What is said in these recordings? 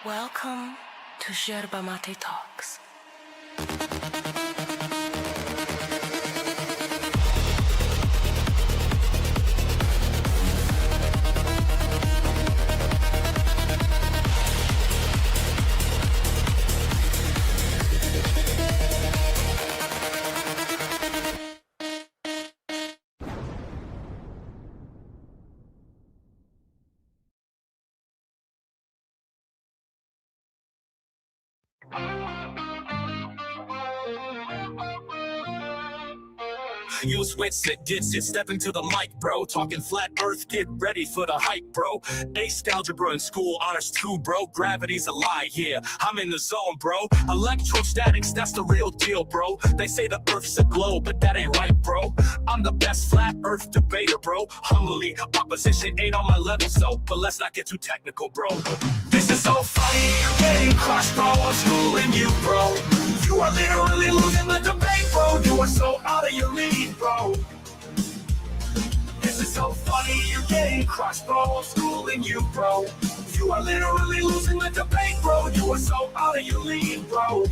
Welcome to Yerba Talks. Use Witsit, Witsit, step into the mic, bro. Talking flat earth, get ready for the hype, bro. Aced algebra in school, honors too, bro. Gravity's a lie, yeah, I'm in the zone, bro. Electrostatics, that's the real deal, bro. They say the earth's a globe, but that ain't right, bro. I'm the best flat earth debater, bro. Humbly, opposition ain't on my level, so, but let's not get too technical, bro. This is so funny, you're getting crushed, bro. I'm schooling you, bro. You are literally losing the debate, bro. You are so out of your league, bro. This is so funny, you're getting crushed, bro. I'm schooling you, bro. You are literally losing the debate, bro. You are so out of your league, bro.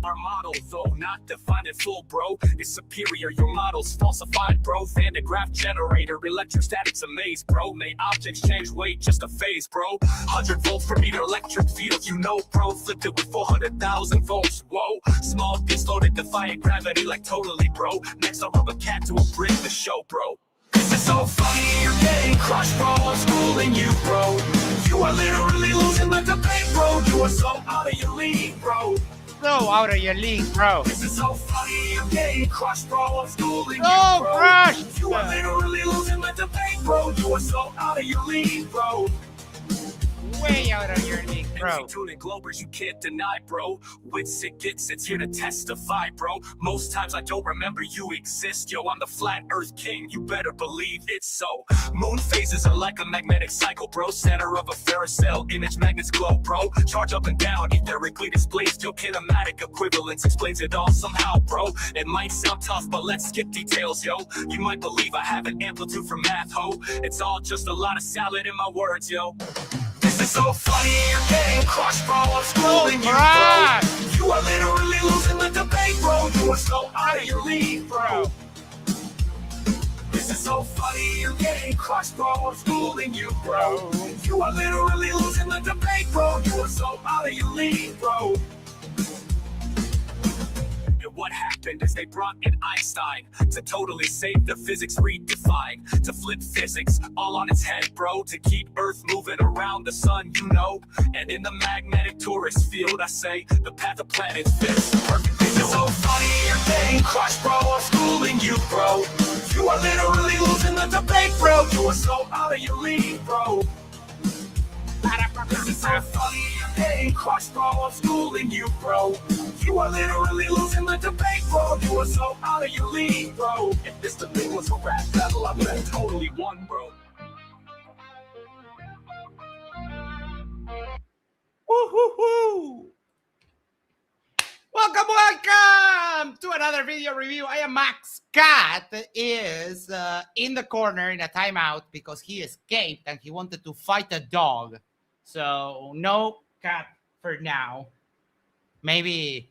Our model, though not defined in full, bro, is superior. Your model's falsified, bro. Van de Graaff generator, electrostatics a maze, bro. May objects change weight, just a phase, bro. 100 volt per meter electric field, you know, bro. Flipped it with 400,000 volts, whoa. Small disc loaded, defying gravity like totally, bro. Next I'll rub a cat to a brick the show, bro. This is so funny, you're getting crushed, bro. I'm schooling you, bro. You are literally losing the debate, bro. You are so out of your league, bro. So out of your league, bro. This is so funny, you're getting crushed, bro. I'm schooling you, So bro. crushed! You are literally losing the debate, bro. You are so out of your league, bro. Way out of your league, bro. Tuning Globers, you can't deny, bro. Witsit gets it's here to testify, bro. Most times I don't remember you exist, yo. I'm the flat earth king, you better believe it's so. Moon phases are like a magnetic cycle, bro. Center of a ferrous cell, image magnets glow, bro. Charge up and down, etherically displaced. Your kinematic equivalence explains it all somehow, bro. It might sound tough, but let's skip details, yo. You might believe I have an amplitude for math, ho. It's all just a lot of salad in my words, yo. This is so funny, you're getting crushed, bro. I'm schooling you, bro. You are literally losing the debate, bro. You are so out of your league, bro. This is so funny, you're getting crushed, bro. I'm schooling you, bro. You are literally losing the debate, bro. You are so out of your league, bro. What happened is they brought in Einstein to totally save the physics redefined, to flip physics all on its head, bro, to keep Earth moving around the sun, you know. And in the magnetic tourist field, I say the path of planets fits perfectly. This is so funny, you're getting crushed, bro. I'm schooling you, bro. You are literally losing the debate, bro. You are so out of your league, bro. This is so funny, you're getting crushed, bro. I'm schooling you, bro. You are literally losing the debate, bro. You are so out of your league, bro. If this debate was a rap battle, I would have totally won, bro. Woo-hoo-hoo! Welcome to another video review. I am Max. Cat is in the corner in a timeout because he escaped and he wanted to fight a dog. So no Cat for now. Maybe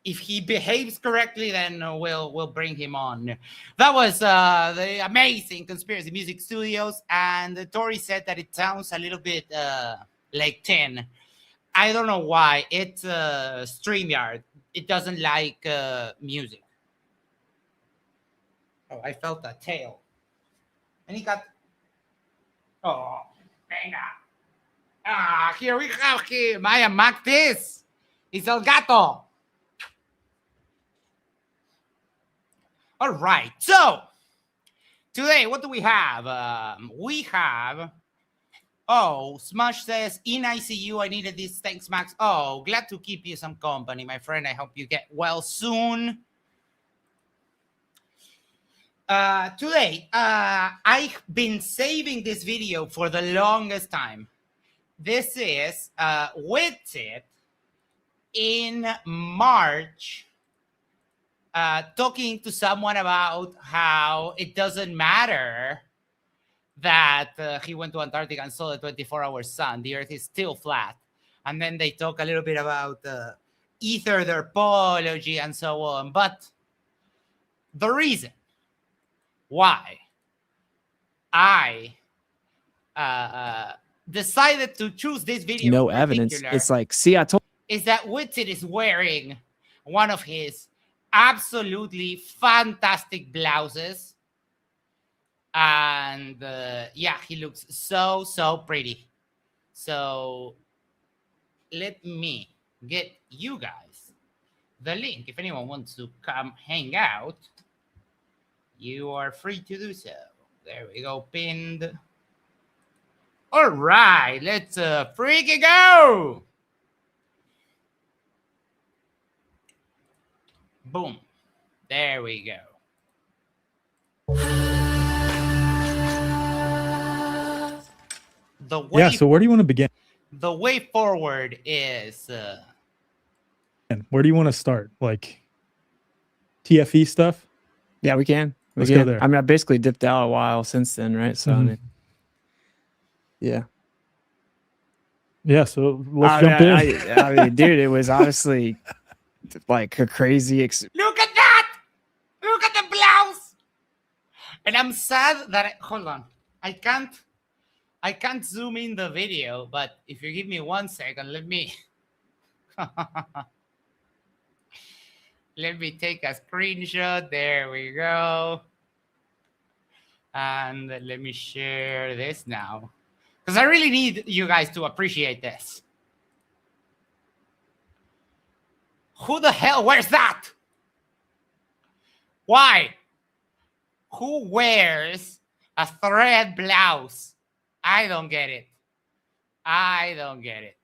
if he behaves correctly, then we'll bring him on. That was the amazing Conspiracy Music Studios, and Tori said that it sounds a little bit like 10. I don't know why. It's StreamYard. It doesn't like music. Oh, I felt a tail. And he got... Oh, venga. Ah, here we have him. I am Mac. This is El Gato. All right. So, today, what do we have? We have... Oh, Smush says, in ICU, I needed this. Thanks, Max. Oh, glad to keep you some company, my friend. I hope you get well soon. Today, I've been saving this video for the longest time. This is Witsit in March, talking to someone about how it doesn't matter that he went to Antarctica and saw the 24-hour sun. The Earth is still flat. And then they talk a little bit about Aether, Derpology, and so on. But the reason why I decided to choose this video no evidence. It's like, see, I told is that Witsit is wearing one of his absolutely fantastic blouses. And yeah, he looks so pretty. So let me get you guys the link. If anyone wants to come hang out, you are free to do so. There we go, pinned. All right, let's freaking go. Boom. There we go. The way, yeah, so where do you want to begin? The way forward is... where do you want to start? Like TFE stuff? Yeah, we can. Let's go there. I mean, I basically dipped out a while since then, right? So, I mean, yeah. Yeah, so let's jump in. I mean, dude, it was honestly like a crazy Look at that! Look at the blouse! And I'm sad that hold on. I can't zoom in the video, but if you give me 1 second, let me let me take a screenshot. There we go. And let me share this now, because I really need you guys to appreciate this. Who the hell wears that? Why? Who wears a thread blouse? I don't get it. I don't get it.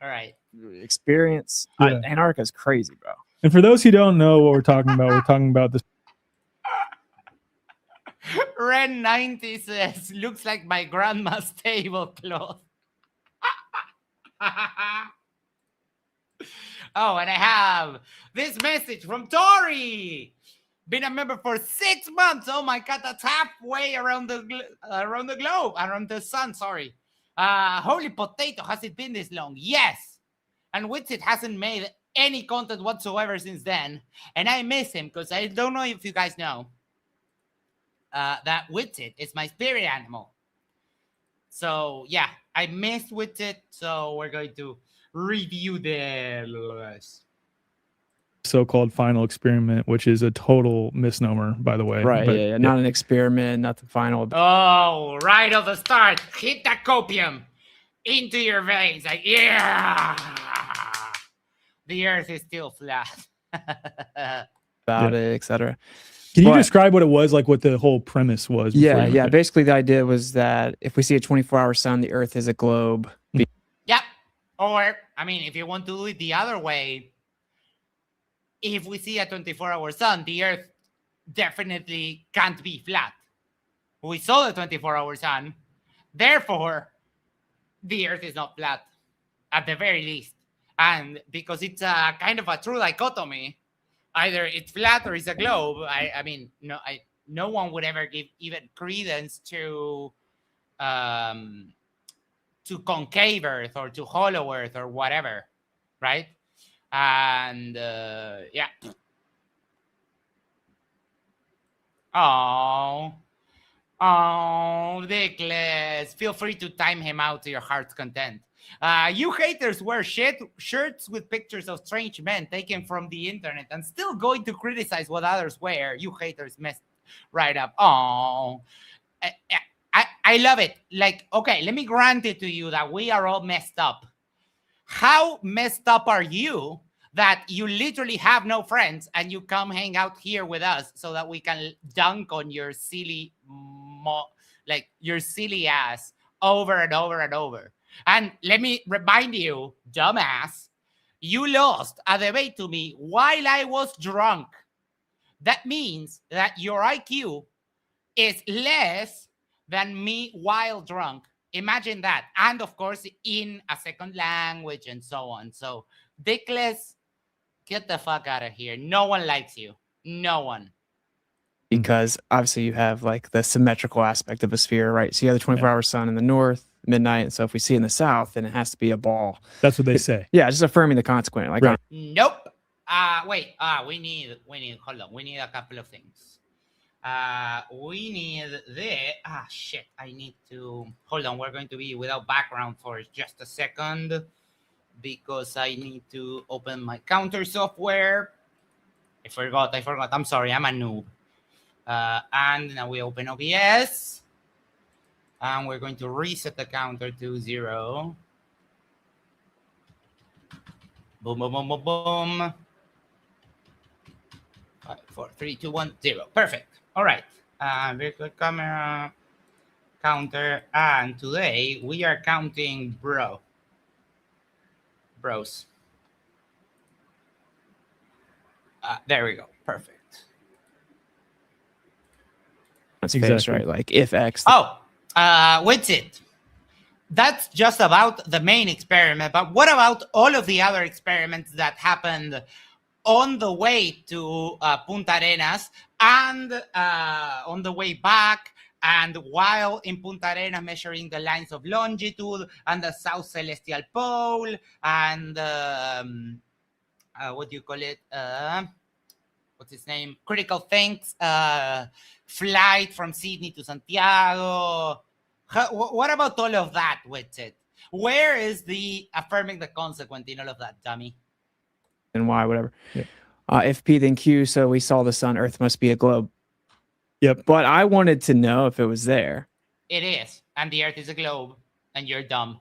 All right. experience. Yeah. Antarctica's crazy, bro. And for those who don't know what we're talking about this. Ren 90 says, looks like my grandma's tablecloth. Oh, and I have this message from Tori. Been a member for 6 months. Oh my God, that's halfway around the globe, around the sun. Sorry. Holy potato, has it been this long? Yes. And Witsit hasn't made any content whatsoever since then, and I miss him because I don't know if you guys know that Witsit is my spirit animal. So yeah, I missed Witsit, so we're going to review the so-called final experiment, which is a total misnomer, by the way. Right. But, yeah. Not an experiment, not the final. Oh, right off the start, hit that copium into your veins. Like, yeah, the Earth is still flat. About it, etc. Can you describe what it was, like what the whole premise was? Yeah. Basically, the idea was that if we see a 24-hour sun, the Earth is a globe. Yep. Or, I mean, if you want to do it the other way, if we see a 24-hour sun, the Earth definitely can't be flat. We saw the 24-hour sun. Therefore, the Earth is not flat, at the very least. And because it's a kind of a true dichotomy, either it's flat or it's a globe. I mean, no one would ever give even credence to concave Earth or to hollow Earth or whatever, right? And yeah. Oh, Dickless. Feel free to time him out to your heart's content. You haters wear shirts with pictures of strange men taken from the internet and still going to criticize what others wear. You haters messed right up. Oh, I love it. Like, okay, let me grant it to you that we are all messed up. How messed up are you that you literally have no friends and you come hang out here with us so that we can dunk on your silly, your silly ass over and over and over? And let me remind you, dumbass, you lost a debate to me while I was drunk. That means that your IQ is less than me while drunk. Imagine that. And of course, in a second language and so on. So, Dickless, Get the fuck out of here. No one likes you. No one. Because obviously you have like the symmetrical aspect of a sphere, right? So you have the 24-hour sun in the north, midnight, and so if we see it in the south, then it has to be a ball. That's what they say. Yeah, just affirming the consequent. Like, Right. Nope. Wait. We need. Hold on. We need a couple of things. We need the. Shit. I need to. Hold on. We're going to be without background for just a second because I need to open my counter software. I forgot. I'm sorry. I'm a noob. And now we open OBS. And we're going to reset the counter to 0. Boom, boom, boom, boom, boom. 5, 4, 3, 2, 1, 0. Perfect. All right. Virtual camera counter. And today we are counting bros. There we go. Perfect. That's exactly right. Like if X. Witsit. That's just about the main experiment. But what about all of the other experiments that happened on the way to Punta Arenas and on the way back, and while in Punta Arenas measuring the lines of longitude and the South Celestial Pole and what do you call it? What's his name? Critical Things, flight from Sydney to Santiago. What about all of that, Witsit? Where is the affirming the consequent in all of that, dummy? And Y, whatever. Yeah. If P then Q, so we saw the sun, Earth must be a globe. Yep. But I wanted to know if it was there. It is, and the Earth is a globe, and you're dumb.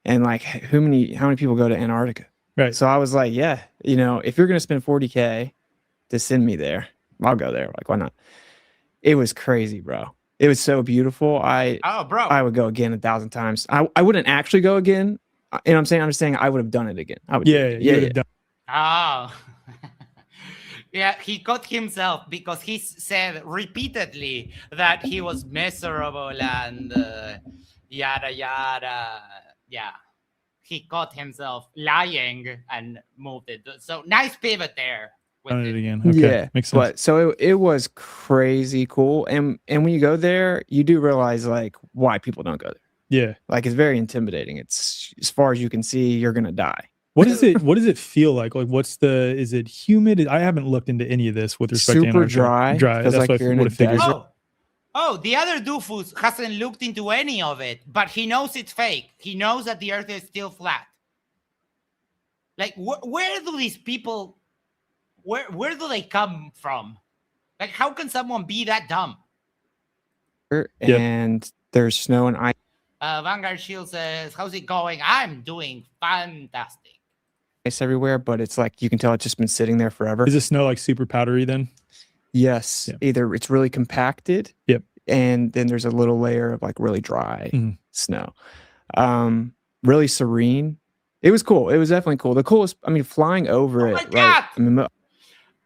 And like, how many people go to Antarctica? Right. So I was like, yeah, you know, if you're gonna spend $40K to send me there, I'll go there. Like, why not? It was crazy, bro. It was so beautiful. I would go again 1,000 times. I wouldn't actually go again. You know what I'm saying? I'm just saying I would have done it again. I would. Yeah. Oh. Yeah, he caught himself because he said repeatedly that he was miserable and yada yada. Yeah, he caught himself lying and moved it. So nice pivot there. Done it again. Okay. Yeah, Makes sense. But so it was crazy cool, and when you go there, you do realize like why people don't go there. Yeah, like it's very intimidating. It's as far as you can see, you're gonna die. What is it? What does it feel like? Like, is it humid? I haven't looked into any of this with respect to super Antarctica. dry. That's like what you're I in a would have figured. desert. The other doofus hasn't looked into any of it, but he knows it's fake. He knows that the Earth is still flat. Like, where do these people? Where do they come from? Like, how can someone be that dumb? And there's snow and ice. Vanguard Shield says, "How's it going? I'm doing fantastic." Everywhere, but it's like you can tell it's just been sitting there forever. Is the snow like super powdery then? Yes. Yep. Either it's really compacted. Yep. And then there's a little layer of like really dry snow. Really serene. It was cool. It was definitely cool. The coolest, I mean, flying over it. My God! I mean,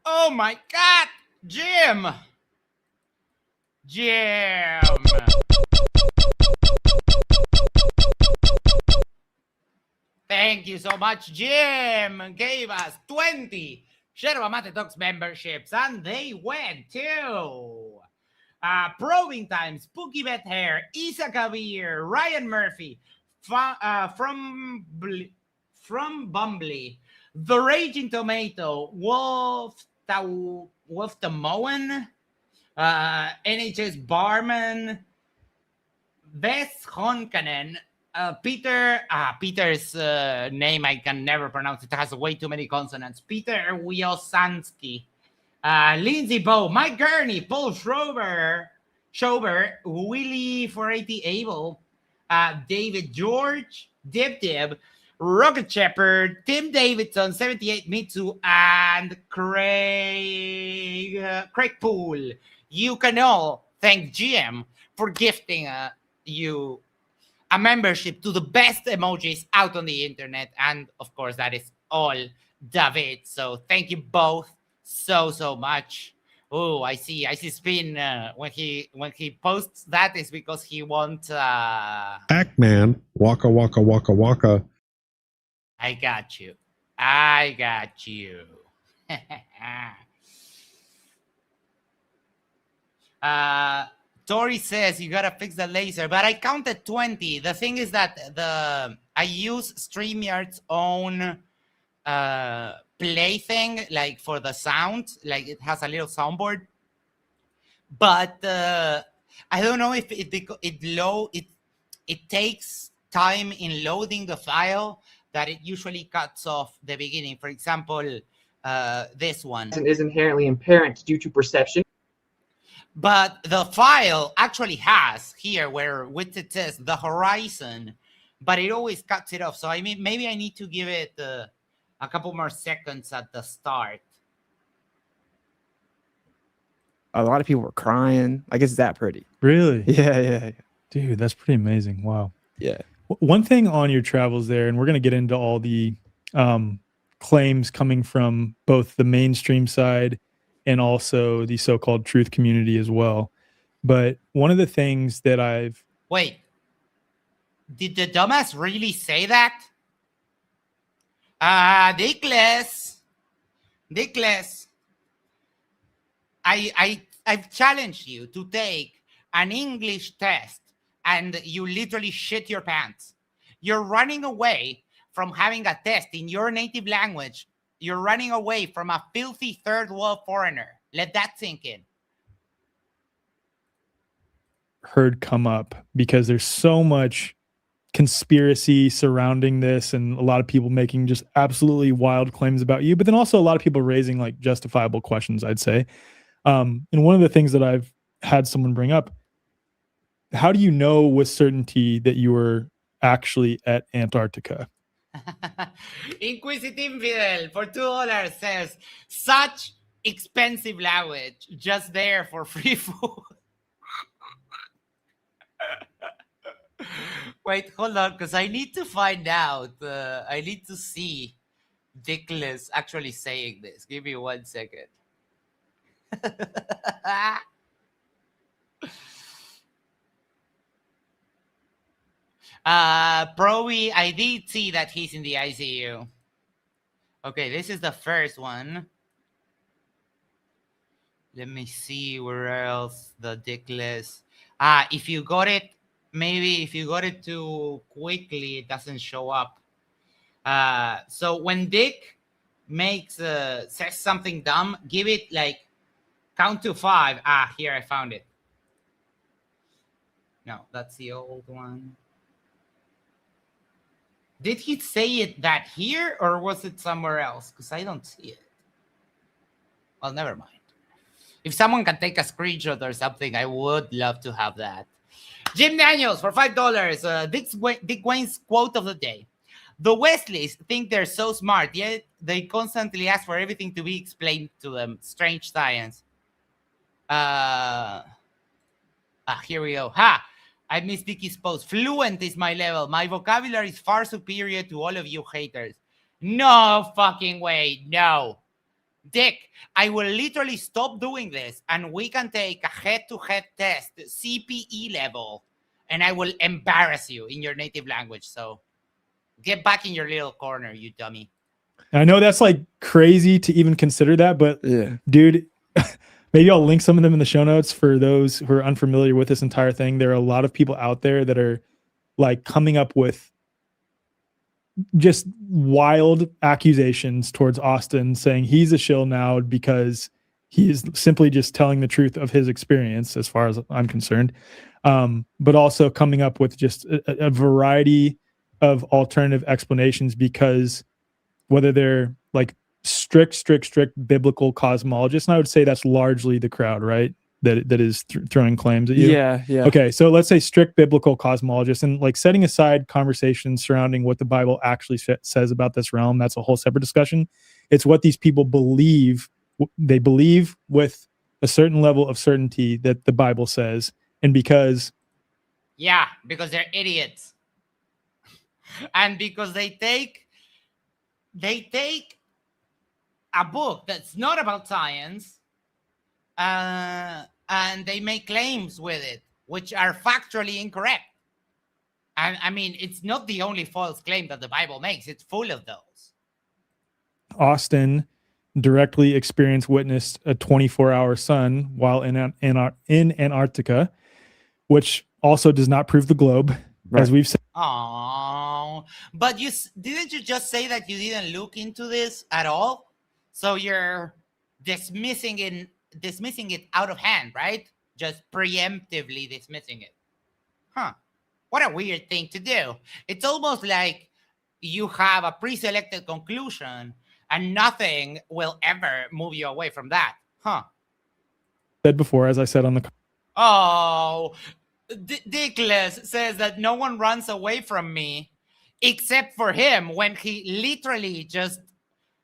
Oh my God, Jim! Thank you so much, Jim. Gave us 20 Yerba Mate Talks memberships, and they went to Probing Time, Spooky Beth Hair, Isa Kabir, Ryan Murphy, from Bumbly, The Raging Tomato, Wolf Tamoan, NHS Barman, Beth Honkanen, Peter's name I can never pronounce. It has way too many consonants. Peter Wiosanski, Lindsay Bow, Mike Gurney, Paul Schober, Willie 480 Abel, David George, Dib, Rocket Shepherd, Tim Davidson, 78 Mitsu, and Craig Poole. You can all thank GM for gifting you a membership to the best emojis out on the internet. And of course, that is all David. So thank you both so much. Oh, I see Spin when he posts that is because he wants Pac-Man, waka waka waka waka. I got you. Tori says you gotta fix the laser, but I counted 20. The thing is that I use StreamYard's own play thing, like for the sound, like it has a little soundboard. But I don't know if it takes time in loading the file that it usually cuts off the beginning. For example, this one is inherently apparent due to perception. But the file actually has here where Witsit says the horizon, but it always cuts it off. So I mean, maybe I need to give it a couple more seconds at the start. A lot of people were crying. Like, it's that pretty. Really? Yeah. Dude, that's pretty amazing. Wow. Yeah. One thing on your travels there, and we're going to get into all the claims coming from both the mainstream side and also the so-called truth community as well. But one of the things that I've... Wait. Did the dumbass really say that? Dickless. I've challenged you to take an English test and you literally shit your pants. You're running away from having a test in your native language. You're running away from a filthy third world foreigner. Let that sink in. Heard come up because there's so much conspiracy surrounding this and a lot of people making just absolutely wild claims about you, but then also a lot of people raising like justifiable questions, I'd say. And one of the things that I've had someone bring up, how do you know with certainty that you were actually at Antarctica? Inquisitive Fidel for $2 says, such expensive language, just there for free food. Wait, hold on, because I need to find out. I need to see Dickless actually saying this. Give me 1 second. Proby, I did see that he's in the ICU. Okay, this is the first one. Let me see where else the Dickless. If you got it, maybe if you got it too quickly, it doesn't show up. So when Dick says something dumb, give it like count to 5. Here I found it. No, that's the old one. Did he say it that here or was it somewhere else? Because I don't see it. Well, never mind. If someone can take a screenshot or something, I would love to have that. Jim Daniels for $5. Dick Wayne's quote of the day. The Wesleys think they're so smart, yet they constantly ask for everything to be explained to them. Strange science. Here we go. I missed Vicky's post. Fluent is my level. My vocabulary is far superior to all of you haters. No fucking way. No. Dick, I will literally stop doing this and we can take a head-to-head test, CPE level, and I will embarrass you in your native language. So get back in your little corner, you dummy. I know that's like crazy to even consider that, but yeah, dude, maybe I'll link some of them in the show notes for those who are unfamiliar with this entire thing. There are a lot of people out there that are like coming up with just wild accusations towards Austin, saying he's a shill now because he is simply just telling the truth of his experience, as far as I'm concerned. But also coming up with just a variety of alternative explanations, because whether they're like strict biblical cosmologists, and I would say that's largely the crowd, right? That is throwing claims at you. Yeah. Okay, so let's say strict biblical cosmologists, and like setting aside conversations surrounding what the Bible actually says about this realm. That's a whole separate discussion. It's what these people believe. They believe with a certain level of certainty that the Bible says, and because they're idiots, and because they take a book that's not about science, and they make claims with it, which are factually incorrect. And I mean, it's not the only false claim that the Bible makes. It's full of those. Austin directly experienced, witnessed a 24-hour sun while in Antarctica, which also does not prove the globe, as we've said. Oh, but didn't you just say that you didn't look into this at all? So you're dismissing it out of hand, right? Just preemptively dismissing it. Huh. What a weird thing to do. It's almost like you have a pre-selected conclusion and nothing will ever move you away from that. Huh. Said before, as I said on the... Oh, Dickless says that no one runs away from me except for him when he literally just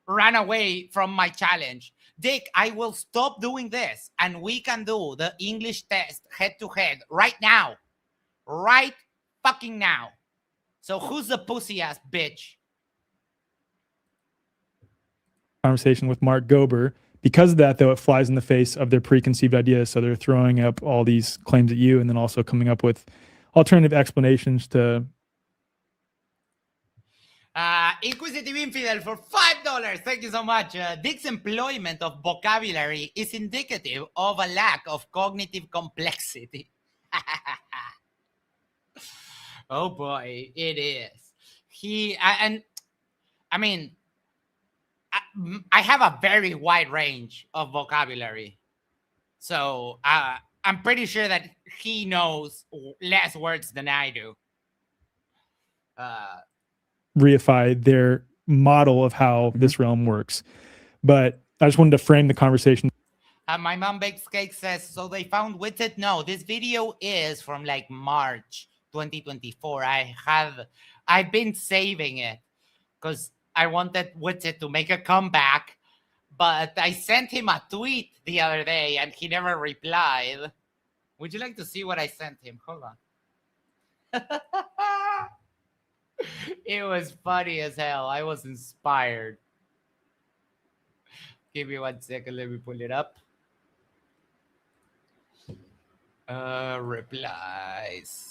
ran away from my challenge. Dick, I will stop doing this and we can do the English test head to head right now. Right fucking now. So who's the pussy ass bitch? Conversation with Mark Gober. Because of that, though, it flies in the face of their preconceived ideas. So they're throwing up all these claims at you and then also coming up with alternative explanations to... Inquisitive Infidel for $5. Thank you so much. Dick's employment of vocabulary is indicative of a lack of cognitive complexity. Oh boy, it is. I have a very wide range of vocabulary. So I'm pretty sure that he knows less words than I do. Reify their model of how this realm works. But I just wanted to frame the conversation. My mom bakes cake says, so they found Witsit? No, this video is from like March 2024. I've been saving it because I wanted Witsit to make a comeback, but I sent him a tweet the other day and he never replied. Would you like to see what I sent him? Hold on. It was funny as hell. I was inspired. Give me 1 second. Let me pull it up. Replies.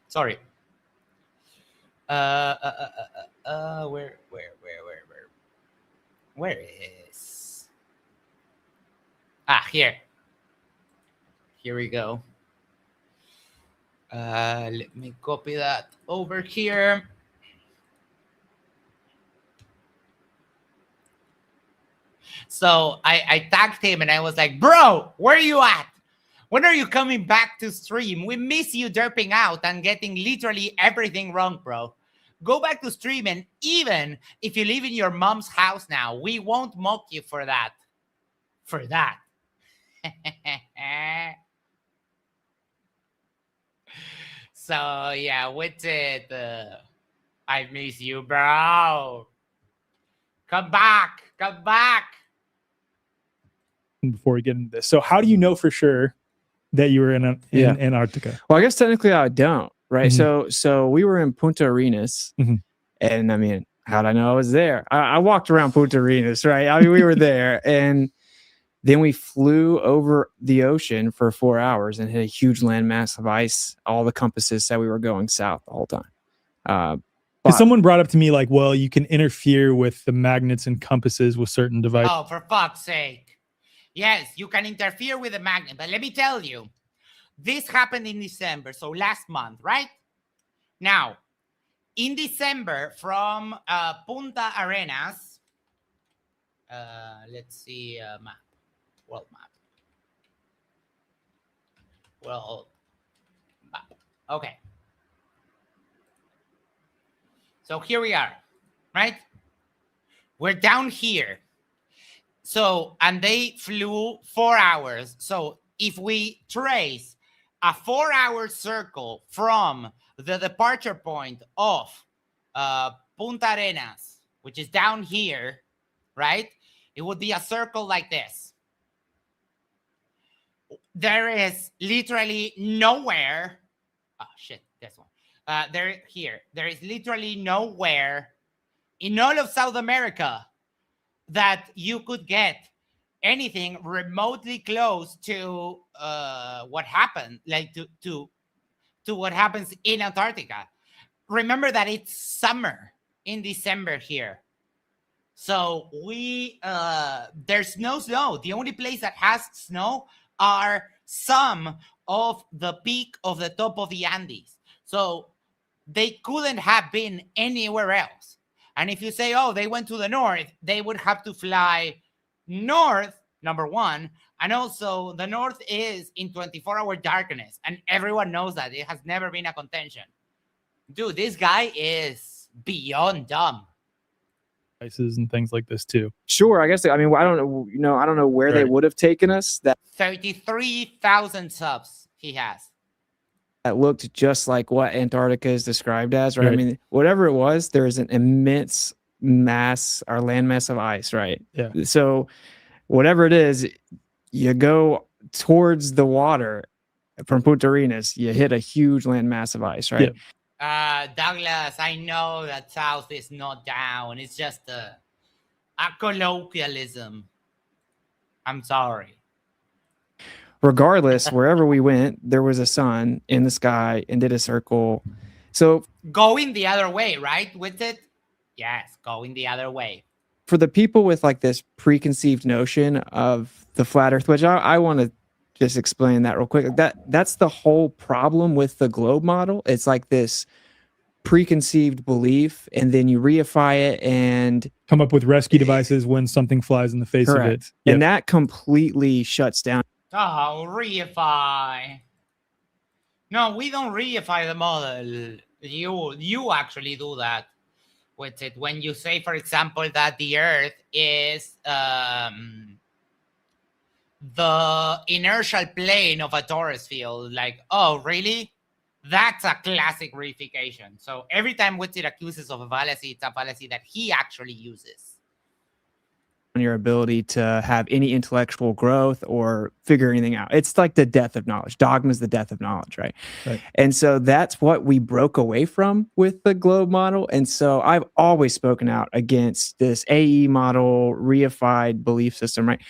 Sorry. Where is? Here. Here we go. Let me copy that over here. So I tagged him and I was like, bro, where are you at? When are you coming back to stream? We miss you derping out and getting literally everything wrong, bro. Go back to stream, and even if you live in your mom's house now, we won't mock you for that. For that. So, yeah, Witsit, I miss you, bro. Come back. Come back. Before we get into this. So how do you know for sure that you were in Antarctica? Well, I guess technically I don't, right? Mm-hmm. So we were in Punta Arenas, and I mean, how'd I know I was there? I walked around Punta Arenas, right? I mean, we were there, and then we flew over the ocean for 4 hours and hit a huge landmass of ice. All the compasses said we were going south the whole time. Because someone brought up to me like, well, you can interfere with the magnets and compasses with certain devices. Oh, for fuck's sake. Yes, you can interfere with the magnet. But let me tell you, this happened in December. So last month, right? Now, in December from Punta Arenas, let's see, map. World map. World map. Okay. So here we are, right? We're down here. So, and they flew 4 hours. So if we trace a 4-hour circle from the departure point of Punta Arenas, which is down here, right? It would be a circle like this. There is literally nowhere. Oh, shit, this one. There is literally nowhere in all of South America that you could get anything remotely close to what happened, like to what happens in Antarctica. Remember that it's summer in December here. So there's no snow. The only place that has snow are some of the peak of the top of the Andes. So they couldn't have been anywhere else. And if you say, oh, they went to the north, they would have to fly north, number one. And also the north is in 24-hour darkness. And everyone knows that. It has never been a contention. Dude, this guy is beyond dumb. And things like this too. Sure, I guess. I mean, I don't know. I don't know where they would have taken us. That 33,000 subs he has. That looked just like what Antarctica is described as, right? I mean, whatever it was, there's an immense mass or landmass of ice, right? Yeah. So whatever it is, you go towards the water from Punta Arenas, you hit a huge landmass of ice, right? Yeah. Douglas, I know that South is not down. It's just a colloquialism. I'm sorry. Regardless, wherever we went, there was a sun in the sky and did a circle. So going the other way, right? Witsit? Yes, going the other way. For the people with like this preconceived notion of the flat Earth, which I want to just explain that real quick. That's the whole problem with the globe model. It's like this preconceived belief, and then you reify it and come up with rescue devices when something flies in the face of it. And that completely shuts down. Oh, reify. No, we don't reify the model. You actually do that with it. When you say, for example, that the Earth is the inertial plane of a torus field, like, oh, really? That's a classic reification. So every time Witsit accuses of a fallacy, it's a fallacy that he actually uses. On your ability to have any intellectual growth or figure anything out. It's like the death of knowledge. Dogma is the death of knowledge, right? And so that's what we broke away from with the globe model. And so I've always spoken out against this AE model, reified belief system, right?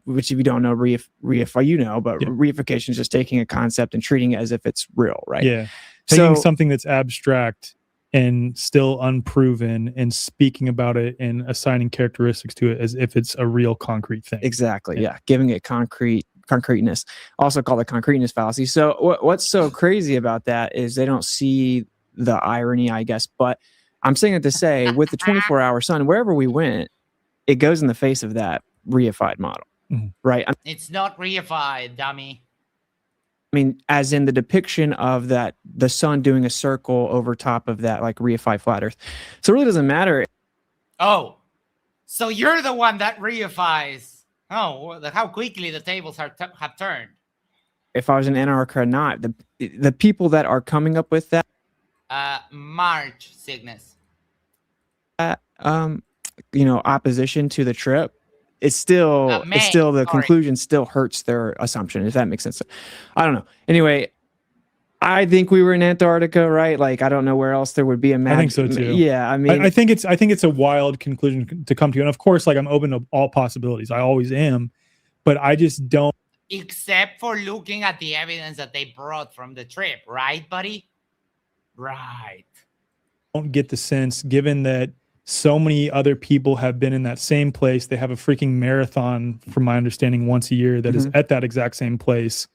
Which if you don't know, reify, you know, but reification is just taking a concept and treating it as if it's real, right? Yeah. Taking something that's abstract and still unproven and speaking about it and assigning characteristics to it as if it's a real concrete thing. Exactly. Yeah. Giving it concreteness, also called the concreteness fallacy. So what's so crazy about that is they don't see the irony, I guess. But I'm saying it to say with the 24-hour sun, wherever we went, it goes in the face of that reified model, right? It's not reified, dummy. I mean, as in the depiction of that, the sun doing a circle over top of that, like reified flat Earth. So it really doesn't matter. Oh, so you're the one that reifies. Oh, how quickly the tables have turned. If I was in Antarctica or not, the people that are coming up with that. March Cygnus. Opposition to the trip. It's still the conclusion still hurts their assumption, if that makes sense. I don't know. Anyway, I think we were in Antarctica, right? Like, I don't know where else there would be a map. I think so too. Yeah, I mean, I think it's a wild conclusion to come to, and of course, like, I'm open to all possibilities. I always am, but I just don't. Except for looking at the evidence that they brought from the trip, right, buddy? Right. I don't get the sense, given that so many other people have been in that same place. They have a freaking marathon, from my understanding, once a year that is at that exact same place,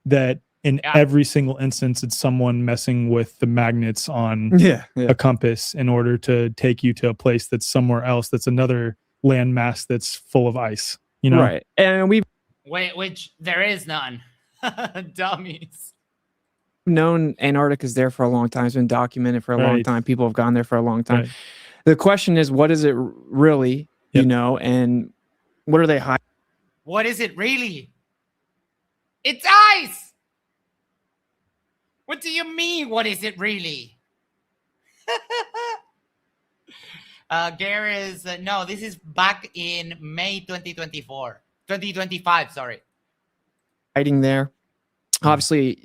that in every single instance, it's someone messing with the magnets on a compass in order to take you to a place that's somewhere else, that's another landmass that's full of ice, you know? Right. And which there is none. Dummies. Known Antarctica is there for a long time. It's been documented for a long time. People have gone there for a long time. The question is, what is it really, and what are they hiding? What is it really? It's ice! What do you mean, what is it really? Gary is, no, this is back in May 2025, sorry. Hiding there. Obviously,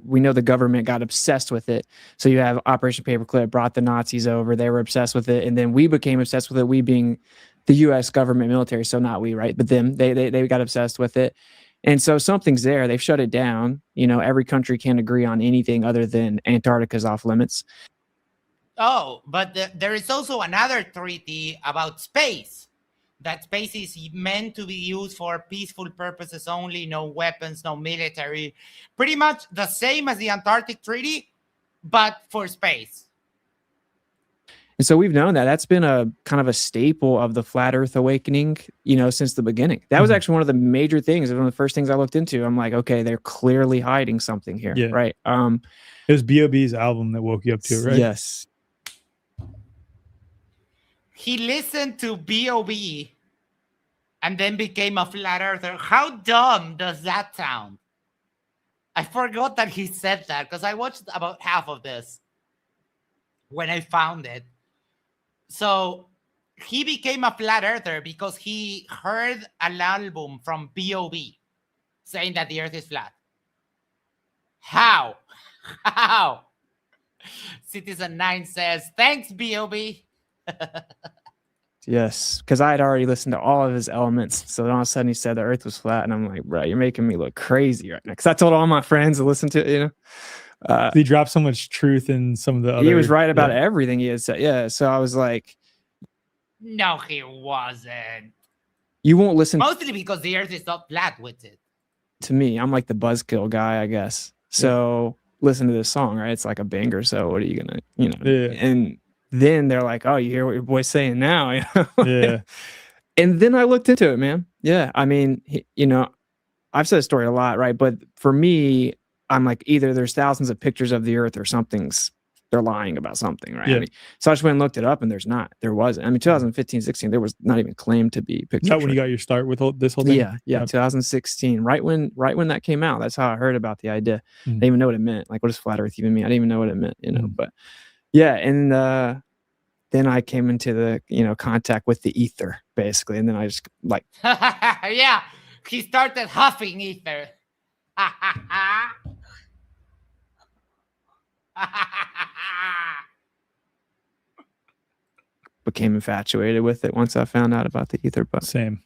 we know the government got obsessed with it. So you have Operation Paperclip brought the Nazis over. They were obsessed with it. And then we became obsessed with it. We being the U.S. government military. So not we, right? But them, they got obsessed with it. And so something's there. They've shut it down. Every country can't agree on anything other than Antarctica's off limits. Oh, but there is also another treaty about space. That space is meant to be used for peaceful purposes only, no weapons, no military. Pretty much the same as the Antarctic Treaty, but for space. And so we've known that that's been a kind of a staple of the flat earth awakening, since the beginning. That was actually one of the major things. One of the first things I looked into. I'm like, okay, they're clearly hiding something here. Yeah. Right. It was B.O.B.'s album that woke you up to it, right? Yes. He listened to B.O.B. and then became a flat earther. How dumb does that sound? I forgot that he said that because I watched about half of this when I found it. So he became a flat earther because he heard an album from B.O.B. saying that the earth is flat. How? How? Citizen 9 says, thanks, B.O.B. Yes, because I had already listened to all of his elements. So then all of a sudden he said the earth was flat. And I'm like, bro, you're making me look crazy right now. Because I told all my friends to listen to it, he dropped so much truth in some of the other. He was right about everything he had said. Yeah. So I was like, no, he wasn't. You won't listen. Mostly because the earth is not flat with it. To me, I'm like the buzzkill guy, I guess. So listen to this song, right? It's like a banger. So what are you going to, And then they're like, oh, you hear what your boy's saying now? Yeah. And then I looked into it, man. Yeah. I mean, I've said a story a lot, right? But for me, I'm like, either there's thousands of pictures of the earth or they're lying about something, right? Yeah. I mean, so I just went and looked it up and there wasn't. I mean, 2015, 16, there was not even claimed to be pictures. Is that when you got your start with this whole thing? Yeah. 2016, right when that came out. That's how I heard about the idea. I didn't even know what it meant. Like, what does flat earth even mean? I didn't even know what it meant, but yeah. And then I came into the, contact with the ether basically. And then I just like, yeah, he started huffing ether. became infatuated with it once I found out about the ether. But same,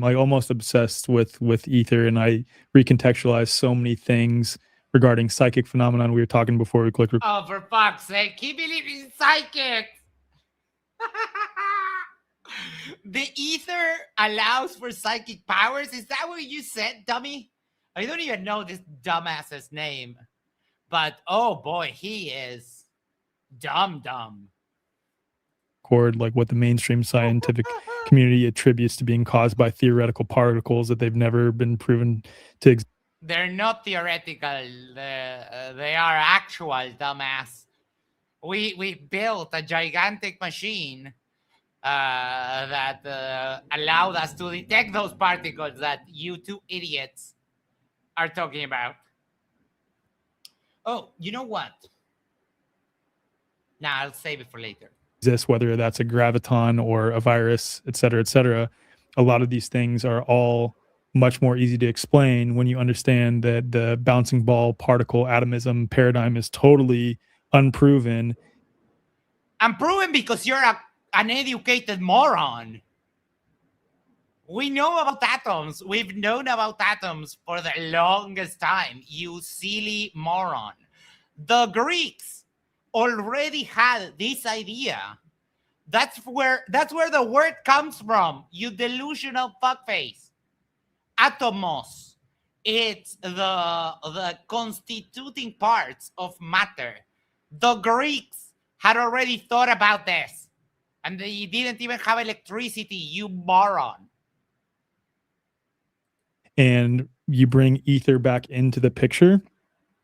like almost obsessed with ether. And I recontextualized so many things regarding psychic phenomenon. We were talking before we clicked. Oh, for fuck's sake, he believes in psychics. The ether allows for psychic powers. Is that what you said, dummy? I don't even know this dumbass's name. But oh boy, he is dumb. Like what the mainstream scientific community attributes to being caused by theoretical particles that they've never been proven to exist. They're not theoretical. They are actual, dumbass. We built a gigantic machine that allowed us to detect those particles that you two idiots are talking about. Oh, you know what? Nah, I'll save it for later. Whether that's a graviton or a virus, et cetera, a lot of these things are all much more easy to explain when you understand that the bouncing ball particle atomism paradigm is totally unproven. Unproven because you're an educated moron. We know about atoms. We've known about atoms for the longest time, you silly moron. The Greeks already had this idea. That's where the word comes from, you delusional fuckface. Atomos. It's the constituting parts of matter. The Greeks had already thought about this. And they didn't even have electricity, you moron. And you bring ether back into the picture,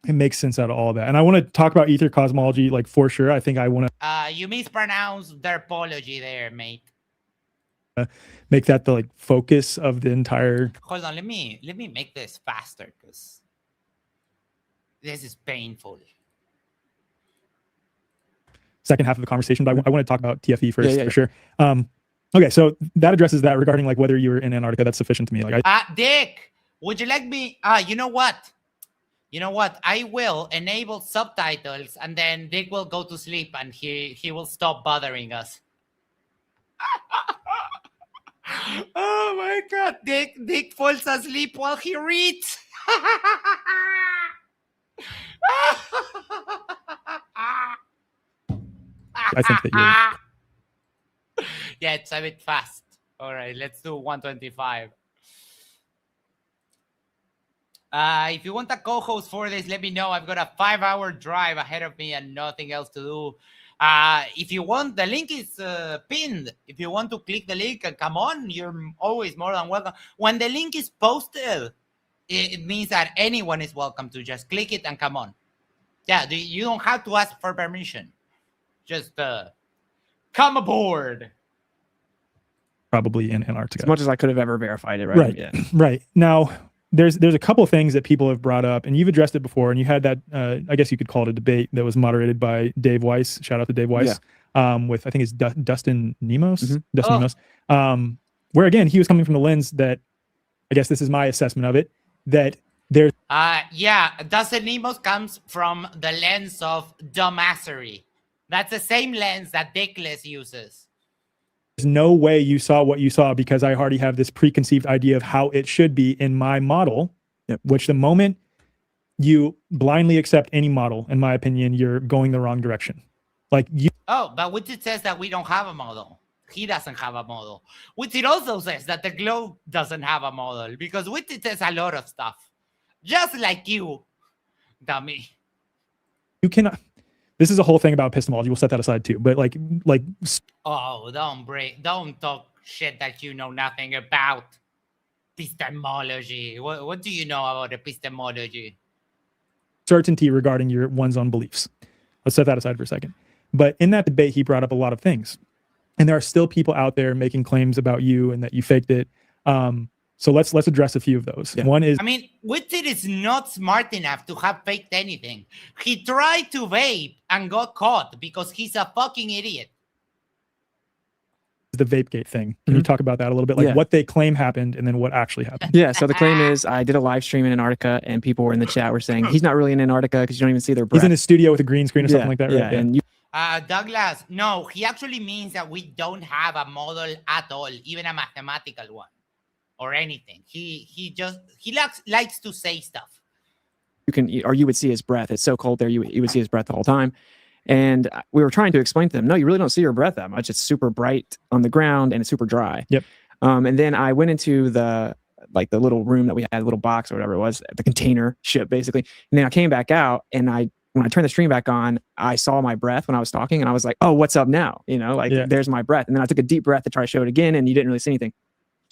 it makes sense out of all that. And I want to talk about ether cosmology, like for sure. I think I want to. You mispronounced derpology there, mate. Make that the focus of the entire. Hold on, let me make this faster because this is painful. Second half of the conversation, but I want to talk about TFE first for sure. Okay, so that addresses that regarding whether you were in Antarctica. That's sufficient to me. Dick, would you like me? You know what? I will enable subtitles, and then Dick will go to sleep, and he will stop bothering us. Oh my God, Dick falls asleep while he reads. I think that you're. Yeah, it's a bit fast. All right, let's do 125. If you want a co-host for this, let me know. I've got a 5-hour drive ahead of me and nothing else to do. If you want, the link is pinned. If you want to click the link and come on, you're always more than welcome. When the link is posted, it means that anyone is welcome to just click it and come on. Yeah, you don't have to ask for permission. Just come aboard. Probably in Antarctica. As much as I could have ever verified it, right? Right. Yeah. Right. Now, there's a couple of things that people have brought up, and you've addressed it before, and you had that, I guess you could call it a debate that was moderated by Dave Weiss. Shout out to Dave Weiss. Yeah. With, I think it's Dustin Nemos. Mm-hmm. Dustin Nemos. Where, again, he was coming from the lens that, I guess this is my assessment of it, that there's... yeah, Dustin Nemos comes from the lens of dumbassery. That's the same lens that Dickless uses. There's no way you saw what you saw because I already have this preconceived idea of how it should be in my model, which the moment you blindly accept any model, in my opinion, you're going the wrong direction. Like you. Oh, but Witsit says that we don't have a model. He doesn't have a model. Witsit also says that the globe doesn't have a model because Witsit says a lot of stuff. Just like you, dummy. You cannot. This is a whole thing about epistemology. We'll set that aside too. But like. Oh, don't talk shit that you know nothing about. Epistemology. What do you know about epistemology? Certainty regarding your one's own beliefs. Let's set that aside for a second. But in that debate, he brought up a lot of things, and there are still people out there making claims about you and that you faked it. So let's address a few of those. Yeah. One is, I mean, Witsit is not smart enough to have faked anything. He tried to vape and got caught because he's a fucking idiot. The Vapegate thing. Can you talk about that a little bit? Like what they claim happened and then what actually happened? Yeah. So the claim is I did a live stream in Antarctica and people were in the chat were saying he's not really in Antarctica because you don't even see their breath. He's in his studio with a green screen or something like that. Yeah. Right? And you. Douglas, no, he actually means that we don't have a model at all, even a mathematical one. Or anything. He likes to say stuff. You would see his breath. It's so cold there. You would see his breath the whole time. And we were trying to explain to them, no, you really don't see your breath that much. It's super bright on the ground and it's super dry. Yep. And then I went into the little room that we had, a little box or whatever it was, the container ship basically. And then I came back out and when I turned the stream back on, I saw my breath when I was talking and I was like, oh, what's up now? There's my breath. And then I took a deep breath to try to show it again and you didn't really see anything.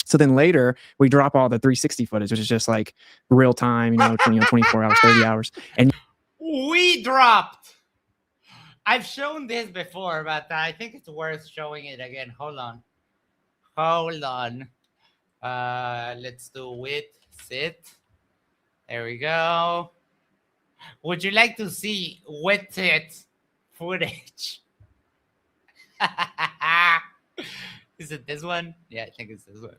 So then later we drop all the 360 footage, which is just like real time, 24 hours, 30 hours. And we dropped. I've shown this before, but I think it's worth showing it again. Hold on. Let's do Witsit. There we go. Would you like to see Witsit footage? Is it this one? Yeah, I think it's this one.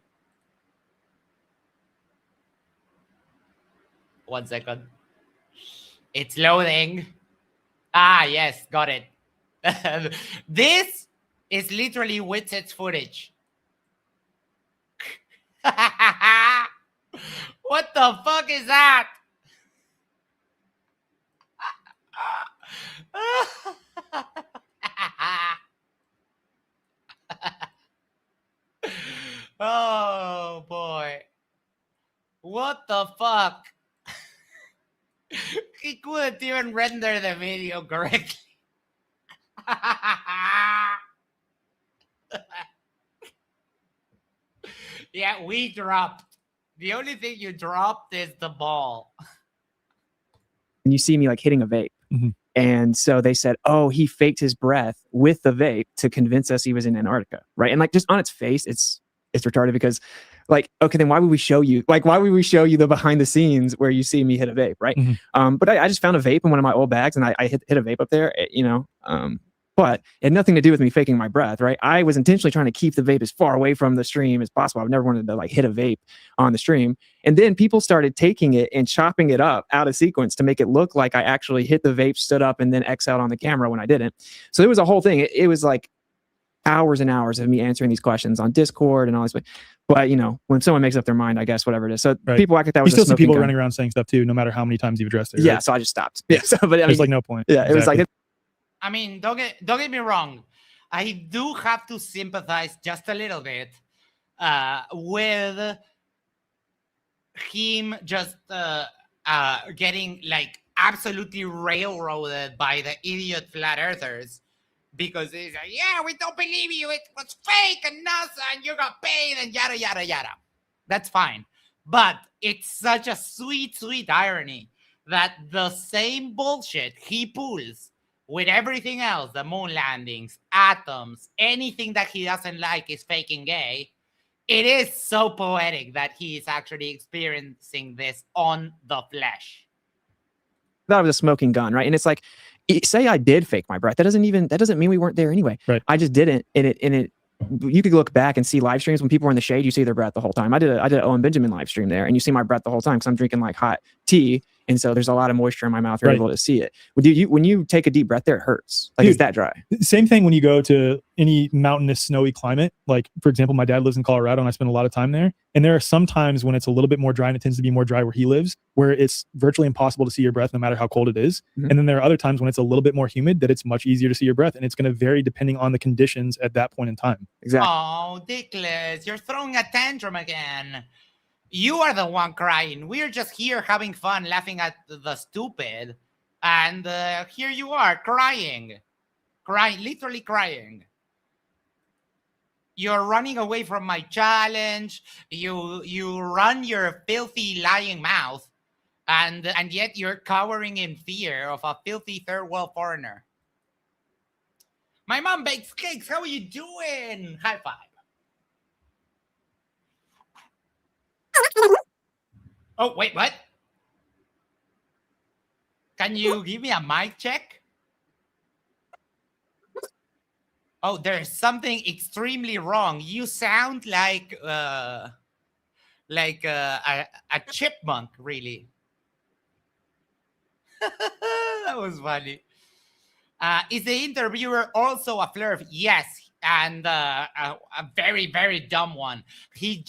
1 second. It's loading. Yes, got it. This is literally Witsit's footage. What the fuck is that? Oh boy. What the fuck? He couldn't even render the video correctly. Yeah, we dropped. The only thing you dropped is the ball. And you see me like hitting a vape. Mm-hmm. And so they said, oh, he faked his breath with the vape to convince us he was in Antarctica. Right. And like just on its face, it's retarded because like, okay, then why would we show you? Like, why would we show you the behind the scenes where you see me hit a vape? Right. Mm-hmm. But I just found a vape in one of my old bags and I hit a vape up there, but it had nothing to do with me faking my breath. Right. I was intentionally trying to keep the vape as far away from the stream as possible. I've never wanted to like hit a vape on the stream. And then people started taking it and chopping it up out of sequence to make it look like I actually hit the vape, stood up, and then exhaled on the camera when I didn't. So it was a whole thing. It was like hours and hours of me answering these questions on Discord and all this. But when someone makes up their mind, I guess whatever it is. So people act like that was. You still see people running around saying stuff too, no matter how many times you've addressed it. Yeah, right? So I just stopped. Yeah, so, but there's like no point. Yeah, exactly. It was like. I mean, don't get me wrong. I do have to sympathize just a little bit with him just getting like absolutely railroaded by the idiot flat earthers, because he's like, yeah, we don't believe you, it was fake and NASA and you got paid and yada yada yada. That's fine, but it's such a sweet irony that the same bullshit he pulls with everything else, the moon landings, atoms, anything that he doesn't like is fake and gay. It is so poetic that he is actually experiencing this on the flesh. That was a smoking gun, right? And it's like, say I did fake my breath. That doesn't mean we weren't there anyway. Right. I just didn't. And you could look back and see live streams when people were in the shade, you see their breath the whole time. I did an Owen Benjamin live stream there, and you see my breath the whole time because I'm drinking like hot tea, and so there's a lot of moisture in my mouth. You're able to see it. When you take a deep breath there, it hurts. Like, it's that dry. Same thing when you go to any mountainous, snowy climate. Like, for example, my dad lives in Colorado, and I spend a lot of time there. And there are some times when it's a little bit more dry, and it tends to be more dry where he lives, where it's virtually impossible to see your breath no matter how cold it is. And then there are other times when it's a little bit more humid that it's much easier to see your breath, and it's going to vary depending on the conditions at that point in time. Exactly. Oh, Dickless, you're throwing a tantrum again. You are the one crying. We're just here having fun, laughing at the stupid. And here you are crying, literally crying. You're running away from my challenge. You run your filthy lying mouth, and yet you're cowering in fear of a filthy third world foreigner. My mom bakes cakes. How are you doing? High five. Oh, wait, what? Can you give me a mic check? Oh, there's something extremely wrong. You sound like a chipmunk, really. That was funny. Is the interviewer also a flirt? Yes, and a very, very dumb one. He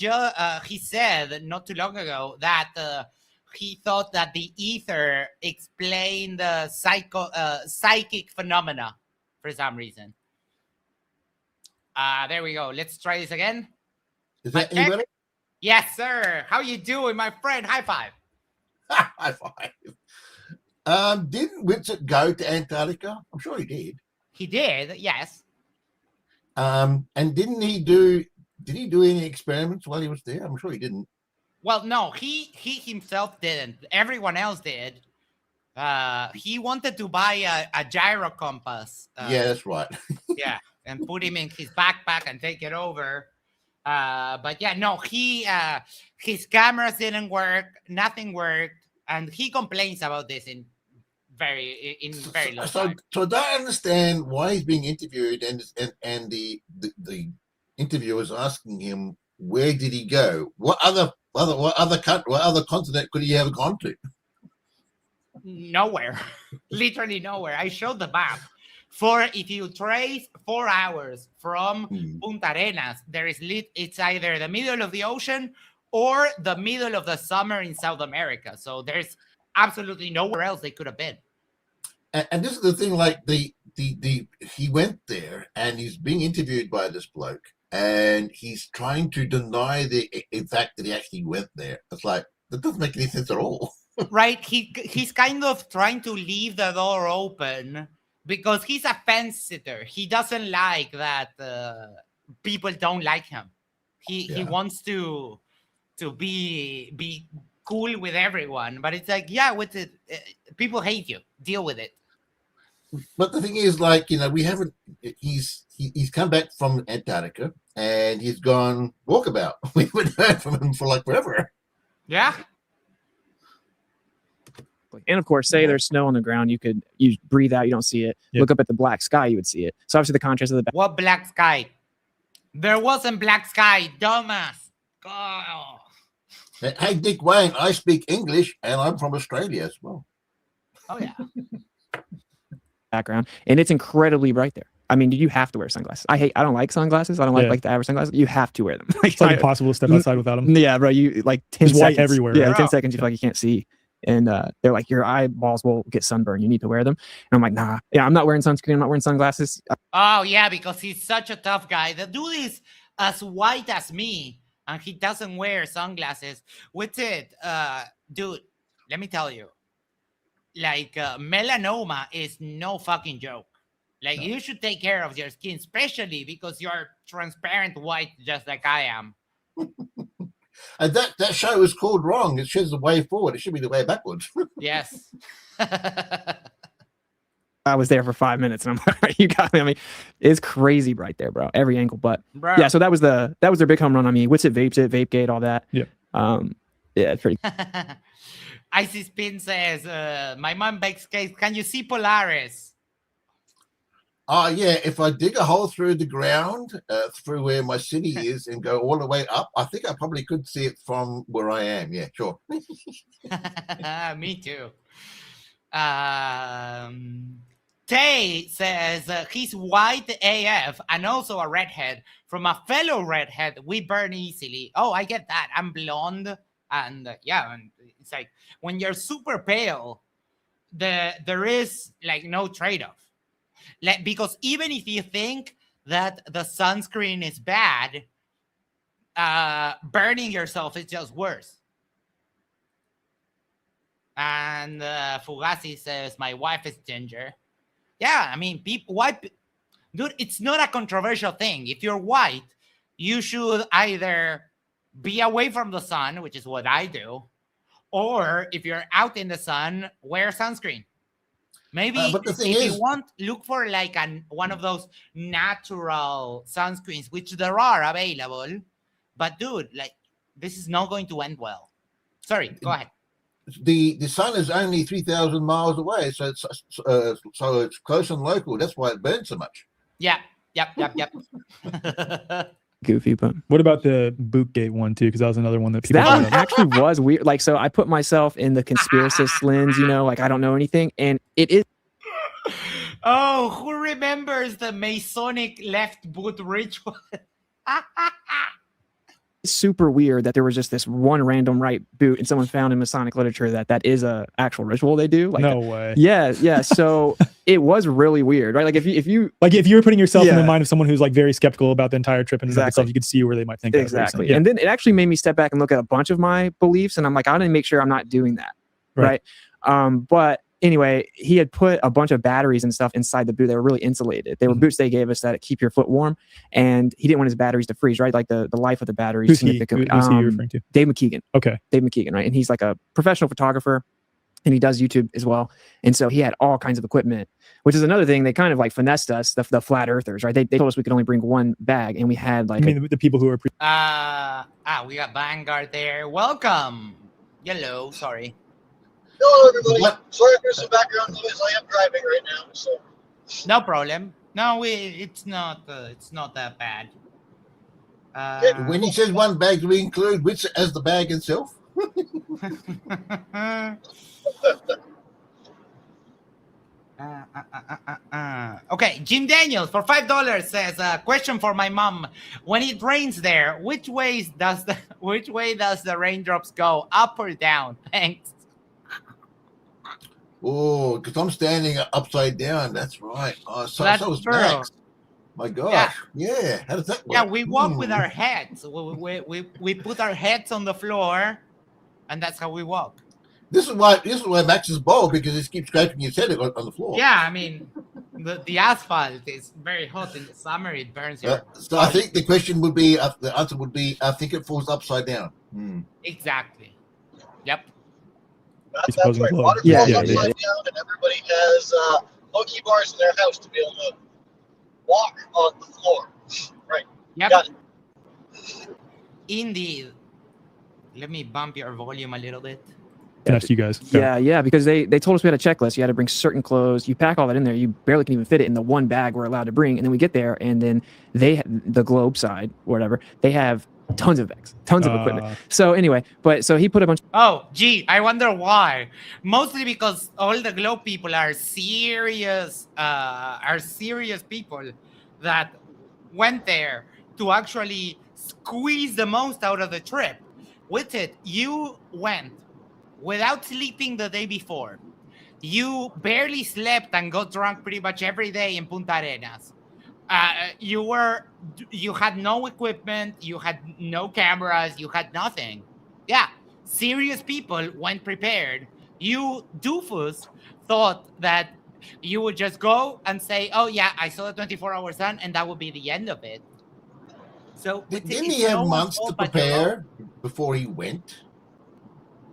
said not too long ago that he thought that the Aether explained the psychic phenomena for some reason. There we go. Let's try this again. Is that any better? Yes, sir. How you doing, my friend? High five. High five. Didn't Witsit go to Antarctica? I'm sure he did. He did, yes. And did he do any experiments while he was there? I'm sure he didn't. Well, no, he himself didn't. Everyone else did. He wanted to buy a gyro compass. Yeah, that's right. Yeah, and put him in his backpack and take it over. But yeah, no, his cameras didn't work. Nothing worked. And he complains about this in very low time. So I don't understand why he's being interviewed, and the interviewer is asking him, where did he go? What other continent could he have gone to? Nowhere. Literally nowhere. I showed the map. If you trace 4 hours from Punta Arenas, it's either the middle of the ocean or the middle of the summer in South America. So there's absolutely nowhere else they could have been. And this is the thing, like he went there and he's being interviewed by this bloke, and he's trying to deny the fact that he actually went there. It's like, that doesn't make any sense at all. Right? He's kind of trying to leave the door open because he's a fence sitter. He doesn't like that people don't like him. He wants to be cool with everyone, but it's like, yeah, with it, people hate you. Deal with it. But the thing is, like, he's come back from Antarctica and he's gone walkabout. We haven't heard from him for like forever. Yeah. And of course, say there's snow on the ground, you breathe out, you don't see it. Yep. Look up at the black sky, you would see it. So obviously the contrast of the what black sky? There wasn't black sky, dumbass. Oh. Hey, Dick Wayne, I speak English and I'm from Australia as well. Oh, yeah. Background, and it's incredibly bright there. I mean, you have to wear sunglasses. I don't like sunglasses. I don't like the average sunglasses. You have to wear them. It's like impossible to step outside without them. Yeah, bro. You like 10 There's seconds. White everywhere. Yeah, right? 10 seconds. You feel like you can't see. And they're like, your eyeballs will get sunburned. You need to wear them. And I'm like, nah, yeah, I'm not wearing sunscreen. I'm not wearing sunglasses. Oh, yeah, because he's such a tough guy. The dude is as white as me, and he doesn't wear sunglasses. Witsit, dude, let me tell you, like, melanoma is no fucking joke. Like, you should take care of your skin, especially because you're transparent white, just like I am. And that show is called wrong. It shows the way forward. It should be the way backwards. Yes. I was there for 5 minutes, and I'm like, you got me. I mean, it's crazy right there, bro. Every angle, but Bro. yeah. So that was their big home run on me. Witsit, Vapegate, all that. Yeah. Yeah, it's pretty. Icy Spin says, my mom bakes cakes. Can you see Polaris? Oh, yeah. If I dig a hole through the ground, through where my city is, and go all the way up, I think I probably could see it from where I am. Yeah, sure. Me too. Tay says he's white AF and also a redhead. From a fellow redhead, we burn easily. Oh, I get that. I'm blonde. And yeah, and it's like when you're super pale, there is like no trade-off. Like, because even if you think that the sunscreen is bad, burning yourself is just worse. And Fugazi says, my wife is ginger. Yeah, I mean, dude, it's not a controversial thing. If you're white, you should either be away from the sun, which is what I do, or if you're out in the sun, wear sunscreen. Maybe but the thing if is, you want, look for like one of those natural sunscreens, which there are available. But dude, like, this is not going to end well. Sorry, go ahead. The sun is only 3,000 miles away, so it's close and local. That's why it burns so much. Yeah. Yep. Goofy, but what about the Bootgate one too? Because that was another one that people. That one actually was weird. Like, so I put myself in the conspiracist lens, you know, like I don't know anything, and it is. Oh, who remembers the Masonic left boot ritual? Super weird that there was just this one random right boot, and someone found in Masonic literature that is a actual ritual they do. Like, no way. Yeah. So it was really weird, right? Like if you were putting yourself in the mind of someone who's like very skeptical about the entire trip and stuff, you could see where they might think exactly. Yeah. And then it actually made me step back and look at a bunch of my beliefs, and I'm like, I want to make sure I'm not doing that, right? But anyway, he had put a bunch of batteries and stuff inside the boot. They were really insulated. They were boots they gave us that keep your foot warm, and he didn't want his batteries to freeze, right? Like the life of the batteries. Who's he referring to? Dave McKeegan. Okay. Dave McKeegan, right? And he's like a professional photographer, and he does YouTube as well. And so he had all kinds of equipment, which is another thing. They kind of like finessed us, the flat earthers, right? They told us we could only bring one bag, and we had like... I mean, the people who are... we got Vanguard there. Welcome. Hello, sorry. Hello, everybody. Sorry for some background noise. I am driving right now, so no problem. No, it's not that bad. When he says one bag, do we include Witsit as the bag itself? Okay, Jim Daniels for $5 says, question for my mom: when it rains there, which way does the raindrops go, up or down? Thanks. Oh, because I'm standing upside down. That's right. So is Max. My gosh. Yeah. How does that work? Yeah, we walk with our heads. We put our heads on the floor, and that's how we walk. This is why Max is bald, because he keeps scraping his head on the floor. Yeah, I mean, the asphalt is very hot in the summer. It burns your so I think the question would be, the answer would be, I think it falls upside down. Exactly. Yep. That's right. Water falls upside down, and everybody has monkey bars in their house to be able to walk on the floor. Right. Yep. Got it. Indeed. Let me bump your volume a little bit. That's you guys. Yeah, because they told us we had a checklist. You had to bring certain clothes. You pack all that in there. You barely can even fit it in the one bag we're allowed to bring. And then we get there, and then the globe side, or whatever, they have tons of bags, tons of equipment. So anyway, so he put a bunch. Oh, gee, I wonder why. Mostly because all the globe people are serious people that went there to actually squeeze the most out of the trip. With it, you went without sleeping the day before. You barely slept and got drunk pretty much every day in Punta Arenas. You had no equipment, you had no cameras, you had nothing. Yeah, serious people went prepared. You doofus thought that you would just go and say, "Oh yeah, I saw the 24-hour sun," and that would be the end of it. So didn't he have months to prepare before he went?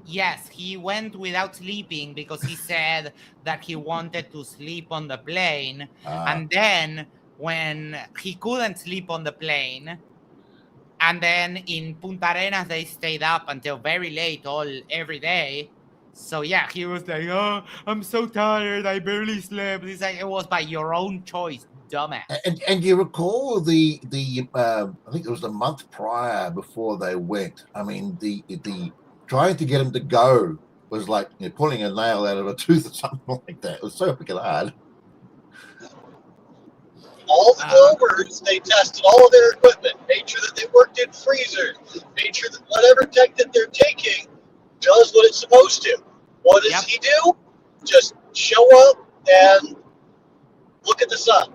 Yes, he went without sleeping because he said that he wanted to sleep on the plane, and then when he couldn't sleep on the plane, and then in Punta Arenas they stayed up until very late every day. So yeah, he was like, "Oh, I'm so tired. I barely slept." He's like, "It was by your own choice, dumbass." And you recall the I think it was the month prior before they went. I mean, the trying to get him to go was like pulling a nail out of a tooth or something like that. It was so freaking hard. All the Glovers, they tested all of their equipment, made sure that they worked in freezers, made sure that whatever tech that they're taking does what it's supposed to. What does he do? Just show up and look at the sun.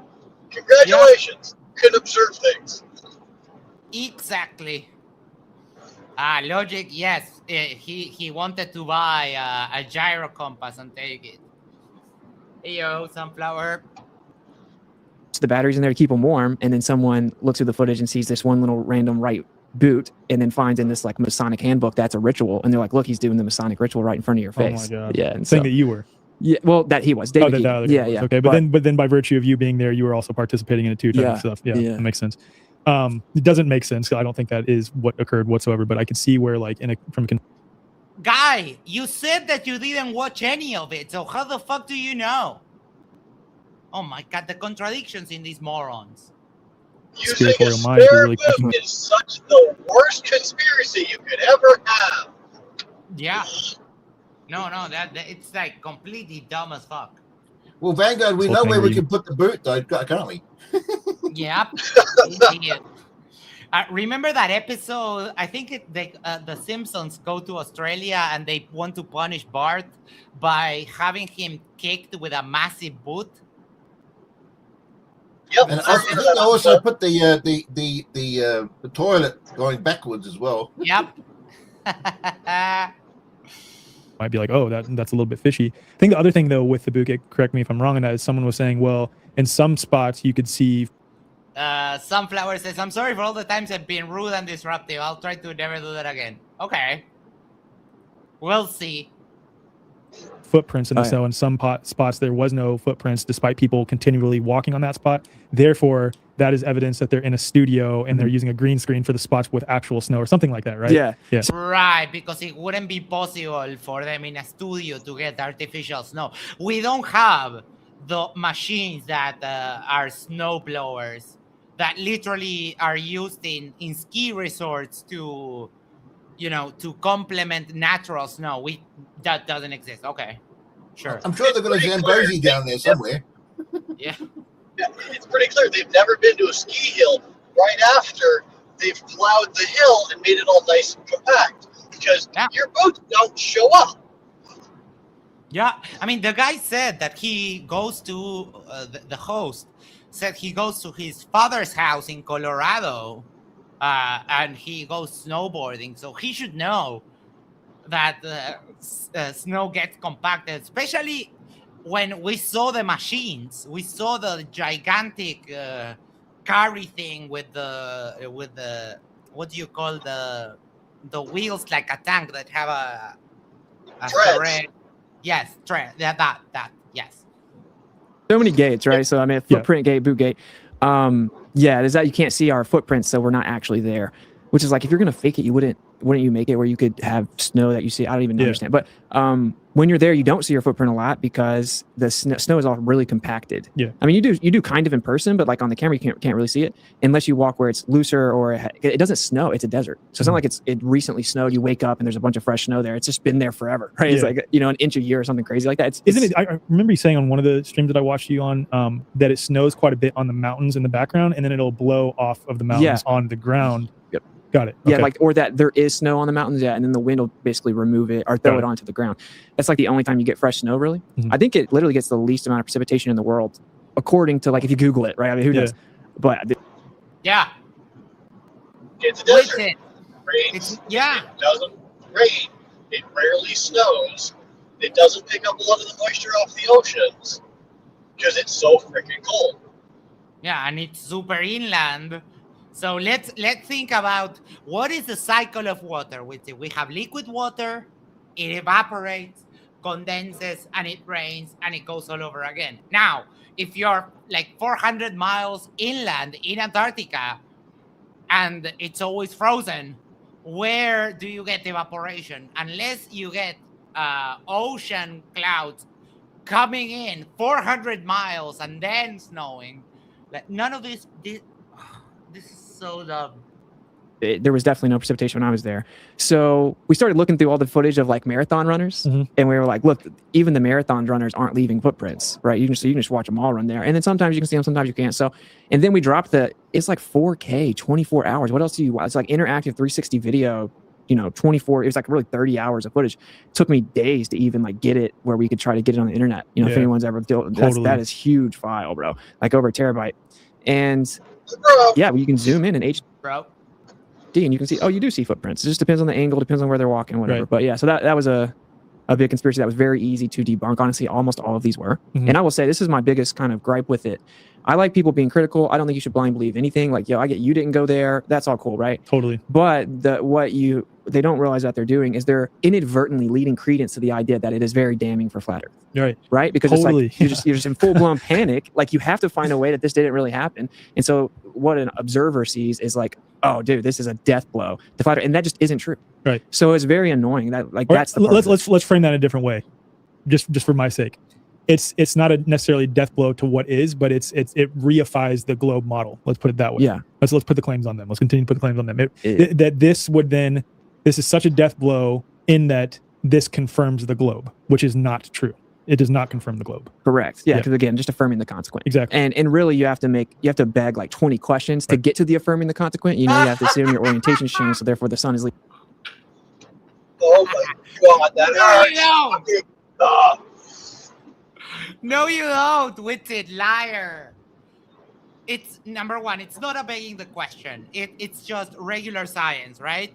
Congratulations. Can observe things. Exactly. Logic, yes. He wanted to buy a gyro compass and take it. Hey, yo, Sunflower. The batteries in there to keep them warm, and then someone looks at the footage and sees this one little random right boot, and then finds in this like Masonic handbook that's a ritual, and they're like, "Look, he's doing the Masonic ritual right in front of your face." Oh my god! Yeah, and saying that you were. Yeah, well, that he was. David yeah. Okay, but then by virtue of you being there, you were also participating in it too. Type of stuff. Yeah, that makes sense. It doesn't make sense. I don't think that is what occurred whatsoever. But I could see where, like, Guy, you said that you didn't watch any of it, so how the fuck do you know? Oh my god, the contradictions in these morons. Using a spare boot is such the worst conspiracy you could ever have. Yeah. No, that it's like completely dumb as fuck. Well, Vanguard, we know where we can put the boot, though, can't we? Yep. Remember that episode? I think the Simpsons go to Australia and they want to punish Bart by having him kicked with a massive boot. Yep. And I think they also put the toilet going backwards as well. Yep. Might be like, oh, that's a little bit fishy. I think the other thing though with the boot, correct me if I'm wrong on that, is someone was saying, well, in some spots you could see. Sunflower says, "I'm sorry for all the times I've been rude and disruptive. I'll try to never do that again." Okay. We'll see. Footprints in the snow. In some spots there was no footprints despite people continually walking on that spot. Therefore, that is evidence that they're in a studio and they're using a green screen for the spots with actual snow or something like that, right? Yeah. Right, because it wouldn't be possible for them in a studio to get artificial snow. We don't have the machines that are snow blowers that literally are used in ski resorts to complement natural snow. That doesn't exist. Okay, sure. I'm sure they're going to Zambezi down there somewhere. Yeah, it's pretty clear they've never been to a ski hill right after they've plowed the hill and made it all nice and compact because your boots don't show up. Yeah, I mean, the guy said that he goes to the host said he goes to his father's house in Colorado. And he goes snowboarding, so he should know that snow gets compacted, especially when we saw the machines. We saw the gigantic carry thing with the what do you call the wheels like a tank that have a thread. Yes, thread. That yes. So many gates, right? So I mean, footprint gate, boot gate. Yeah, there's that you can't see our footprints, so we're not actually there. Which is like, if you're gonna fake it, wouldn't you make it where you could have snow that you see? I don't even understand. But when you're there, you don't see your footprint a lot because the snow is all really compacted. Yeah, I mean, you do kind of in person, but like on the camera, you can't really see it unless you walk where it's looser or it doesn't snow. It's a desert, so it's not like it recently snowed. You wake up and there's a bunch of fresh snow there. It's just been there forever, right? Yeah. It's like an inch a year or something crazy like that. Isn't it? I remember you saying on one of the streams that I watched you on that it snows quite a bit on the mountains in the background, and then it'll blow off of the mountains on the ground. Yep. Got it. Yeah, like, or that there is snow on the mountains, yeah, and then the wind will basically remove it or throw it onto the ground. That's like the only time you get fresh snow, really. I think it literally gets the least amount of precipitation in the world, according to, like, if you Google it, right? I mean, who knows? But yeah, it's a desert. It rains. It doesn't rain. It rarely snows. It doesn't pick up a lot of the moisture off the oceans because it's so freaking cold. Yeah, and it's super inland. So let's think about what is the cycle of water. We have liquid water, it evaporates, condenses, and it rains, and it goes all over again. Now, if you're like 400 miles inland in Antarctica, and it's always frozen, where do you get evaporation? Unless you get ocean clouds coming in 400 miles and then snowing. Like, none of this is so dumb. There was definitely no precipitation when I was there. So we started looking through all the footage of like marathon runners, and we were like, look, even the marathon runners aren't leaving footprints, right? You can just watch them all run there. And then sometimes you can see them, sometimes you can't. So, and then we dropped it's like 4K, 24 hours. What else do you watch? It's like interactive 360 video, 24, it was like really 30 hours of footage. It took me days to even like get it where we could try to get it on the internet. If anyone's ever that is huge file, bro, like over a terabyte. And yeah, you can zoom in HD, bro. And you can see, you do see footprints. It just depends on the angle, depends on where they're walking, whatever. Right. But yeah, so that was a big conspiracy that was very easy to debunk. Honestly, almost all of these were. And I will say, this is my biggest kind of gripe with it. I like people being critical. I don't think you should blind believe anything. Like, I get you didn't go there. That's all cool, right? Totally. But they don't realize that they're doing is they're inadvertently leading credence to the idea that it is very damning for flat Earth. Right? Because totally. It's like you're just in full blown panic. Like, you have to find a way that this didn't really happen. And so what an observer sees is like, oh, dude, this is a death blow to flat Earth, and that just isn't true. Right. So it's very annoying. That like that's the let's frame that in a different way, just for my sake. It's not necessarily death blow to what is, but it reifies the globe model. Let's put it that way. Yeah. Let's put the claims on them. Let's continue to put the claims on them. This is such a death blow in that this confirms the globe, which is not true. It does not confirm the globe. Correct. Yeah, because again, just affirming the consequent. Exactly. And really, you have to beg like 20 questions to get to the affirming the consequent. You have to assume your orientation changed, so therefore the sun is leaving. Oh my God, that hurts. No, you don't, Witsit, liar. It's number one, it's not a begging the question. It's just regular science, right?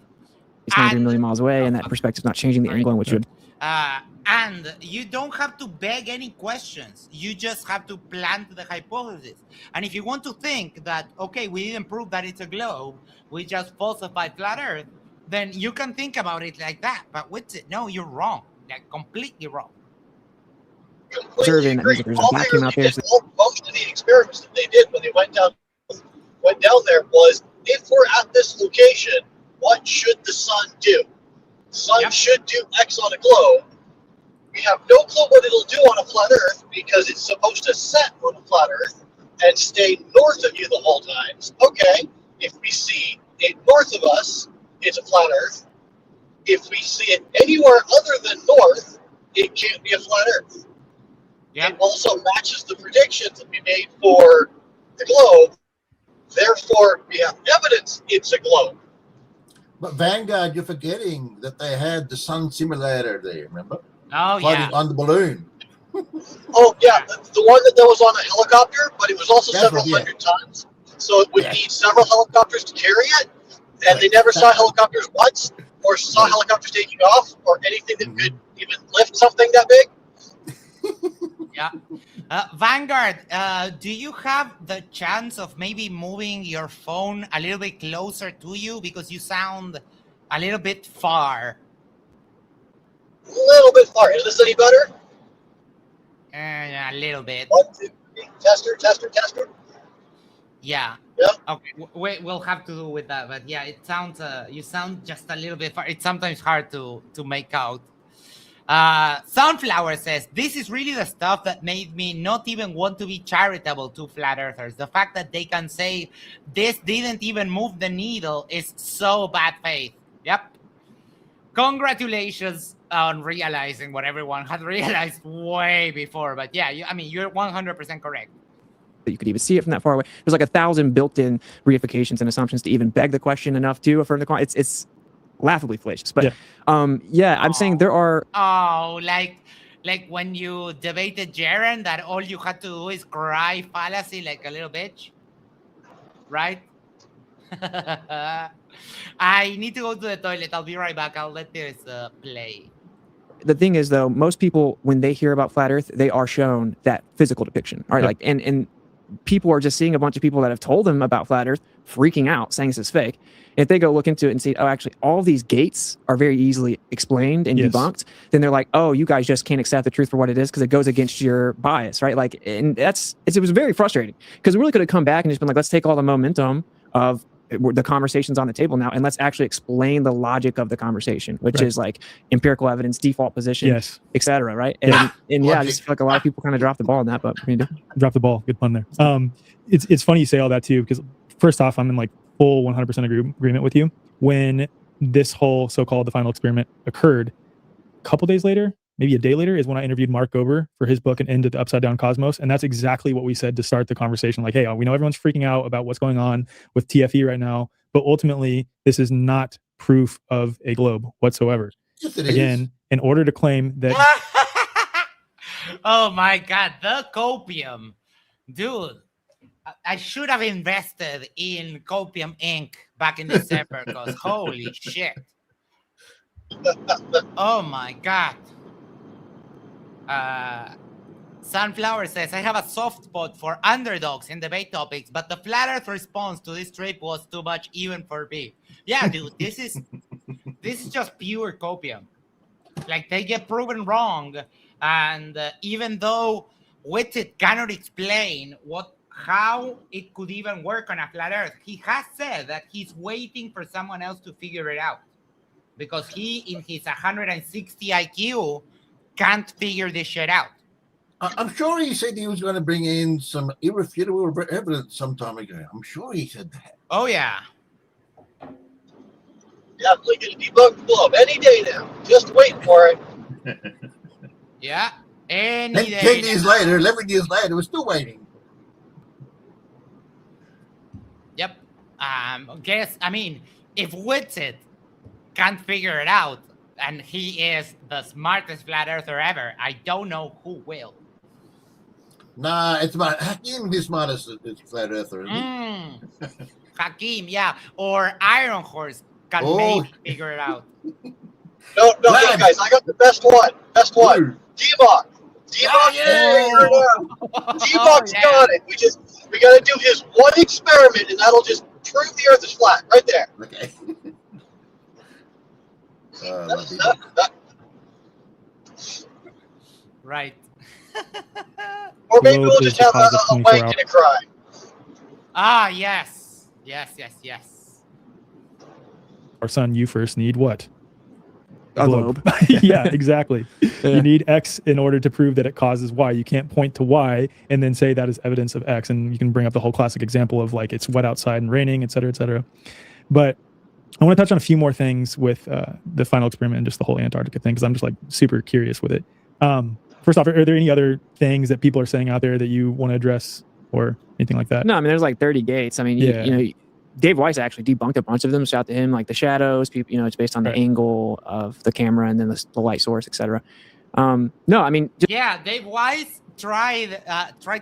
It's 900 million miles away, and that perspective's not changing the angle in which you would. And you don't have to beg any questions. You just have to plant the hypothesis. And if you want to think that, okay, we didn't prove that it's a globe, we just falsified flat Earth, then you can think about it like that. But Witsit, no, you're wrong. Like, completely wrong. Observing that means that there's a vacuum out there. Most of the experiments that they did when they went down there was, if we're at this location, what should the sun do? The sun should do X on a globe. We have no clue what it'll do on a flat Earth because it's supposed to set on a flat Earth and stay north of you the whole time. Okay, if we see it north of us, it's a flat Earth. If we see it anywhere other than north, it can't be a flat Earth. It also matches the predictions that we made for the globe. Therefore, we have evidence it's a globe. But Vanguard, you're forgetting that they had the sun simulator there, remember? Oh, floating on the balloon. Oh, yeah, the one that was on a helicopter, but it was also several hundred tons. So it would need several helicopters to carry it, and they never saw helicopters once, or saw helicopters taking off, or anything that could even lift something that big. Yeah. Vanguard, do you have the chance of maybe moving your phone a little bit closer to you? Because you sound a little bit far. A little bit far. Is this any better? A little bit. 1, 2, 3. Tester. Yeah. Yeah. Okay. We'll have to do with that. But yeah, it sounds. You sound just a little bit far. It's sometimes hard to make out. Sunflower says, this is really the stuff that made me not even want to be charitable to flat earthers. The fact that they can say this didn't even move the needle is so bad faith. Yep. Congratulations on realizing what everyone had realized way before. But yeah, you're 100% correct. that you could even see it from that far away. There's like 1,000 built-in reifications and assumptions to even beg the question enough to affirm the quantum. It's laughably fallacious. But I'm saying there are. Oh, like when you debated Jaren, that all you had to do is cry fallacy like a little bitch, right? I need to go to the toilet. I'll be right back. I'll let this play. The thing is, though, most people, when they hear about flat Earth, they are shown that physical depiction. All right, like, and people are just seeing a bunch of people that have told them about flat Earth, freaking out, saying this is fake. If they go look into it and see, oh, actually, all these gates are very easily explained and debunked, then they're like, oh, you guys just can't accept the truth for what it is because it goes against your bias, right? Like, and it was very frustrating because we really could have come back and just been like, let's take all the momentum of the conversation's on the table now, and let's actually explain the logic of the conversation, which is like empirical evidence, default position, etc. Right? And I just feel like a lot of people kind of drop the ball on that, but drop the ball. Good pun there. It's funny you say all that too, because first off, I'm in like full 100% agreement with you. When this whole so-called the final experiment occurred, a couple days later, maybe a day later, is when I interviewed Mark Gober for his book, An End to the Upside Down Cosmos. And that's exactly what we said to start the conversation. Like, hey, we know everyone's freaking out about what's going on with TFE right now, but ultimately, this is not proof of a globe whatsoever. Yes, it Again, is. in order to claim that... Oh my God, the copium. Dude, I should have invested in Copium Inc. back in December because holy shit. Oh my God. Sunflower says, I have a soft spot for underdogs in debate topics, but the flat Earth response to this trip was too much even for me. Yeah, dude, this is just pure copium. Like, they get proven wrong, and even though Witsit cannot explain how it could even work on a flat Earth, he has said that he's waiting for someone else to figure it out because he, in his 160 IQ, can't figure this shit out. I'm sure he said he was going to bring in some irrefutable evidence some time ago. I'm sure he said that. Oh, yeah. Definitely going to debunk the globe any day now. Just wait for it. Yeah. Any day. 10 years later, 11 years later, we're still waiting. Yep. If Witsit can't figure it out, and he is the smartest flat earther ever, I don't know who will. Nah, it's about Hakim, the smartest flat earther. Hakim, yeah. Or Iron Horse can maybe figure it out. No, guys, I got the best one. D-Bach. D-Bach can figure it out. D-Bach's got it. We got to do his one experiment, and that'll just prove the Earth is flat, right there. Okay. Right. Or maybe we'll just have a wank and a cry. Ah, yes. Yes. Our son, you first need what? A globe. Yeah, exactly. You need X in order to prove that it causes Y. You can't point to Y and then say that is evidence of X. And you can bring up the whole classic example of like it's wet outside and raining, et cetera, et cetera. But I want to touch on a few more things with the final experiment and just the whole Antarctica thing, because I'm just like super curious with it. First off, are there any other things that people are saying out there that you want to address or anything like that? No, I mean, there's like 30 gates. I mean, you know, Dave Weiss actually debunked a bunch of them. Shout out to him, like the shadows, people, you know, it's based on the angle of the camera and then the light source, etc. No, I mean, Dave Weiss tried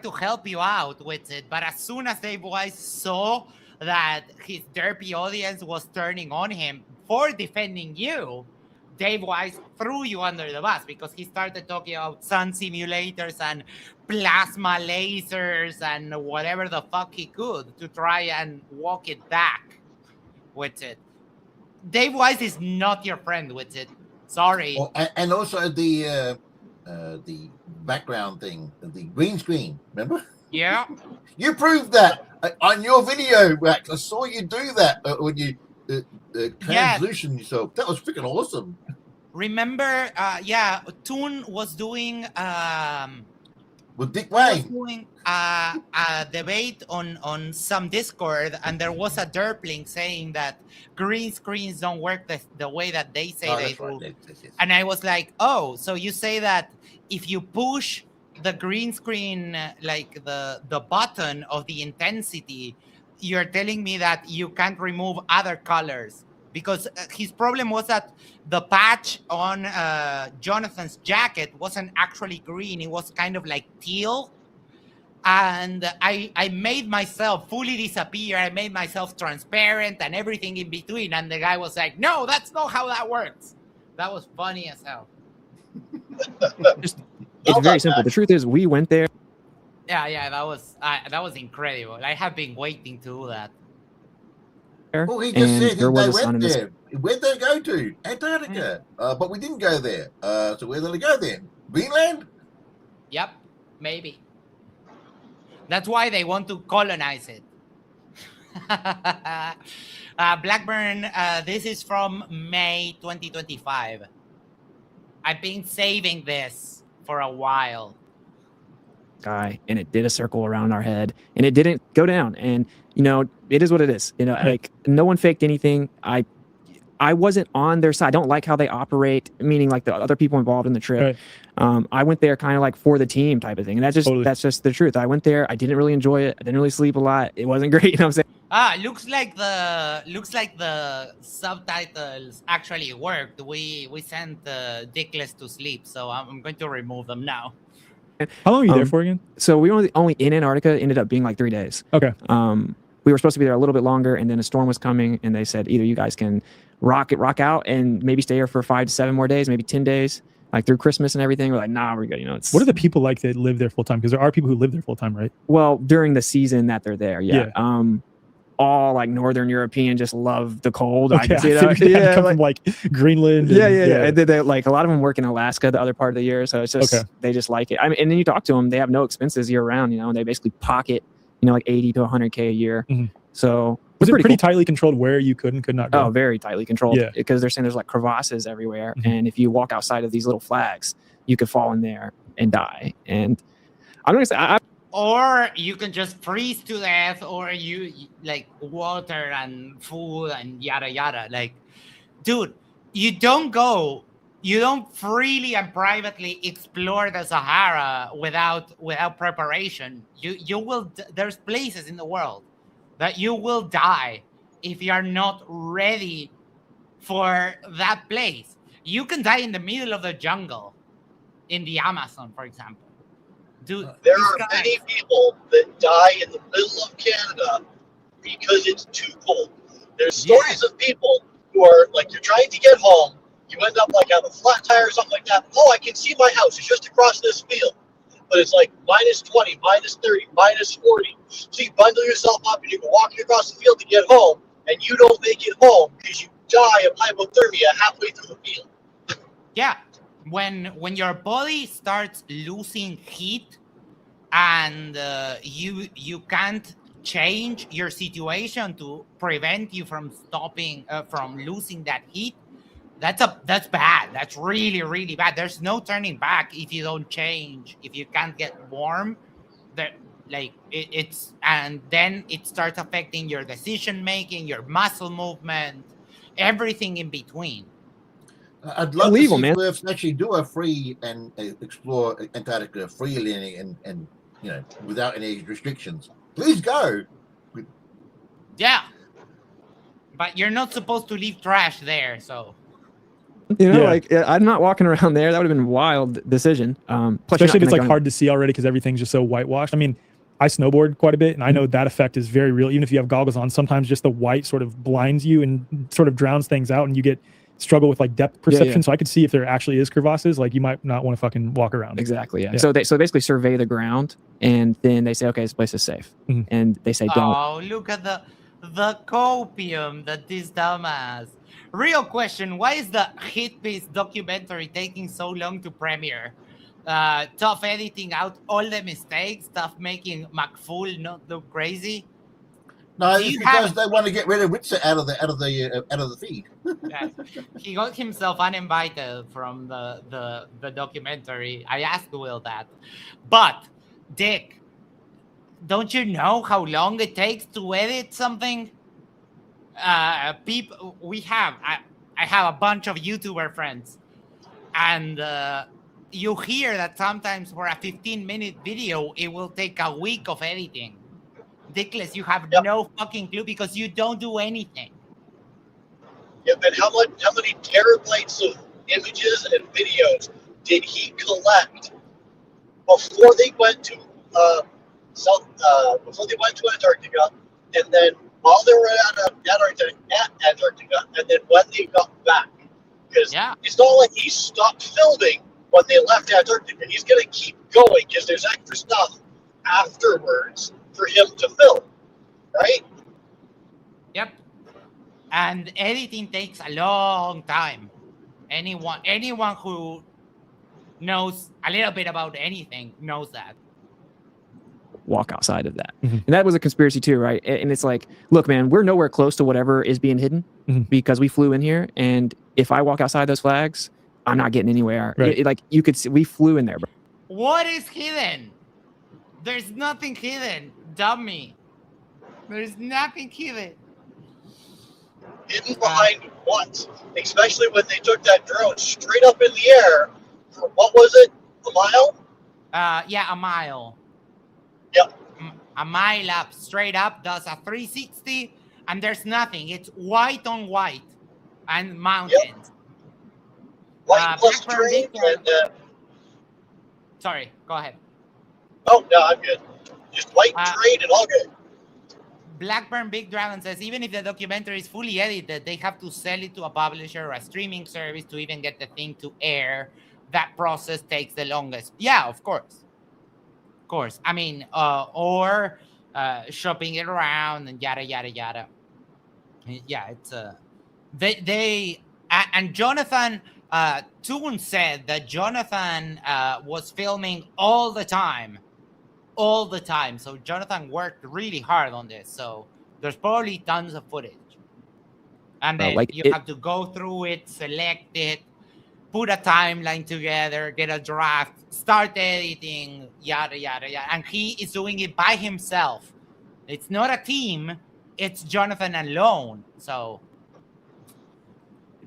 to help you out with it, but as soon as Dave Weiss saw that his derpy audience was turning on him for defending you, Dave Weiss threw you under the bus because he started talking about sun simulators and plasma lasers and whatever the fuck he could to try and walk it back with it. Dave Weiss is not your friend with it. Sorry. Oh, and also the background thing, the green screen, remember? Yeah. You proved that on your video, Max. I saw you do that when you translution yourself. That was freaking awesome. Remember, Toon was doing with Dick Wayne. Was doing a debate on some Discord, and there was a derpling saying that green screens don't work the way that they say they do. Right. Yes. And I was like, oh, so you say that if you push the green screen, like the button of the intensity, you're telling me that you can't remove other colors, because his problem was that the patch on Jonathan's jacket wasn't actually green. It was kind of like teal. And I made myself fully disappear. I made myself transparent and everything in between. And the guy was like, no, that's not how that works. That was funny as hell. It's very simple. The truth is, we went there. Yeah, that was incredible. I have been waiting to do that. Well, he just said they went there. Where'd they go to? Antarctica. But we didn't go there. So where did they go then? Greenland? Yep, maybe. That's why they want to colonize it. Blackburn, this is from May 2025. I've been saving this for a while. Sky, and it did a circle around our head, and it didn't go down. And you know, it is what it is. You know, like no one faked anything. I wasn't on their side. I don't like how they operate, meaning like the other people involved in the trip. Right. I went there kind of like for the team type of thing. And that's just the truth. I went there. I didn't really enjoy it. I didn't really sleep a lot. It wasn't great. You know what I'm saying? Looks like the subtitles actually worked. We sent Dickless to sleep, so I'm going to remove them now. How long were you there for again? So we were only in Antarctica. Ended up being like 3 days. Okay. We were supposed to be there a little bit longer, and then a storm was coming, and they said either you guys can rock out and maybe stay here for 5 to 7 more days, maybe 10 days, like through Christmas and everything. We're like, nah, we're good. You know, what are the people like that live there full time? Because there are people who live there full time, right? Well, during the season that they're there, yeah. All like Northern European just love the cold. Okay, I can see that. Yeah, come from like Greenland. Yeah. And they like a lot of them work in Alaska the other part of the year, so it's just they just like it. I mean, and then you talk to them, they have no expenses year round. You know, and they basically pocket, you know, like 80 to 100K a year. Mm-hmm. So was it pretty tightly controlled where you could and could not go? Oh, very tightly controlled. Yeah, because they're saying there's like crevasses everywhere, and if you walk outside of these little flags, you could fall in there and die. And I'm gonna say, or you can just freeze to death, or you like water and food and yada yada. Like, dude, you don't freely and privately explore the Sahara without preparation. You will. There's places in the world that you will die if you are not ready for that place. You can die in the middle of the jungle, in the Amazon, for example. Dude, there are many people that die in the middle of Canada because it's too cold. There's stories of people who are like, you're trying to get home, you end up like on a flat tire or something like that. Oh, I can see my house. It's just across this field. But it's like minus 20, minus 30, minus 40. So you bundle yourself up and you go walking across the field to get home, and you don't make it home because you die of hypothermia halfway through the field. Yeah. When your body starts losing heat and you can't change your situation to prevent you from from losing that heat, that's bad. That's really, really bad. There's no turning back if you don't change. If you can't get warm, and then it starts affecting your decision making, your muscle movement, everything in between. I'd love to see Smurfs actually do a free and explore Antarctica freely and you know, without any restrictions. Please go. Yeah, but you're not supposed to leave trash there, so. You know, like I'm not walking around there. That would have been a wild decision. Plus especially if it's like hard to see already because everything's just so whitewashed. I mean, I snowboard quite a bit, and I know that effect is very real. Even if you have goggles on, sometimes just the white sort of blinds you and sort of drowns things out, and you struggle with like depth perception. So I could see if there actually is crevasses, like you might not want to fucking walk around. Exactly. Yeah. So they basically survey the ground, and then they say, okay, this place is safe, and they say, don't. Oh, look at the copium that this dumbass. Real question: why is the Hit Piece documentary taking so long to premiere? Tough editing out all the mistakes, tough making McFool not look crazy. No, it's because they want to get rid of Witsit out of the feed. He got himself uninvited from the documentary. I asked Will that, but Dick, don't you know how long it takes to edit something? I have a bunch of YouTuber friends, and you hear that sometimes for a 15-minute video, it will take a week of editing. Ridiculous. You have no fucking clue because you don't do anything. Yep, and how many terabytes of images and videos did he collect before they went to before they went to Antarctica, and then while they were at Antarctica, and then when they got back? Because it's not like he stopped filming when they left Antarctica. He's going to keep going because there's extra stuff afterwards for him to film, right? Yep. And editing takes a long time. Anyone who knows a little bit about anything knows that. Walk outside of that. And that was a conspiracy too, right? And it's like, look, man, we're nowhere close to whatever is being hidden because we flew in here. And if I walk outside those flags, I'm not getting anywhere. Right. Like you could see, we flew in there, bro. What is hidden? There's nothing hidden, dummy. There's nothing hidden. Hidden behind what? Especially when they took that drone straight up in the air for, what was it, a mile? Yeah, a mile. Yep. A mile up, straight up, does a 360, and there's nothing. It's white on white and mountains. Yep. White plus terrain and... Sorry, go ahead. Oh, no, I'm good. Just white terrain and all good. Blackburn Big Dragon says, even if the documentary is fully edited, they have to sell it to a publisher or a streaming service to even get the thing to air. That process takes the longest. Yeah, of course. Of course. I mean, or shopping it around and yada, yada, yada. Yeah, it's... And Jonathan... Toon said that Jonathan was filming all the time. So Jonathan worked really hard on this. So there's probably tons of footage. And then you have to go through it, select it, put a timeline together, get a draft, start editing, yada, yada, yada. And he is doing it by himself. It's not a team. It's Jonathan alone. So...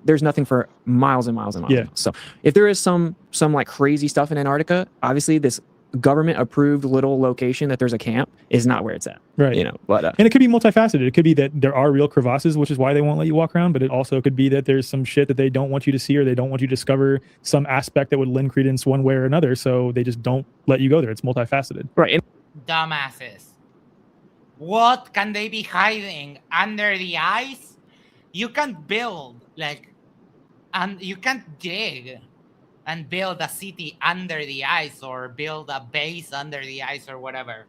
there's nothing for miles and miles and miles. Yeah. So if there is some like crazy stuff in Antarctica, obviously this government approved little location that there's a camp is not where it's at. Right. You know, but and it could be multifaceted. It could be that there are real crevasses, which is why they won't let you walk around. But it also could be that there's some shit that they don't want you to see, or they don't want you to discover some aspect that would lend credence one way or another. So they just don't let you go there. It's multifaceted. Right. Dumbasses. What can they be hiding under the ice? You can't build and you can't dig and build a city under the ice or build a base under the ice or whatever.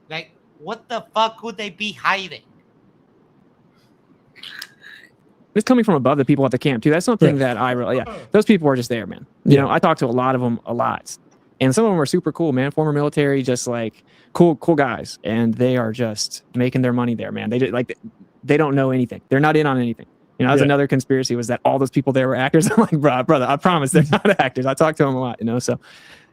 Like, what the fuck could they be hiding? It's coming from above the people at the camp too. That's something that I really, those people are just there, man. You know, I talk to a lot of them a lot, and some of them are super cool, man. Former military, just like cool guys, and they are just making their money there, man. They don't know anything. They're not in on anything. You know, that's another conspiracy, was that all those people there were actors. I'm like, brother, I promise they're not actors. I talk to them a lot, you know? So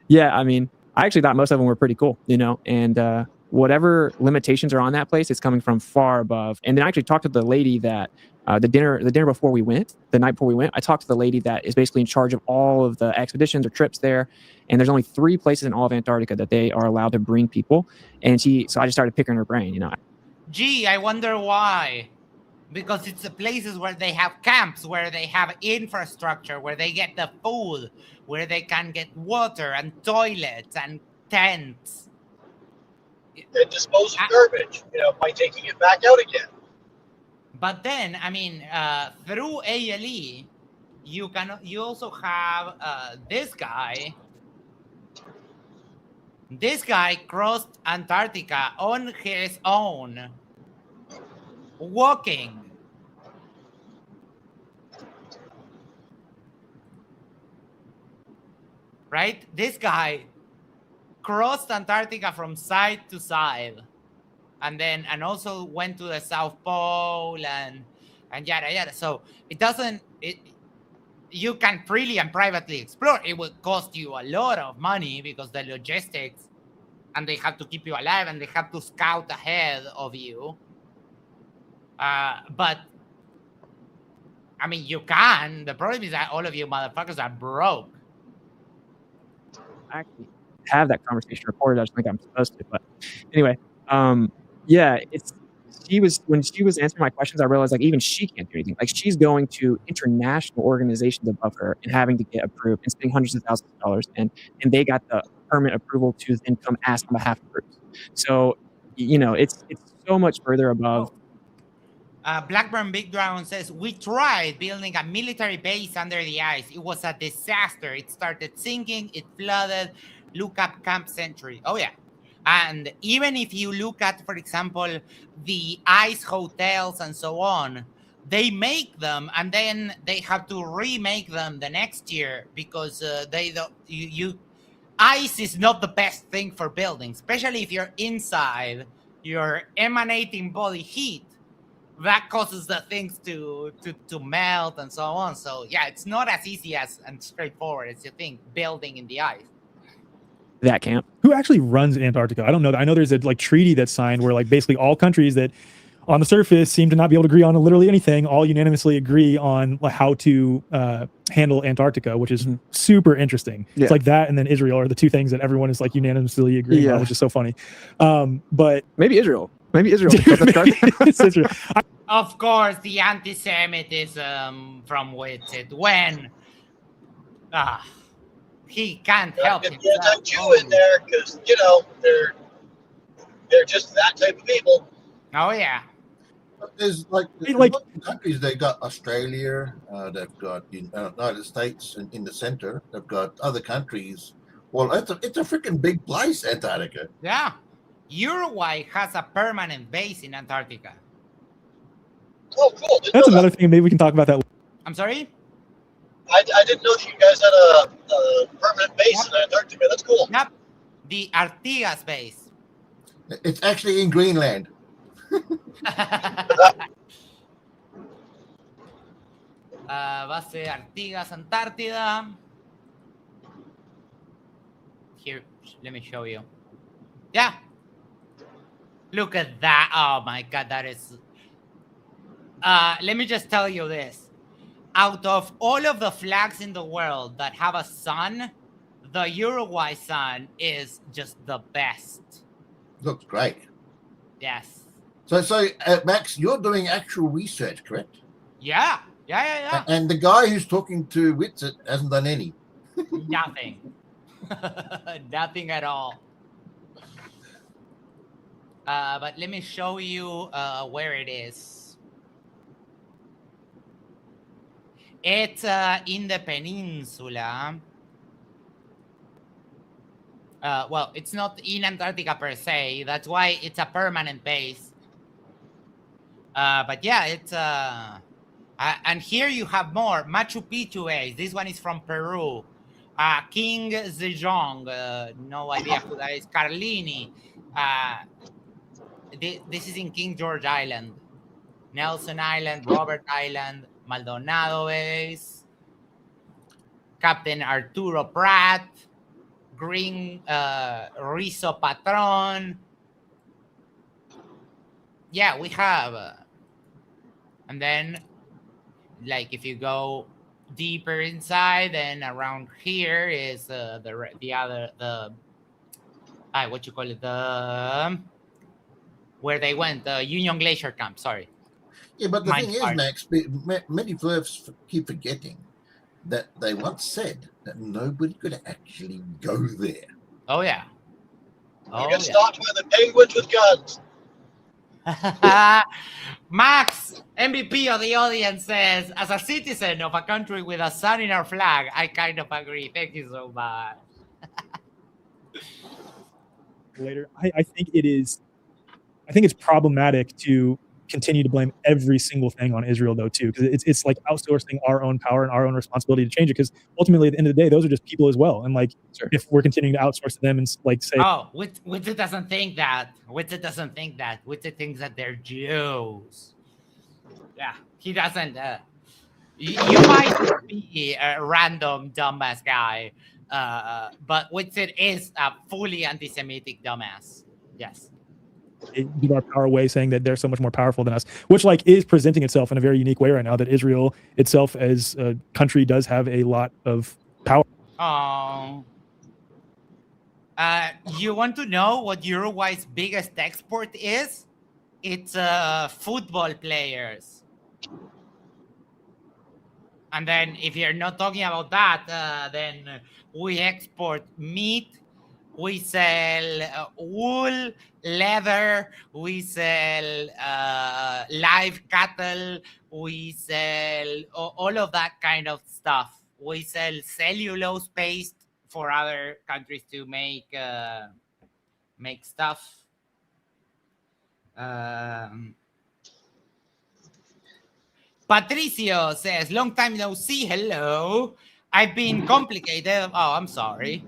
yeah, I mean, I actually thought most of them were pretty cool, you know, and whatever limitations are on that place, it's coming from far above. And then I actually talked to the lady that the dinner before we went, the night before we went, I talked to the lady that is basically in charge of all of the expeditions or trips there. And there's only 3 places in all of Antarctica that they are allowed to bring people. And so I just started picking her brain, you know. Gee, I wonder why. Because it's the places where they have camps, where they have infrastructure, where they get the food, where they can get water and toilets and tents. And dispose of garbage, you know, by taking it back out again. But then, I mean, through ALE, you also have this guy. This guy crossed Antarctica on his own. Walking. Right? This guy crossed Antarctica from side to side. And also went to the South Pole and yada yada. So you can freely and privately explore. It would cost you a lot of money because the logistics, and they have to keep you alive, and they have to scout ahead of you. But I mean, you can. The problem is that all of you motherfuckers are broke. actually have that conversation recorded. I just think I'm supposed to. But anyway, yeah, when she was answering my questions, I realized like even she can't do anything. Like she's going to international organizations above her and having to get approved and spending hundreds of thousands of dollars, and they got the permit approval to then come ask on behalf of groups. So it's so much further above. Blackburn Big Dragon says, we tried building a military base under the ice. It was a disaster. It started sinking. It flooded. Look up Camp Century. Oh, yeah. And even if you look at, for example, the ice hotels and so on, they make them and then they have to remake them the next year because they don't. Ice is not the best thing for building, especially if you're inside. You're emanating body heat. That causes the things to melt and so on. So yeah, it's not as easy and straightforward as you think, building in the ice. That camp. Who actually runs Antarctica? I don't know. I know there's a treaty that's signed where basically all countries that on the surface seem to not be able to agree on literally anything, all unanimously agree on how to handle Antarctica, which is super interesting. Yeah. It's like that and then Israel are the two things that everyone is unanimously agreeing on, which is so funny. But maybe Israel. Maybe Israel. Israel. Of course, the anti-Semitism from Witsit. When he can't help himself. Get the Jew in there because they're just that type of people. Oh yeah. There's countries. They got Australia. They've got the United States in the center. They've got other countries. Well, it's a freaking big place, Antarctica. Yeah. Uruguay has a permanent base in Antarctica. Oh, cool. That's another thing. Maybe we can talk about that. I'm sorry? I didn't know that you guys had a permanent base in Antarctica. That's cool. Yep. The Artigas base. It's actually in Greenland. Base Artigas, Antártida. Here, let me show you. Yeah. Look at that. Oh my God, that is... let me just tell you this. Out of all of the flags in the world that have a sun, the Uruguay sun is just the best. Looks great. Yes. So Max, you're doing actual research, correct? Yeah. And the guy who's talking to Witsit hasn't done any. Nothing. Nothing at all. But let me show you where it is. It's in the peninsula. Well, it's not in Antarctica per se. That's why it's a permanent base. But yeah, it's... and here you have more. Machu Picchu base. This one is from Peru. King Zedong. No idea who that is. Carlini. This is in King George Island. Nelson Island, Robert Island, Maldonado base. Captain Arturo Pratt. Green Rizo Patron. Yeah, we have. And then, if you go deeper inside, then around here is the other what you call it, where they went, the Union Glacier camp. Sorry. Yeah, but the thing is, Max, many folks keep forgetting that they once said that nobody could actually go there. Oh yeah. You get stopped by the penguins with guns. Max, MVP of the audience, says, as a citizen of a country with a sun in our flag, I kind of agree. Thank you so much. Later, I think it's problematic to continue to blame every single thing on Israel, though, too, because it's like outsourcing our own power and our own responsibility to change it. Because ultimately, at the end of the day, those are just people as well. And if we're continuing to outsource to them and say, Witsit doesn't think that. Witsit doesn't think that. Witsit thinks that they're Jews. Yeah, he doesn't. You might be a random dumbass guy, but Witsit is a fully anti-Semitic dumbass. Yes. Give our power away, saying that they're so much more powerful than us, which is presenting itself in a very unique way right now, that Israel itself as a country does have a lot of power. Oh. You want to know what Uruguay's biggest export is? It's football players. And then if you're not talking about that, then we export meat, we sell wool, leather, we sell live cattle, we sell all of that kind of stuff. We sell cellulose paste for other countries to make stuff. Patricio says, long time no see. Hello. I've been complicated. Oh, I'm sorry.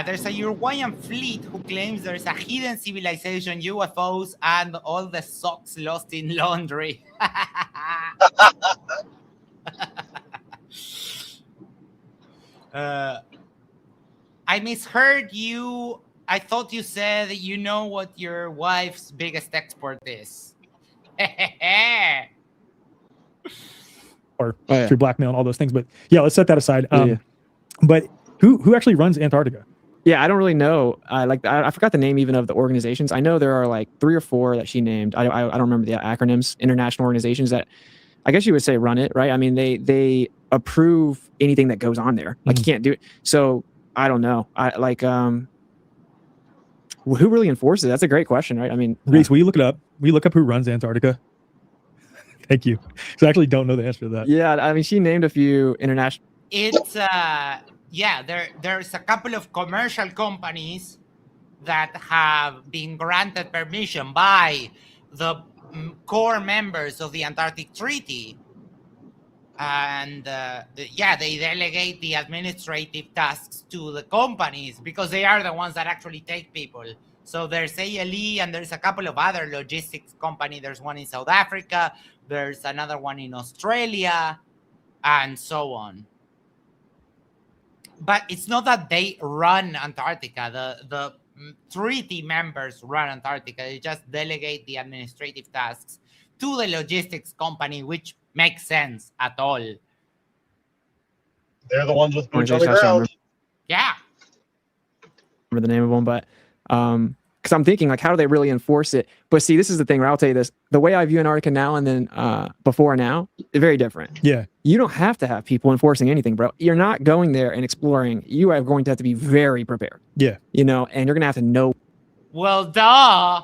There's a Uruguayan fleet who claims there's a hidden civilization, UFOs, and all the socks lost in laundry. I misheard you. I thought you said you know what your wife's biggest export is. Or through blackmail and all those things. But yeah, let's set that aside. But who actually runs Antarctica? Yeah, I don't really know. I forgot the name even of the organizations. I know there are like 3 or 4 that she named. I don't remember the acronyms. International organizations that I guess you would say run it, right? I mean, they approve anything that goes on there. Like you can't do it. So I don't know. Who really enforces it? That's a great question, right? I mean, Reese, will you look it up? Will you look up who runs Antarctica? Thank you. Because I actually don't know the answer to that. Yeah, I mean, she named a few international. It's there's a couple of commercial companies that have been granted permission by the core members of the Antarctic Treaty, and they delegate the administrative tasks to the companies because they are the ones that actually take people. So there's ALE and there's a couple of other logistics companies. There's one in South Africa, there's another one in Australia, and so on. But it's not that they run Antarctica. The treaty members run Antarctica. They just delegate the administrative tasks to the logistics company, which makes sense at all. They're the ones with boots on the ground. Yeah. Remember the name of them, but because I'm thinking like, how do they really enforce it? But see, this is the thing where I'll tell you this: the way I view Antarctica now and then before and now is very different. Yeah, you don't have to have people enforcing anything, bro. You're not going there and exploring. You are going to have to be very prepared. Yeah, and you're gonna have to know. Well, duh.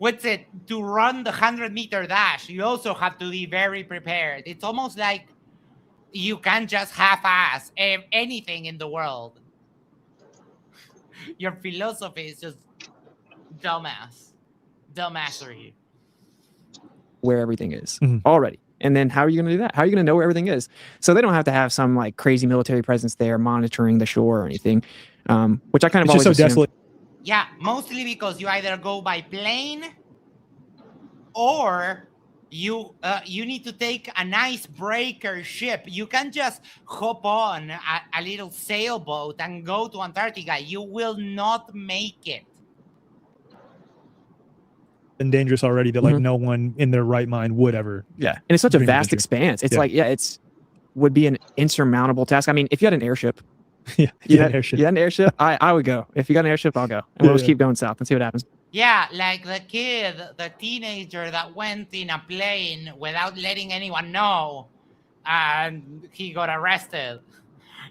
Witsit, to run the 100-meter dash, you also have to be very prepared. It's almost like you can't just half-ass anything in the world. Your philosophy is just dumbassery. Where everything is already. And then how are you going to do that? How are you going to know where everything is? So they don't have to have some like crazy military presence there monitoring the shore or anything, which I kind of always just so desolate. Yeah, mostly because you either go by plane or you need to take an icebreaker ship. You can't just hop on a little sailboat and go to Antarctica. You will not make it. And dangerous already that like no one in their right mind would ever. Yeah, and it's such a vast expanse. It's it's would be an insurmountable task. I mean, if you had an airship. You had an airship? I would go. If you got an airship, I'll go. And we'll just keep going south and see what happens. Yeah, like the teenager that went in a plane without letting anyone know and he got arrested.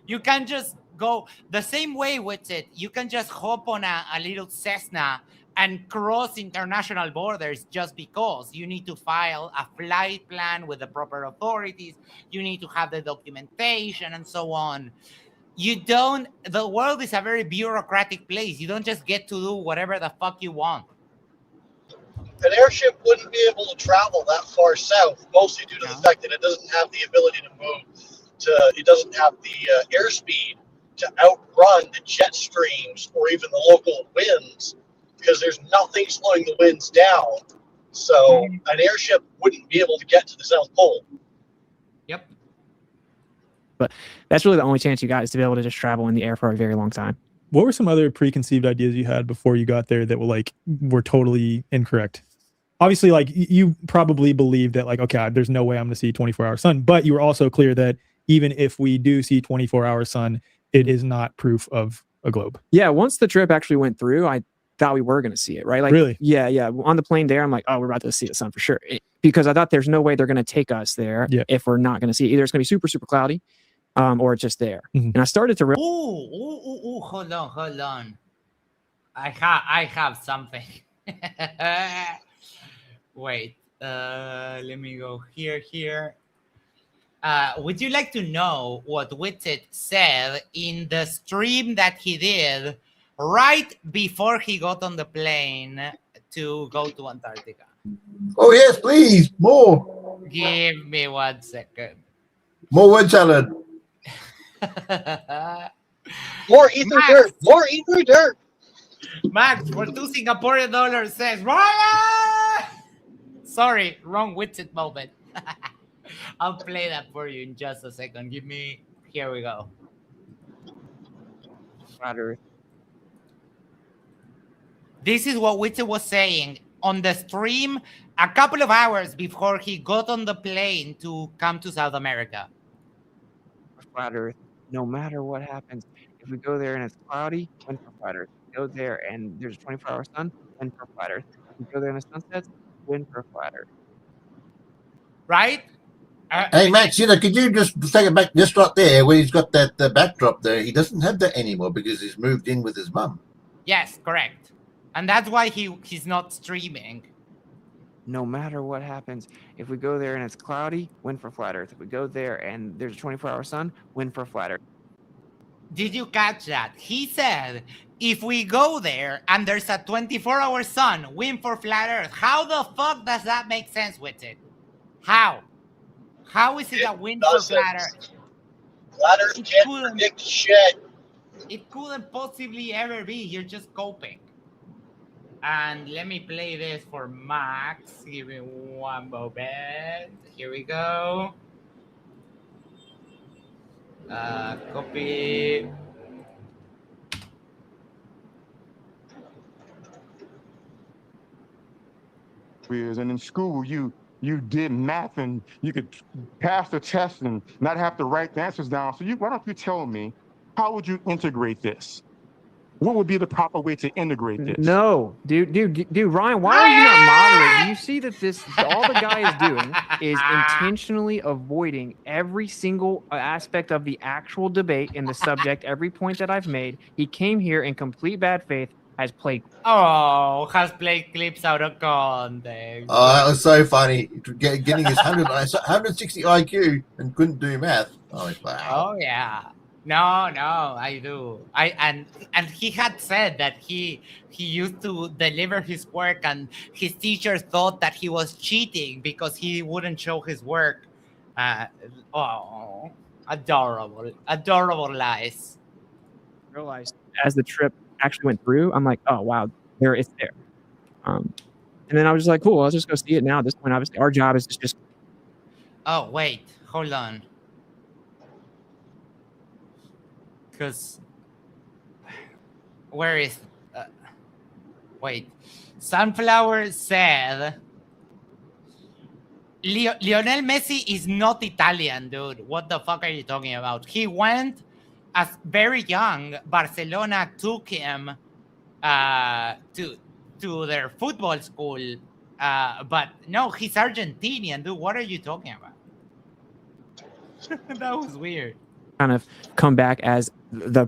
You can just go the same way with it. You can just hop on a little Cessna and cross international borders just because. You need to file a flight plan with the proper authorities. You need to have the documentation and so on. The world is a very bureaucratic place. You don't just get to do whatever the fuck you want. An airship wouldn't be able to travel that far south, mostly due to the fact that it doesn't have the ability to move. It doesn't have the airspeed to outrun the jet streams or even the local winds, because there's nothing slowing the winds down. So an airship wouldn't be able to get to the South Pole. Yep. But that's really the only chance you got, is to be able to just travel in the air for a very long time. What were some other preconceived ideas you had before you got there that were totally incorrect? Obviously, like you probably believed that okay, there's no way I'm going to see 24-hour sun, but you were also clear that even if we do see 24-hour sun, it is not proof of a globe. Yeah, once the trip actually went through, I thought we were going to see it, right? Like, really? Yeah. On the plane there, I'm like, oh, we're about to see the sun for sure. Because I thought there's no way they're going to take us there if we're not going to see it. Either it's going to be super, super cloudy, or it's just there. And I started to realize. Hold on. I have something. Wait, let me go here. Would you like to know what Witsit said in the stream that he did right before he got on the plane to go to Antarctica? Oh, yes, please. More. Give me 1 second. More word salad. More ether dirt. More ether dirt. Max, for $2 Singaporean says, Ryan! Sorry, wrong Witsit moment. I'll play that for you in just a second. Here we go. Flat Earth. This is what Witsit was saying on the stream a couple of hours before he got on the plane to come to South America. Flat Earth. No matter what happens, if we go there and it's cloudy, win for Flat Earth. If we go there and there's a 24-hour sun, win for Flat Earth. If we go there and the sun sets, win for Flat Earth. Right? Hey, Max, could you just take it back just right there where he's got that backdrop there? He doesn't have that anymore because he's moved in with his mum. Yes, correct. And that's why he's not streaming. No matter what happens, if we go there and it's cloudy, win for Flat Earth. If we go there and there's a 24-hour sun, win for Flat Earth. Did you catch that? He said, if we go there and there's a 24-hour sun, win for Flat Earth. How the fuck does that make sense with it? How? How is it a win for Flat Earth? Flat Earth can't predict shit. It couldn't possibly ever be. You're just coping. And let me play this for Max. Give me 1 moment. Here we go. Copy. And in school, you did math and you could pass the test and not have to write the answers down. So why don't you tell me, how would you integrate this? What would be the proper way to integrate this? No, dude, Ryan, why are you not moderating? You see that all the guy is doing is intentionally avoiding every single aspect of the actual debate and the subject, every point that I've made. He came here in complete bad faith, has played clips out of context. Oh, that was so funny. Getting his 160 IQ and couldn't do math. Oh, wow. Oh, yeah. No, I do. And he had said that he used to deliver his work and his teacher thought that he was cheating because he wouldn't show his work. Adorable lies. Realized as the trip actually went through, I'm like, oh wow, it's there. And then I was just like, cool, let's just go see it now. At this point, obviously, our job is to just. Oh wait, hold on. Because where is wait, Sunflower said Lionel Messi is not Italian, dude. What the fuck are you talking about? He went as very young. Barcelona took him to their football school, but no, he's Argentinian, dude. What are you talking about? That was weird. Kind of come back as the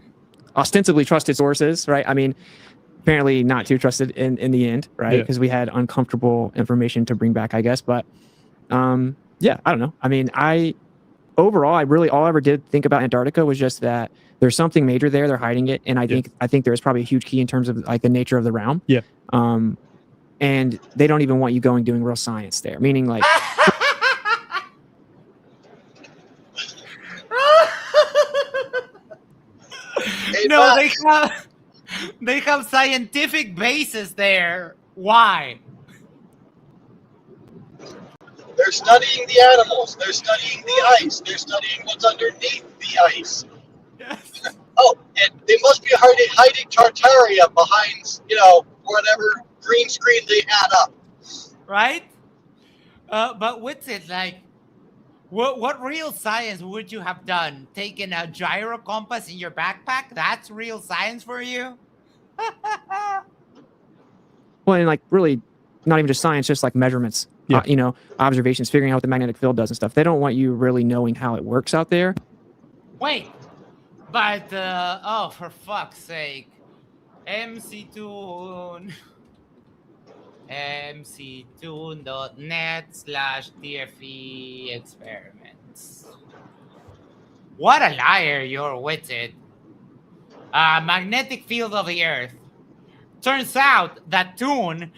ostensibly trusted sources, right? I mean, apparently not too trusted in the end, right? Because we had uncomfortable information to bring back, I guess. But yeah, I don't know. I mean, overall, all I ever did think about Antarctica was just that there's something major there. They're hiding it, and I think there's probably a huge key in terms of like the nature of the realm. Yeah. And they don't even want you doing real science there, meaning like. No, they have scientific basis there. Why? They're studying the animals. They're studying the ice. They're studying what's underneath the ice. Yes. Oh, and they must be hiding Tartaria behind, whatever green screen they had up. Right? But Witsit, like, What real science would you have done? Taken a gyro compass in your backpack? That's real science for you? Well, and like really, not even just science, just like measurements. Yeah. You know, observations, figuring out what the magnetic field does and stuff. They don't want you really knowing how it works out there. Wait, but oh, for fuck's sake, mctune. mctune.net/TFE experiments. What a liar you're Witsit. Magnetic field of the Earth. Turns out that Toon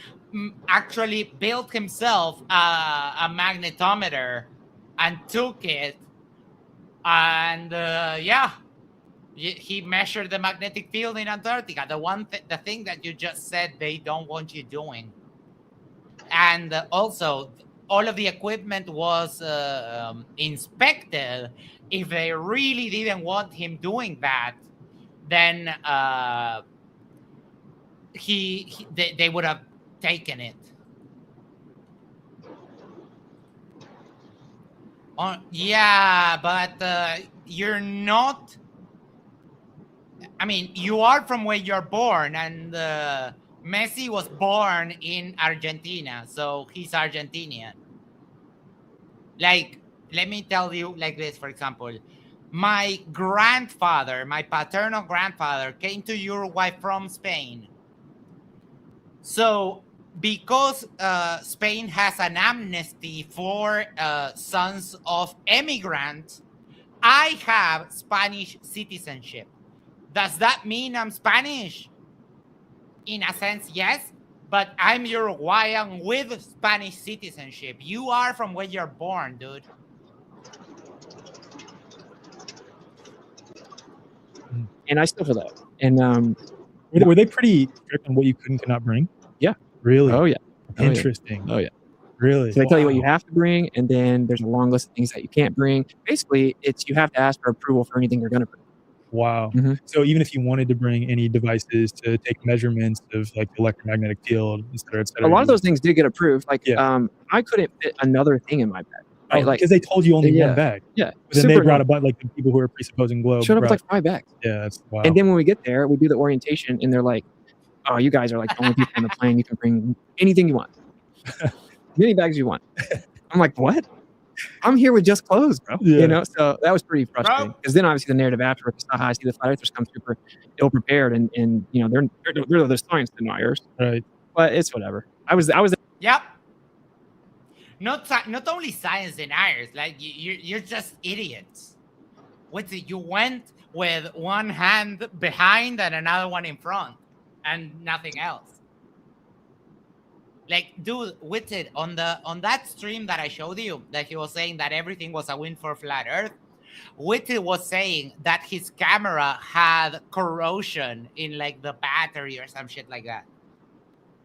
actually built himself a magnetometer and took it, and yeah, he measured the magnetic field in Antarctica. The thing that you just said they don't want you doing. And also, all of the equipment was inspected. If they really didn't want him doing that, then they would have taken it. Yeah, but you're not. I mean, you are from where you're born, and Messi was born in Argentina, so he's Argentinian. Like, let me tell you like this, for example. My grandfather, my paternal grandfather, came to Uruguay from Spain. So, because Spain has an amnesty for sons of immigrants, I have Spanish citizenship. Does that mean I'm Spanish? In a sense, yes, but I'm Uruguayan with Spanish citizenship. You are from where you're born, dude. And I still feel that. And were they pretty strict on what you could and could not bring? Yeah. Really? Oh yeah. Interesting. Oh yeah. Really? So they tell you what you have to bring, and then there's a long list of things that you can't bring. Basically, it's you have to ask for approval for anything you're going to bring. Wow. So even if you wanted to bring any devices to take measurements of like the electromagnetic field, et cetera, a lot of those things did get approved. Like, I couldn't fit another thing in my bag. Right? Like, because they told you only one bag. Yeah. But then they brought a bunch, like the people who are presupposing globe. Showed up with like 5 bags. Yeah, that's wow. And then when we get there, we do the orientation, and they're like, "Oh, you guys are like the only people on the plane. You can bring anything you want, many bags you want." I'm like, "What? I'm here with just clothes, bro." Yeah. You know, so that was pretty frustrating. Because then obviously the narrative afterwards is, "I see the flat earthers come super ill prepared, and you know they're the science deniers." Right. But it's whatever. I was. Yep. Not only science deniers, like you're just idiots. What's it? You went with one hand behind and another one in front, and nothing else. Like, dude, Witsit, on that stream that I showed you, that he was saying that everything was a win for flat Earth, Witsit was saying that his camera had corrosion in like the battery or some shit like that.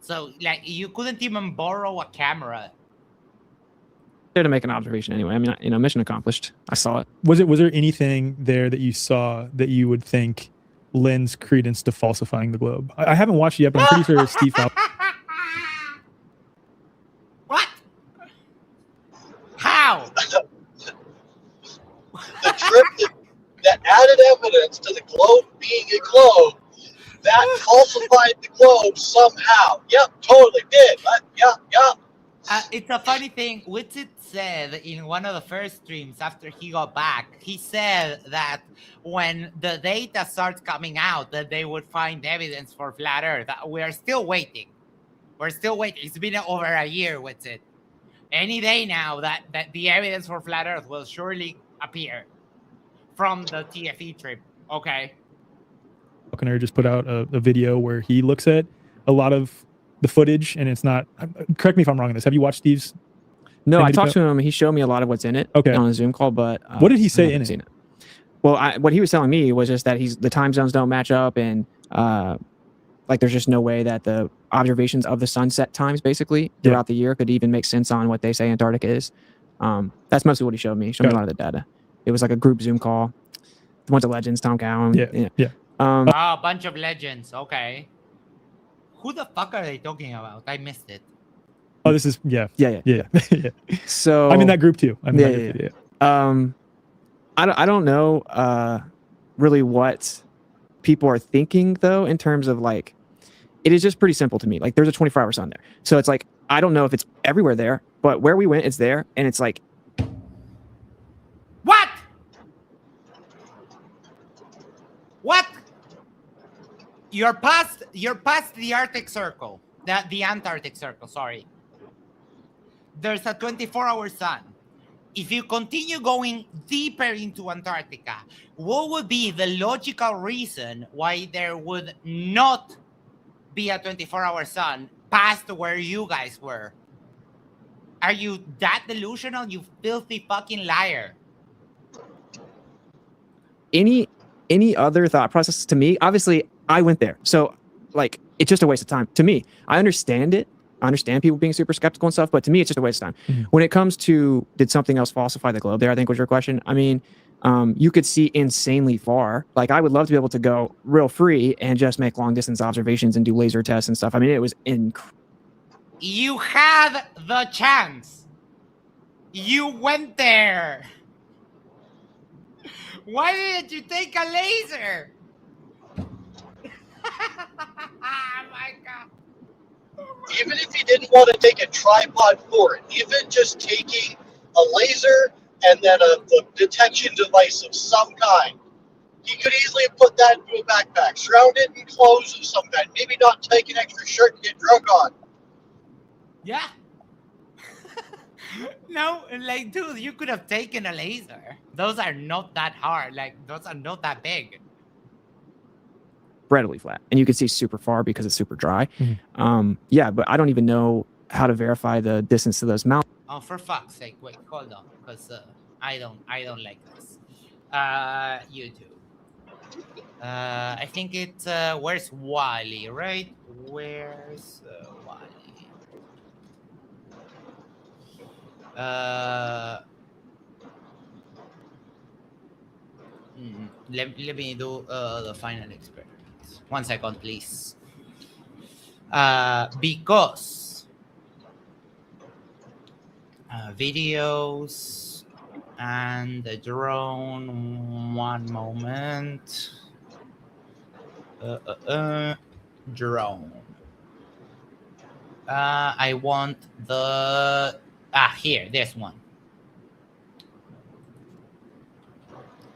So like you couldn't even borrow a camera. There to make an observation anyway. I mean, you know, mission accomplished. I saw it. Was there anything there that you saw that you would think lends credence to falsifying the globe? I haven't watched it yet, but I'm pretty sure Steve Fowler. What? How? The trip that added evidence to the globe being a globe that falsified the globe somehow. Yep, totally did. Yep. It's a funny thing. Witsit said in one of the first streams after he got back, he said that when the data starts coming out, that they would find evidence for flat Earth. We are still waiting. We're still waiting. It's been over a year, Witsit. Any day now that the evidence for flat Earth will surely appear from the TFE trip. Okay. Falconer just put out a video where he looks at a lot of the footage, and it's not. Correct me if I'm wrong on this. Have you watched Steve's? No, I talked to him. He showed me a lot of what's in it. Okay. On a Zoom call, but what did he say in it? Well, what he was telling me was just that the time zones don't match up, and like there's just no way that the observations of the sunset times basically throughout the year could even make sense on what they say Antarctica is. That's mostly what he showed me. He showed me a lot of the data. It was like a group Zoom call. A bunch of legends, Tom Cowan. Yeah. A bunch of legends. Okay. Who the fuck are they talking about? I missed it. Oh, this is yeah. So I'm in that group too. I don't know really what people are thinking though in terms of like, it is just pretty simple to me. Like there's a 24-hour sun there, so it's like I don't know if it's everywhere there, but where we went, it's there, and it's like, what? What? You're past the Arctic Circle, the Antarctic Circle. Sorry. There's a 24-hour sun. If you continue going deeper into Antarctica, what would be the logical reason why there would not be a 24-hour sun past where you guys were? Are you that delusional, you filthy fucking liar? Any other thought process to me? Obviously, I went there, so like it's just a waste of time to me. I understand it. I understand people being super skeptical and stuff, but to me, it's just a waste of time. Mm-hmm. When it comes to did something else falsify the globe there, I think was your question. I mean, you could see insanely far. Like I would love to be able to go real free and just make long distance observations and do laser tests and stuff. I mean, it was incredible. You had the chance. You went there. Why didn't you take a laser? Oh my God. Even if he didn't want to take a tripod for it, even just taking a laser and then a detection device of some kind, he could easily put that into a backpack, surround it in clothes of some kind, maybe not take an extra shirt and get drunk on. Yeah. No, like, dude, you could have taken a laser. Those are not that hard. Like, those are not that big. Incredibly flat, and you can see super far because it's super dry. Mm-hmm. Yeah, but I don't even know how to verify the distance to those mountains. Oh, for fuck's sake! Wait, hold on, because I don't like this. YouTube. I think it's where's Wally, right? Where's Wally? Let me do the final experiment. 1 second, please. Because videos and the drone. 1 moment. Drone. I want the here, this one.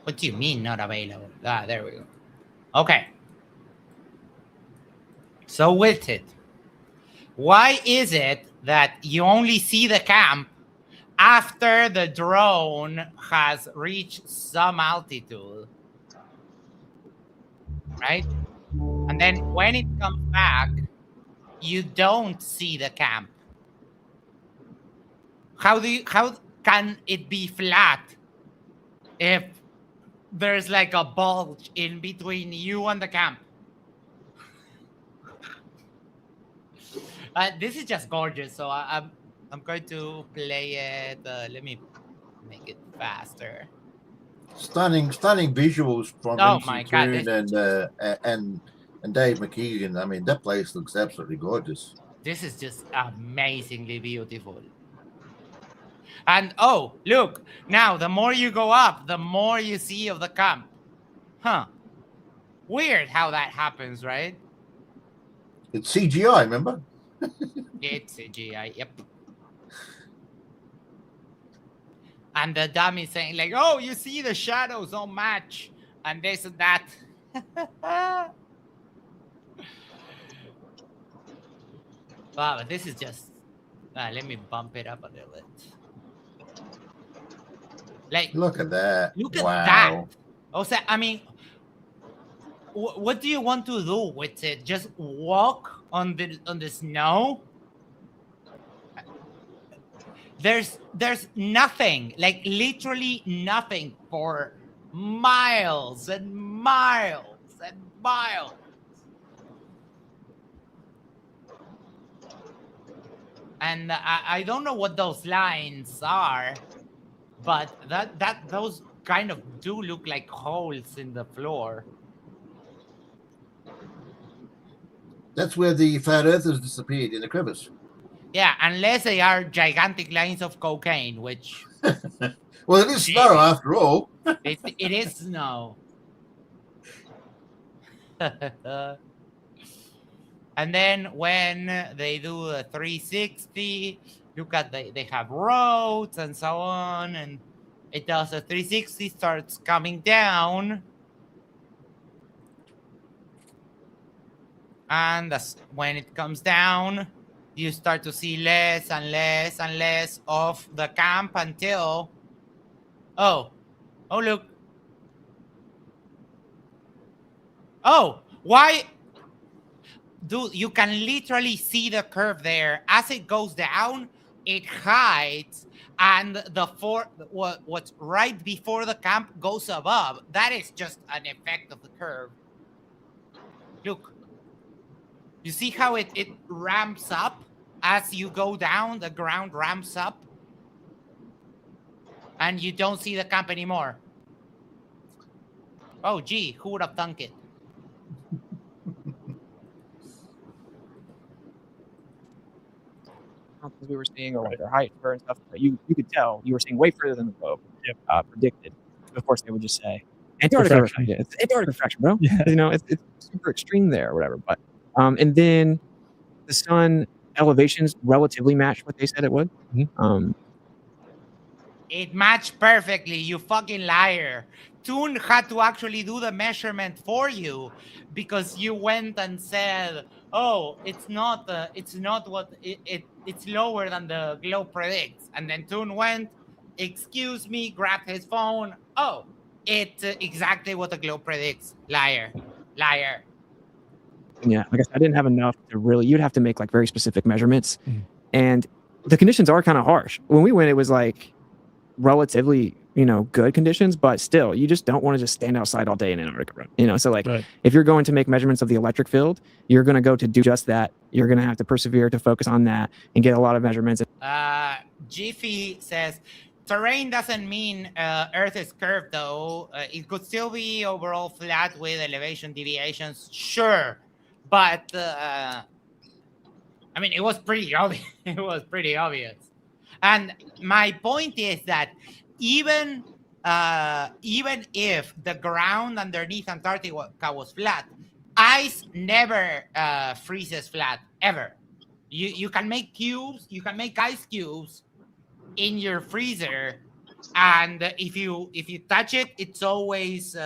What do you mean not available? There we go. Okay. So Witsit, why is it that you only see the camp after the drone has reached some altitude? Right? And then when it comes back, you don't see the camp. How can it be flat if there's like a bulge in between you and the camp? This is just gorgeous. So I'm going to play it. Let me make it faster. Stunning visuals from and Dave McKeegan. I mean, that place looks absolutely gorgeous. This is just amazingly beautiful. And oh, look, now the more you go up, the more you see of the camp. Huh. Weird how that happens, right? It's CGI, remember? It's CGI, yep. And the dummy saying like, oh, you see the shadows don't match and this and that. Wow, but this is just, let me bump it up a little bit. Like, look at that. Look at that. Also, I mean, what do you want to do with it? Just walk on the snow? There's nothing, like literally nothing for miles and miles and miles. And I don't know what those lines are, but those kind of do look like holes in the floor. That's where the flat earthers disappeared, in the crevice. Yeah, unless they are gigantic lines of cocaine, which... Well, it is snow after all. It is snow. And then when they do a 360, look at they have roads and so on, and it does a 360, starts coming down, and when it comes down, you start to see less and less and less of the camp until oh look, why? Dude, you can literally see the curve there. As it goes down, it hides, and what's right before the camp goes above. That is just an effect of the curve. Look. You see how it ramps up as you go down? The ground ramps up, and you don't see the camp anymore. Oh, gee, who would have thunk it? We were seeing, or what their height were and stuff, but you could tell you were seeing way further than the globe predicted. Of course, they would just say Antarctica refraction. Yeah, it's Antarctica refraction, bro. Yeah. You know, it's super extreme there, or whatever. But and then the sun elevations relatively matched what they said it would. Mm-hmm. It matched perfectly. You fucking liar. Toon had to actually do the measurement for you because you went and said, "Oh, it's not what it's lower than the globe predicts." And then Toon went, "Excuse me," grabbed his phone. "Oh, it's exactly what the globe predicts." Liar. Yeah, I guess I didn't have enough to really. You'd have to make like very specific measurements, and the conditions are kind of harsh. When we went, it was like relatively, good conditions, but still, you just don't want to just stand outside all day in Antarctica, So like, if you're going to make measurements of the electric field, you're going to go to do just that. You're going to have to persevere to focus on that and get a lot of measurements. Jiffy says, terrain doesn't mean Earth is curved, though. It could still be overall flat with elevation deviations. Sure. But, it was pretty obvious. And my point is that even if the ground underneath Antarctica was flat, ice never freezes flat, ever. You can make cubes, you can make ice cubes in your freezer, and if you touch it, it's always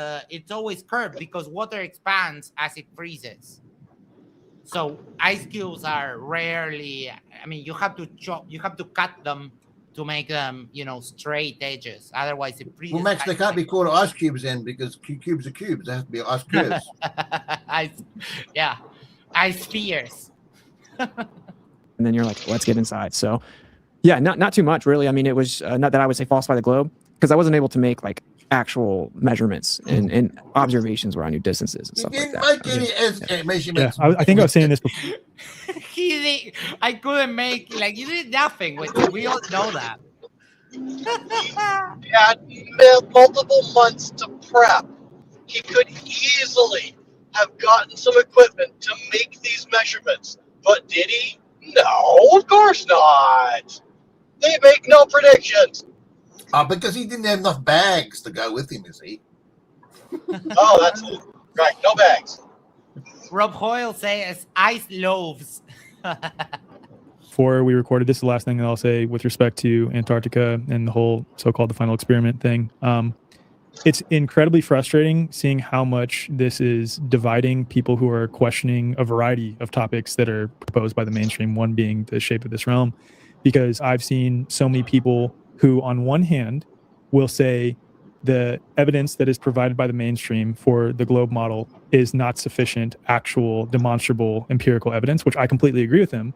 curved because water expands as it freezes. So ice cubes are rarely. You have to cut them to make them, straight edges. Otherwise, it freezes. Well, Max, they can't be called ice cubes then because cubes are cubes. They have to be ice curves. Ice spheres. And then you're like, let's get inside. So, yeah, not too much really. It was not that I would say falsify the globe because I wasn't able to make like actual measurements and observations where I knew distances and stuff like that. Measurements. I think I was saying this before. I couldn't make, you did nothing with it. We all know that. He had multiple months to prep. He could easily have gotten some equipment to make these measurements. But did he? No, of course not. They make no predictions. Because he didn't have enough bags to go with him, is he? Oh, that's it. Right, no bags. Rob Hoyle says ice loaves. Before we recorded, this is the last thing that I'll say with respect to Antarctica and the whole so-called the final experiment thing. It's incredibly frustrating seeing how much this is dividing people who are questioning a variety of topics that are proposed by the mainstream, one being the shape of this realm, because I've seen so many people who, on one hand, will say the evidence that is provided by the mainstream for the globe model is not sufficient actual, demonstrable, empirical evidence, which I completely agree with them.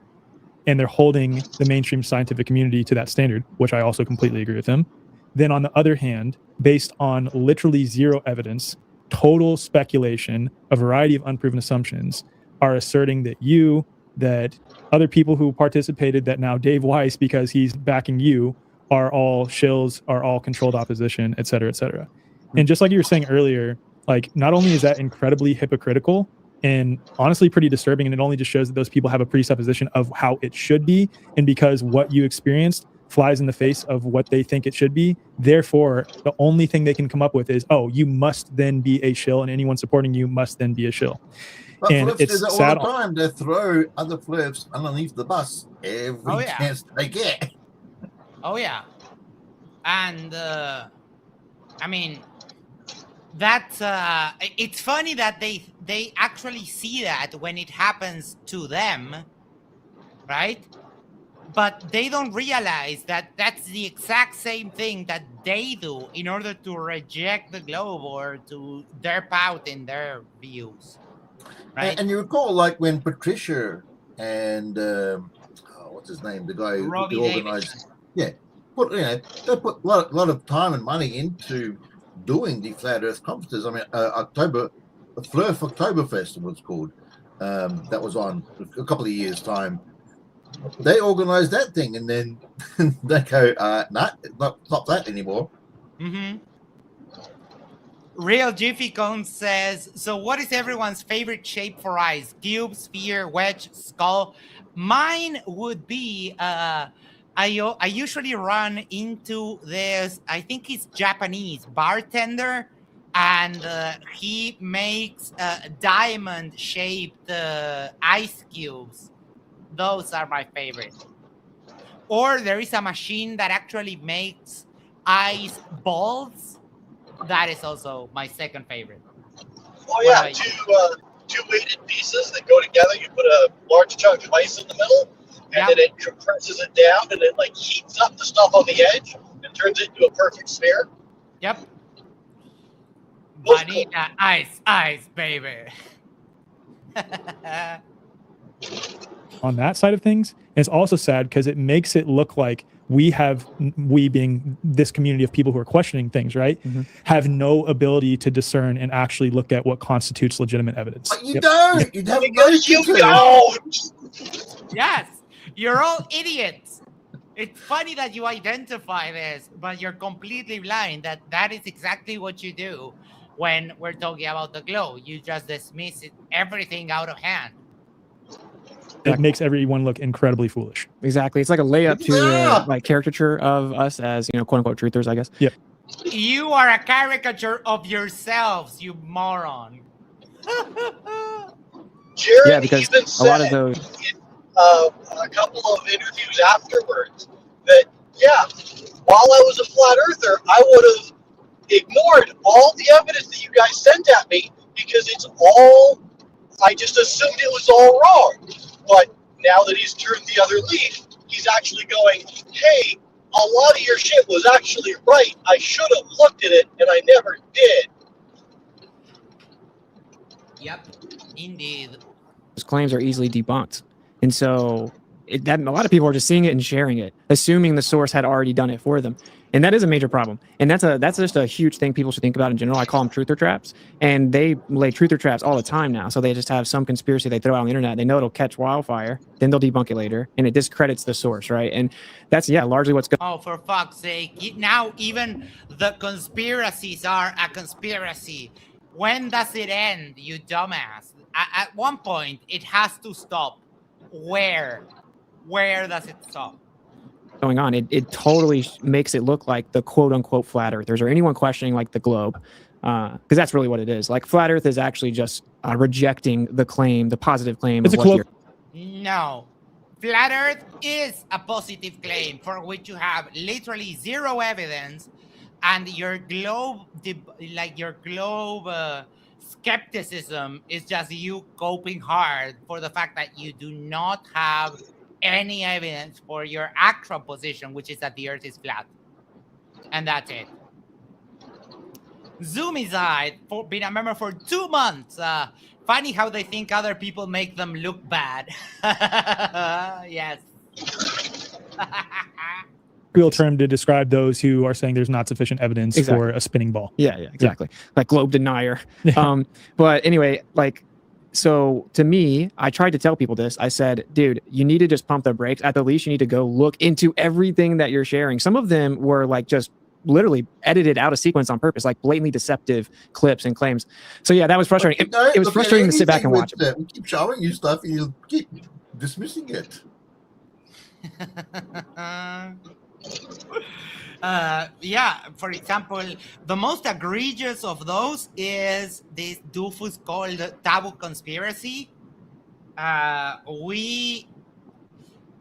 And they're holding the mainstream scientific community to that standard, which I also completely agree with them. Then on the other hand, based on literally zero evidence, total speculation, a variety of unproven assumptions, are asserting that other people who participated, that now Dave Weiss, because he's backing you, are all shills, are all controlled opposition, et cetera, et cetera. And just like you were saying earlier, like, not only is that incredibly hypocritical, and honestly pretty disturbing. And it only just shows that those people have a presupposition of how it should be. And because what you experienced flies in the face of what they think it should be, therefore, the only thing they can come up with is, oh, you must then be a shill, and anyone supporting you must then be a shill. But And flips it's do that all sad. the time. They throw other flips underneath the bus every chance they get. Oh yeah, and I mean, that's it's funny that they actually see that when it happens to them, right? But they don't realize that that's the exact same thing that they do in order to reject the globe or to derp out in their views, right? And you recall, like when Patricia and what's his name, the guy Robbie who organized, they put a lot of time and money into doing the Flat Earth conferences. I mean, the Flurf Oktoberfest was called. That was on a couple of years' time. They organized that thing, and then they go, not that anymore. Mm-hmm. Real Jiffy Cone says, so what is everyone's favorite shape for eyes? Cube, sphere, wedge, skull? Mine would be, I usually run into this, I think he's Japanese bartender, and he makes diamond-shaped ice cubes. Those are my favorite. Or there is a machine that actually makes ice balls. That is also my second favorite. Oh yeah, two weighted pieces that go together. You put a large chunk of ice in the middle, and then it compresses it down, and it like heats up the stuff on the edge and turns it into a perfect sphere. Yep. Vanilla ice, baby. On that side of things, it's also sad because it makes it look like we being this community of people who are questioning things, right, have no ability to discern and actually look at what constitutes legitimate evidence. But you don't. You don't. You don't. Yes, you're all idiots. It's funny that you identify this, but you're completely blind. That is exactly what you do when we're talking about the glow. You just dismiss everything out of hand. It makes everyone look incredibly foolish. Exactly. It's like a layup to like caricature of us as, quote unquote truthers, I guess. Yeah. You are a caricature of yourselves, you moron. Jared because even a lot of said those in a couple of interviews afterwards that, while I was a flat earther, I would have ignored all the evidence that you guys sent at me because I just assumed it was all wrong. But now that he's turned the other leaf, he's actually going, hey, a lot of your shit was actually right. I should have looked at it, and I never did. Yep, indeed. those claims are easily debunked. And so a lot of people are just seeing it and sharing it, assuming the source had already done it for them. And that is a major problem. And that's just a huge thing people should think about in general. I call them truther traps. And they lay truther traps all the time now. So they just have some conspiracy they throw out on the internet. They know it'll catch wildfire. Then they'll debunk it later. And it discredits the source, right? And that's, largely what's going on. Oh, for fuck's sake. Now even the conspiracies are a conspiracy. When does it end, you dumbass? At one point, it has to stop. Where does it stop? Going on, it totally makes it look like the quote unquote flat earthers or anyone questioning like the globe, because that's really what it is. Like flat earth is actually just rejecting the claim, the positive claim. It's a cloak. No, flat earth is a positive claim for which you have literally zero evidence, and your globe skepticism is just you coping hard for the fact that you do not have any evidence for your actual position, which is that the earth is flat. And that's it. Zoomicide, for being a member for 2 months. Funny how they think other people make them look bad. Yes. Real term to describe those who are saying there's not sufficient evidence for a spinning ball. Yeah, exactly. Like globe denier. But anyway, so to me, I tried to tell people this. I said, dude, you need to just pump the brakes. At the least, you need to go look into everything that you're sharing. Some of them were like just literally edited out of sequence on purpose, like blatantly deceptive clips and claims. So yeah, that was frustrating. It was frustrating to sit back and watch it. We keep showing you stuff and you keep dismissing it. Yeah, for example, the most egregious of those is this doofus called Taboo Conspiracy.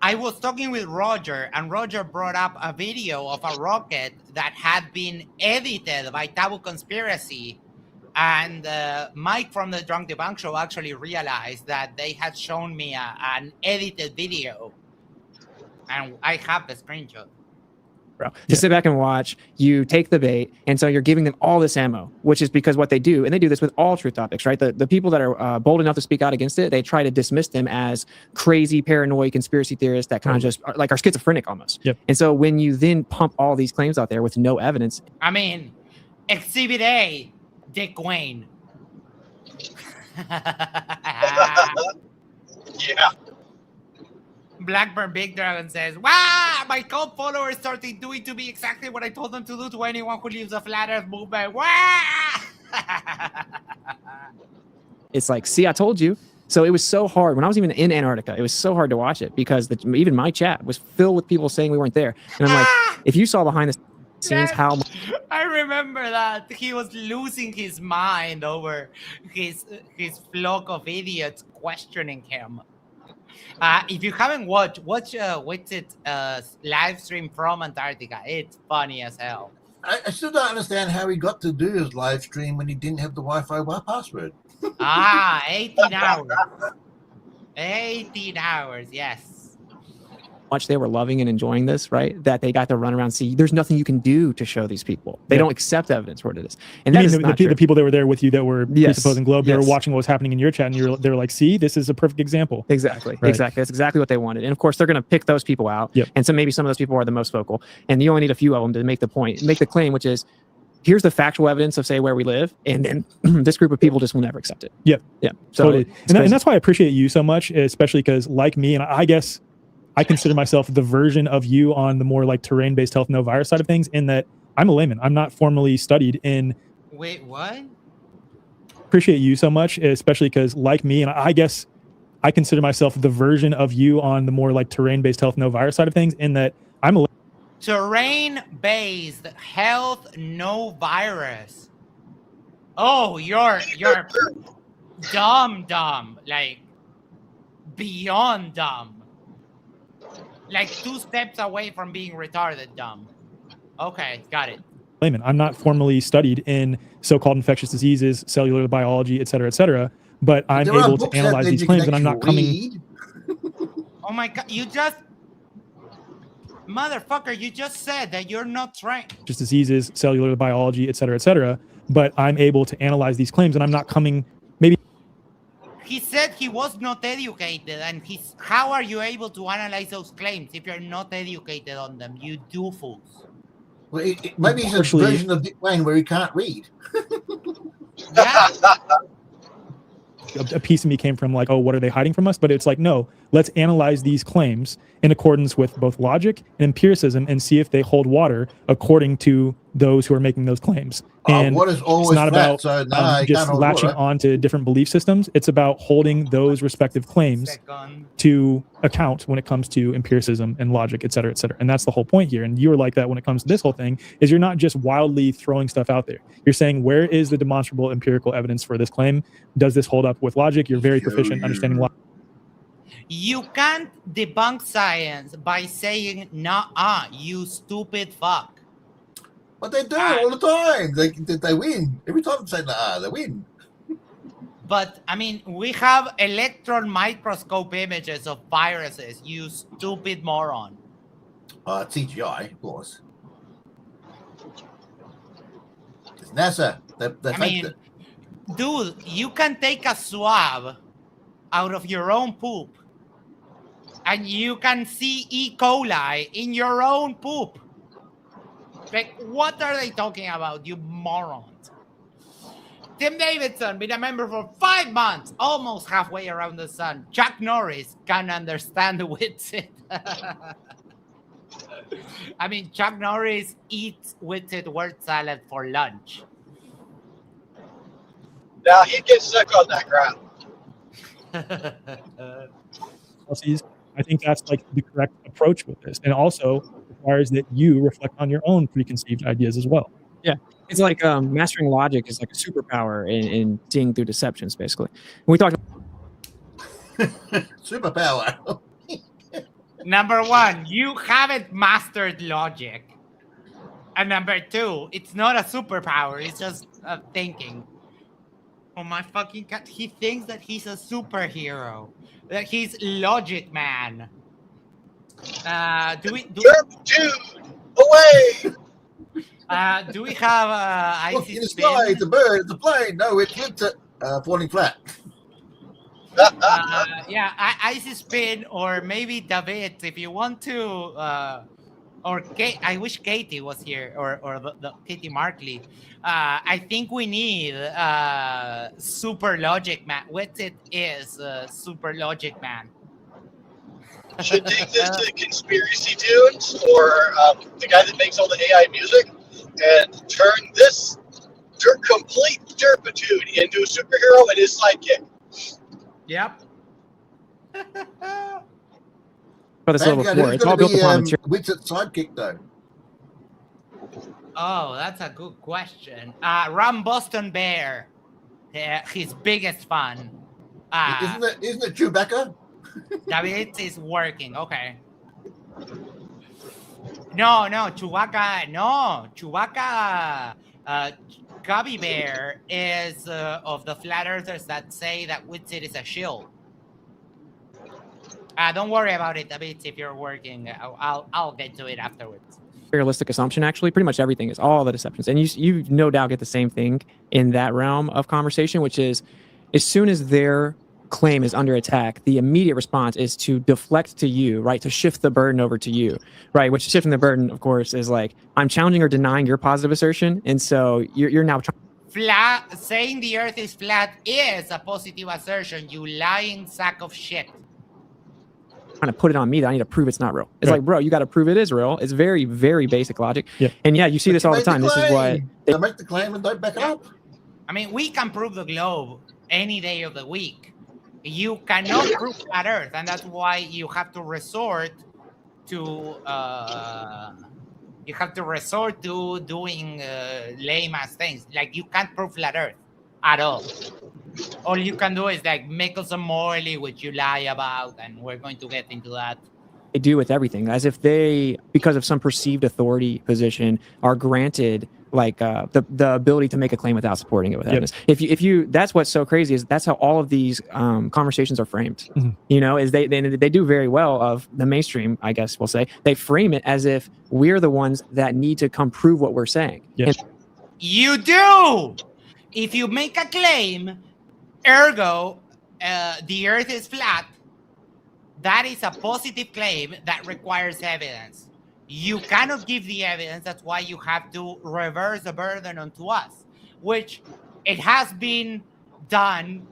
I was talking with Roger, and Roger brought up a video of a rocket that had been edited by Taboo Conspiracy. And Mike from the Drunk Debunk Show actually realized that they had shown me an edited video. And I have the screenshot. Bro. To sit back and watch, you take the bait, and so you're giving them all this ammo, which is because what they do, and they do this with all truth topics, right? The people that are bold enough to speak out against it, they try to dismiss them as crazy, paranoid conspiracy theorists that kind of just are schizophrenic almost. Yep. And so when you then pump all these claims out there with no evidence, I mean, Exhibit A, Dick Wayne. Yeah. Blackburn Big Dragon says, "Wow, my cult followers started doing to me exactly what I told them to do to anyone who leaves the flat earth movement. Wow!" it's like, see, I told you. So it was so hard. When I was even in Antarctica, it was so hard to watch it because even my chat was filled with people saying we weren't there. And I'm like, if you saw behind the scenes how much... I remember that he was losing his mind over his flock of idiots questioning him. If you haven't watch Witsit live stream from Antarctica. It's funny as hell. I still don't understand how he got to do his live stream when he didn't have the Wi-Fi password. 18 hours. 18 hours, yes. Much they were loving and enjoying this, right? That they got to run around, see, there's nothing you can do to show these people. They don't accept evidence for what it is. And that is not true. The people that were there with you that were presupposing Globe, they were watching what was happening in your chat, and they were like, see, this is a perfect example. Exactly. Right. Exactly. That's exactly what they wanted. And of course, they're going to pick those people out. Yep. And so maybe some of those people are the most vocal. And you only need a few of them to make the point, make the claim, which is, here's the factual evidence of, say, where we live. And then this group of people just will never accept it. Yep. Yeah. So totally. And that's why I appreciate you so much, especially because, like me, and I guess I consider myself the version of you on the more like terrain-based health, no virus side of things, in that I'm a layman. I'm not formally studied in... Wait, what? Appreciate you so much, especially because, like me, and I guess I consider myself the version of you on the more like terrain-based health, no virus side of things, in that I'm a... Terrain-based health, no virus. Oh, you're dumb, like beyond dumb. Like 2 steps away from being retarded dumb. Okay, got it. Layman. I'm not formally studied in so-called infectious diseases, cellular biology, et cetera, but I'm able to analyze these claims, and I'm not coming... Oh my God, you just... Motherfucker, you just said that you're not trained. Just diseases, cellular biology, et cetera, but I'm able to analyze these claims, and I'm not coming... Maybe... He said he was not educated, and how are you able to analyze those claims if you're not educated on them, you doofus? Well, maybe he's a version of Dick Wayne where he can't read. Yeah. A piece of me came from like, oh, what are they hiding from us? But it's like, no, let's analyze these claims in accordance with both logic and empiricism and see if they hold water according to those who are making those claims. And what is always it's not flat, about so just latching on to different belief systems. It's about holding those respective claims to account when it comes to empiricism and logic, et cetera, et cetera. And that's the whole point here. And you're like that when it comes to this whole thing, is you're not just wildly throwing stuff out there. You're saying, where is the demonstrable empirical evidence for this claim? Does this hold up with logic? You're very proficient understanding logic. You can't debunk science by saying, nah, you stupid fuck. But they do all the time. They win. Every time they say nah, they win. But, I mean, we have electron microscope images of viruses, you stupid moron. CGI, of course. It's NASA. They faked it. Dude, you can take a swab out of your own poop, and you can see E. coli in your own poop. Like, what are they talking about, you morons? Tim Davidson, been a member for 5 months, almost halfway around the sun. Chuck Norris can understand Witsit. I mean, Chuck Norris eats Witsit word salad for lunch. Now he gets stuck on that ground. I think that's like the correct approach with this, and also requires that you reflect on your own preconceived ideas as well. Yeah, it's like mastering logic is like a superpower in seeing through deceptions. Basically, when we talked superpower. Number one, you haven't mastered logic, and number two, it's not a superpower. It's just thinking. Oh my fucking god! He thinks that he's a superhero. That he's Logic Man. Do we? Dude, away! Do we have Look, icy in the spin? sky, it's a bird, it's a plane. No, it's Witsit falling flat. Yeah, icy spin, or maybe David, if you want to. Or Kate, I wish Katie was here, or the Katie Markley. I think we need Super Logic Man. Witsit is Super Logic Man. Should take this to Conspiracy Tunes or the guy that makes all the AI music and turn this complete derpitude into a superhero and his sidekick. Yep. about this a little before. It's all built upon material. Witsit sidekick though. Oh, that's a good question. Ram Boston Bear, his biggest fan. Isn't it Chewbacca? David is working. Okay. No, Chewbacca. No, Chewbacca. Gummy Bear is of the flat earthers that say that Witsit is a shield. Don't worry about it, David. If you're working, I'll get to it afterwards. Realistic assumption, actually, pretty much everything is all the deceptions, and you no doubt get the same thing in that realm of conversation, which is as soon as their claim is under attack, the immediate response is to deflect to you, right? To shift the burden over to you, right? Which shifting the burden, of course, is like I'm challenging or denying your positive assertion, and so you're now flat. Saying the Earth is flat is a positive assertion. You lying sack of shit. Trying to put it on me that I need to prove it's not real. It's like, bro, you got to prove it is real. It's very, very basic logic. Yeah. And yeah, you see this all the time. This is why they make the claim and don't back it up. I mean, we can prove the globe any day of the week. You cannot prove flat Earth, and that's why you have to resort to doing lame ass things. Like you can't prove flat Earth at all. All you can do is like make us a morally, which you lie about, and we're going to get into that. They do with everything, as if they, because of some perceived authority position, are granted like the ability to make a claim without supporting it with evidence. If you that's what's so crazy is that's how all of these conversations are framed. Mm-hmm. You know, is they do very well of the mainstream, I guess we'll say. They frame it as if we're the ones that need to come prove what we're saying. Yes. You do. If you make a claim, ergo, the Earth is flat, that is a positive claim that requires evidence. You cannot give the evidence. That's why you have to reverse the burden onto us, which it has been done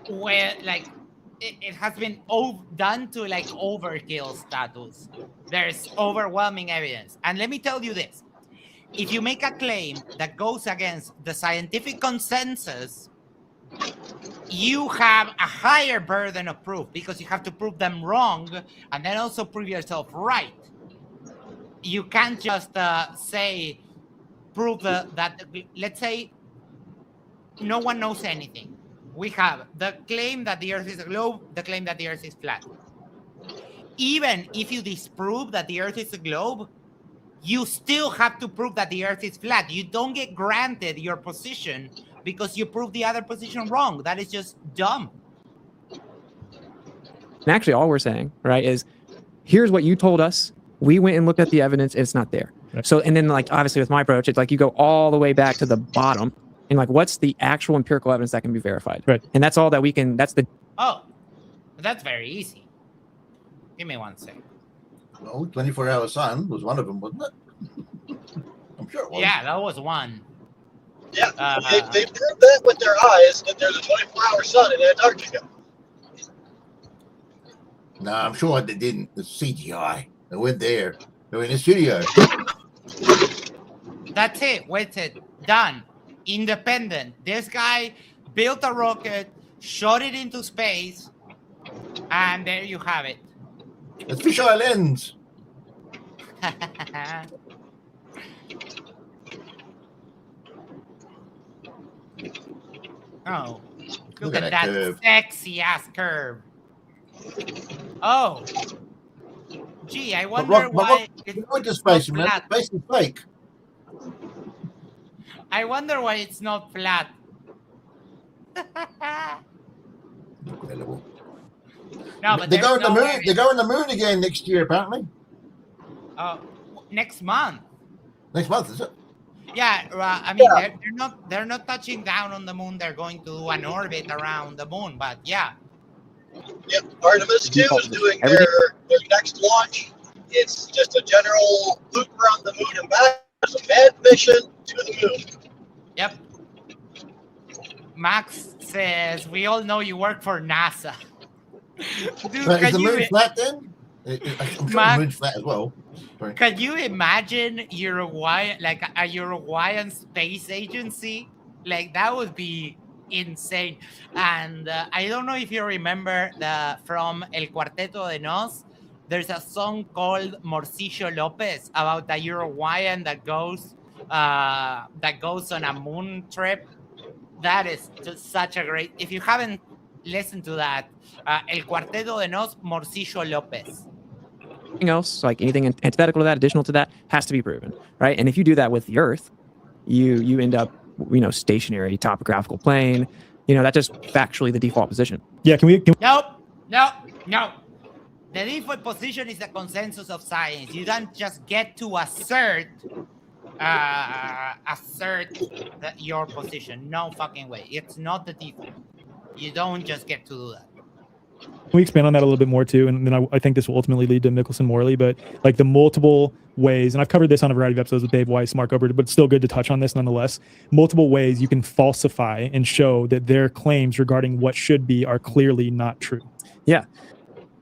where, like, it has been done to like overkill status. There's overwhelming evidence. And let me tell you this. If you make a claim that goes against the scientific consensus, you have a higher burden of proof because you have to prove them wrong and then also prove yourself right. You can't just prove that, let's say, no one knows anything. We have the claim that the Earth is a globe, the claim that the Earth is flat. Even if you disprove that the Earth is a globe, you still have to prove that the Earth is flat. You don't get granted your position because you prove the other position wrong. That is just dumb. And actually, all we're saying, right, is here's what you told us. We went and looked at the evidence. It's not there. Right. So, and then like, obviously with my approach, it's like you go all the way back to the bottom and like, what's the actual empirical evidence that can be verified? Right. And that's all that we can, that's the. Oh, that's very easy. Give me one second. Well, 24-hour sun was one of them, wasn't it? I'm sure it was. Yeah, that was one. Yeah, they proved that with their eyes that there's a 24-hour sun in Antarctica. No, I'm sure they didn't. It's CGI. They went there. They're in the studio. That's it. Witsit. Done. Independent. This guy built a rocket, shot it into space, and there you have it. It's Fish Islands. Oh, Look look at at that that curve. sexy ass curve. Oh, gee, I wonder But why it's it's not just not space, man. flat. Space is fake. I wonder why it's not flat. Incredible. No, but They're going there's to no the moon. They're going to the moon again next year, apparently. Next month. Next month, is it? Yeah, I mean they're not touching down on the moon. They're going to do an orbit around the moon. But yeah. Yep, Artemis 2 is doing their next launch. It's just a general loop around the moon and back. It's a manned mission to the moon. Yep. Max says, we all know you work for NASA. Dude, Is the moon flat then? I'm sure the moon's flat as well. Sorry. Can you imagine Uruguay, like a Uruguayan space agency? Like that would be insane. And I don't know if you remember from El Cuarteto de Nos, there's a song called Morcillo Lopez about a Uruguayan that goes on a moon trip. That is just such a great. If you haven't listened to that, El Cuarteto de Nos, Morcillo Lopez. Anything else, like anything antithetical to that, additional to that, has to be proven, right? And if you do that with the Earth, you end up, stationary topographical plane. That's just factually the default position. Yeah, can we? Nope. The default position is the consensus of science. You don't just get to assert your position. No fucking way. It's not the default. You don't just get to do that. Can we expand on that a little bit more too? And then I think this will ultimately lead to Mickelson Morley, but like the multiple ways, and I've covered this on a variety of episodes with Dave Weiss, Mark Ober, but it's still good to touch on this nonetheless. Multiple ways you can falsify and show that their claims regarding what should be are clearly not true. Yeah.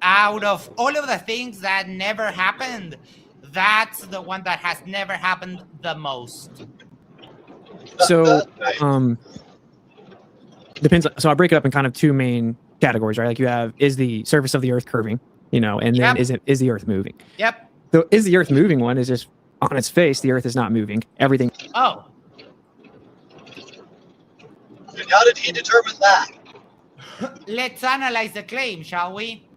Out of all of the things that never happened, that's the one that has never happened the most. So, depends. So I break it up in kind of two main categories, right? Like you have, is the surface of the Earth curving, and then is the Earth moving? Yep. So is the Earth moving one is just on its face, the Earth is not moving. Everything. Oh. And how did he determine that? Let's analyze the claim, shall we?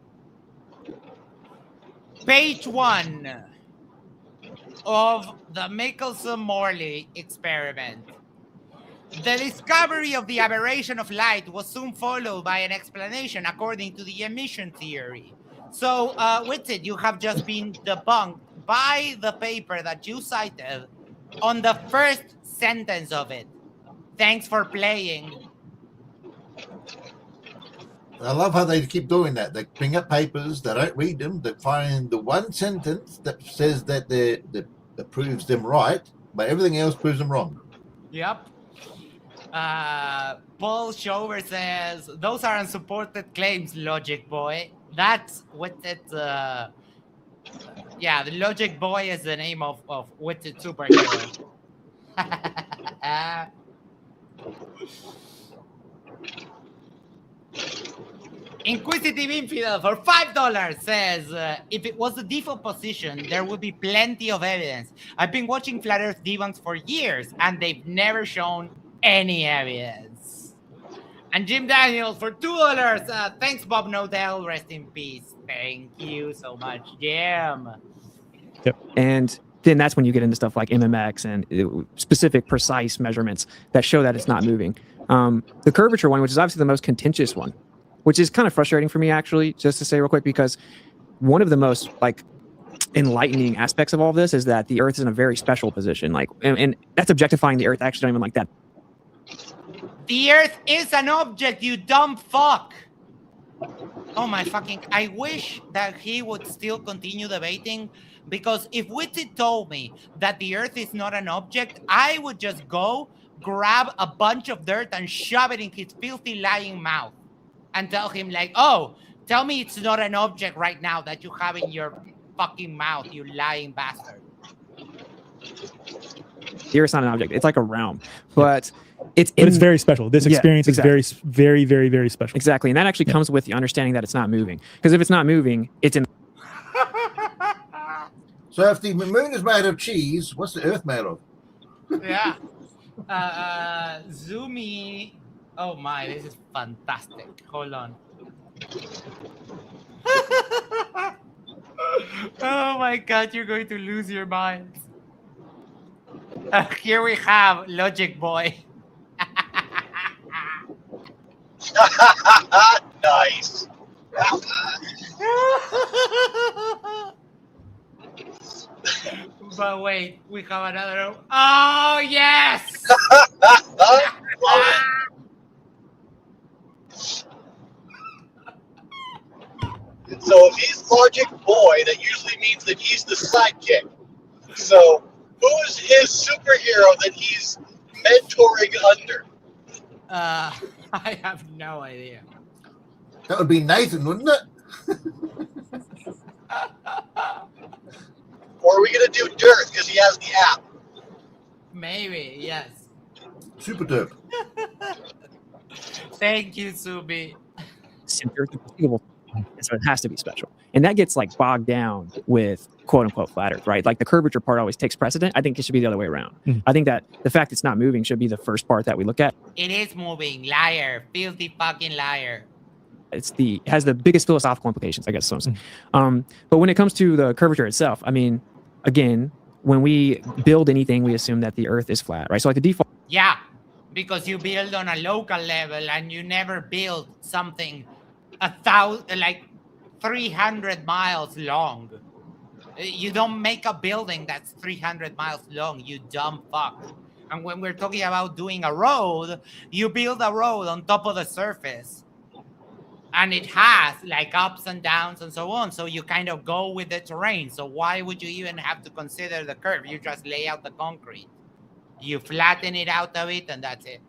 Page 1 of the Mickelson-Morley experiment. The discovery of the aberration of light was soon followed by an explanation according to the emission theory. So, Witsit, you have just been debunked by the paper that you cited on the first sentence of it. Thanks for playing. I love how they keep doing that. They bring up papers, they don't read them, they find the one sentence that says that that proves them right, but everything else proves them wrong. Yep. Paul Shover says, those are unsupported claims, Logic Boy. That's Witsit. Yeah, the Logic Boy is the name of Witsit superhero. Inquisitive Infidel for $5 says, if it was the default position, there would be plenty of evidence. I've been watching Flat Earth debunks for years, and they've never shown any evidence. And Jim Daniels for $2. Thanks, Bob Nodell. Rest in peace. Thank you so much, Jim. Yep. And then that's when you get into stuff like MMX and specific, precise measurements that show that it's not moving. The curvature one, which is obviously the most contentious one, which is kind of frustrating for me, actually, just to say real quick, because one of the most enlightening aspects of all of this is that the Earth is in a very special position. And that's objectifying the Earth. I actually don't even like that. The Earth is an object, you dumb fuck. Oh my fucking, I wish that he would still continue debating, because if Witsit told me that the Earth is not an object, I would just go grab a bunch of dirt and shove it in his filthy lying mouth and tell him oh, tell me it's not an object right now that you have in your fucking mouth, you lying bastard. The Earth's not an object. It's like a realm, but it's very special. This experience is very, very, very, very special. Exactly. And that actually comes with the understanding that it's not moving. Because if it's not moving, it's in. So if the moon is made of cheese, what's the Earth made of? Yeah. Zoomy. Oh my, this is fantastic. Hold on. Oh my god, you're going to lose your mind. Here we have Logic Boy. Nice. But wait, we have another. Oh yes! So if he's Logic Boy, that usually means that he's the sidekick. So who's his superhero that he's mentoring under? I have no idea. That would be Nathan, wouldn't it? Or are we going to do Dirt because he has the app? Maybe, yes. Super Derp. Thank you, Subi. So it has to be special. And that gets like bogged down with quote unquote flat Earth, right? Like the curvature part always takes precedent. I think it should be the other way around. I think that the fact it's not moving should be the first part that we look at. It is moving. Liar. Filthy fucking liar. It has the biggest philosophical implications, I guess. But when it comes to the curvature itself, I mean, again, when we build anything, we assume that the Earth is flat, right? So like the default. Yeah, because you build on a local level and you never build something 300 miles long. You don't make a building that's 300 miles long, you dumb fuck. And when we're talking about doing a road, you build a road on top of the surface. And it has like ups and downs and so on. So you kind of go with the terrain. So why would you even have to consider the curve? You just lay out the concrete. You flatten it out of it and that's it.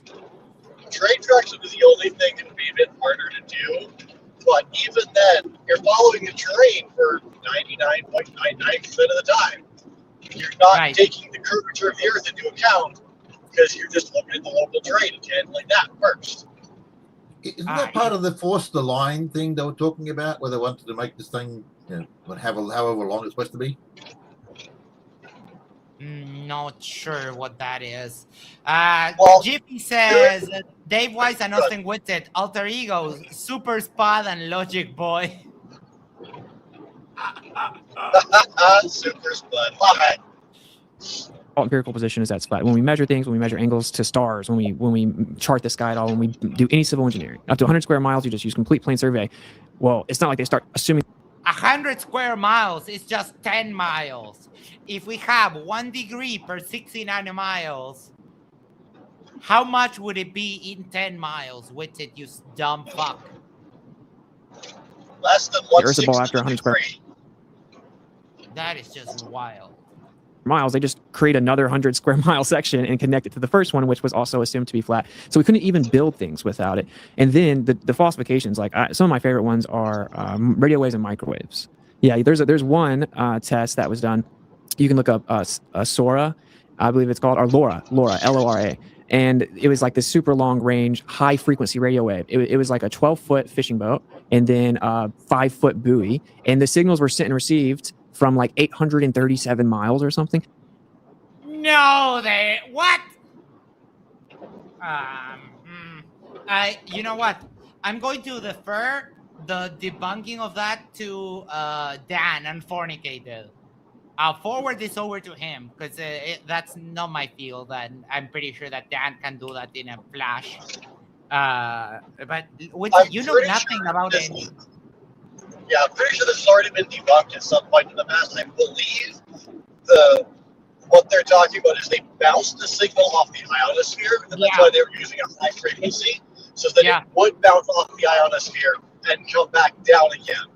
Train tracks would be the only thing that would be a bit harder to do. But even then, you're following the terrain for 99.99% of the time. You're not taking the curvature of the Earth into account because you're just looking at the local terrain and handling that first. Isn't that part of the force the line thing they were talking about, where they wanted to make this thing, however long it's supposed to be? Not sure what that is. Jiffy says Dave Weiss and Austin Witsit, alter egos, Super Spot and Logic Boy. Super Spot. Love it. Empirical position is that it's flat. When we measure things, when we measure angles to stars, when we chart the sky at all, when we do any civil engineering, up to 100 square miles, you just use complete plane survey. Well, it's not like they start assuming 100 square miles is just 10 miles. If we have 1 degree per 69 miles, how much would it be in 10 miles? With it, you dumb fuck. Less than 1/6 after 100 square. That is just wild. Miles, they just create another 100 square mile section and connect it to the first one, which was also assumed to be flat. So we couldn't even build things without it. And then the falsifications, like some of my favorite ones are radio waves and microwaves. Yeah, there's one test that was done. You can look up Sora, I believe it's called, or LoRa, L-O-R-A. And it was like this super long range, high frequency radio wave. It was like a 12-foot fishing boat and then a 5-foot buoy. And the signals were sent and received from like 837 miles or something. No, what? You know what? I'm going to defer the debunking of that to Dan and Fornicated. I'll forward this over to him because that's not my field, and I'm pretty sure that Dan can do that in a flash. But you know nothing about it. Yeah, I'm pretty sure this has already been debunked at some point in the past. I believe what they're talking about is they bounced the signal off the ionosphere, and that's why they were using a high frequency, so that it would bounce off the ionosphere and come back down again.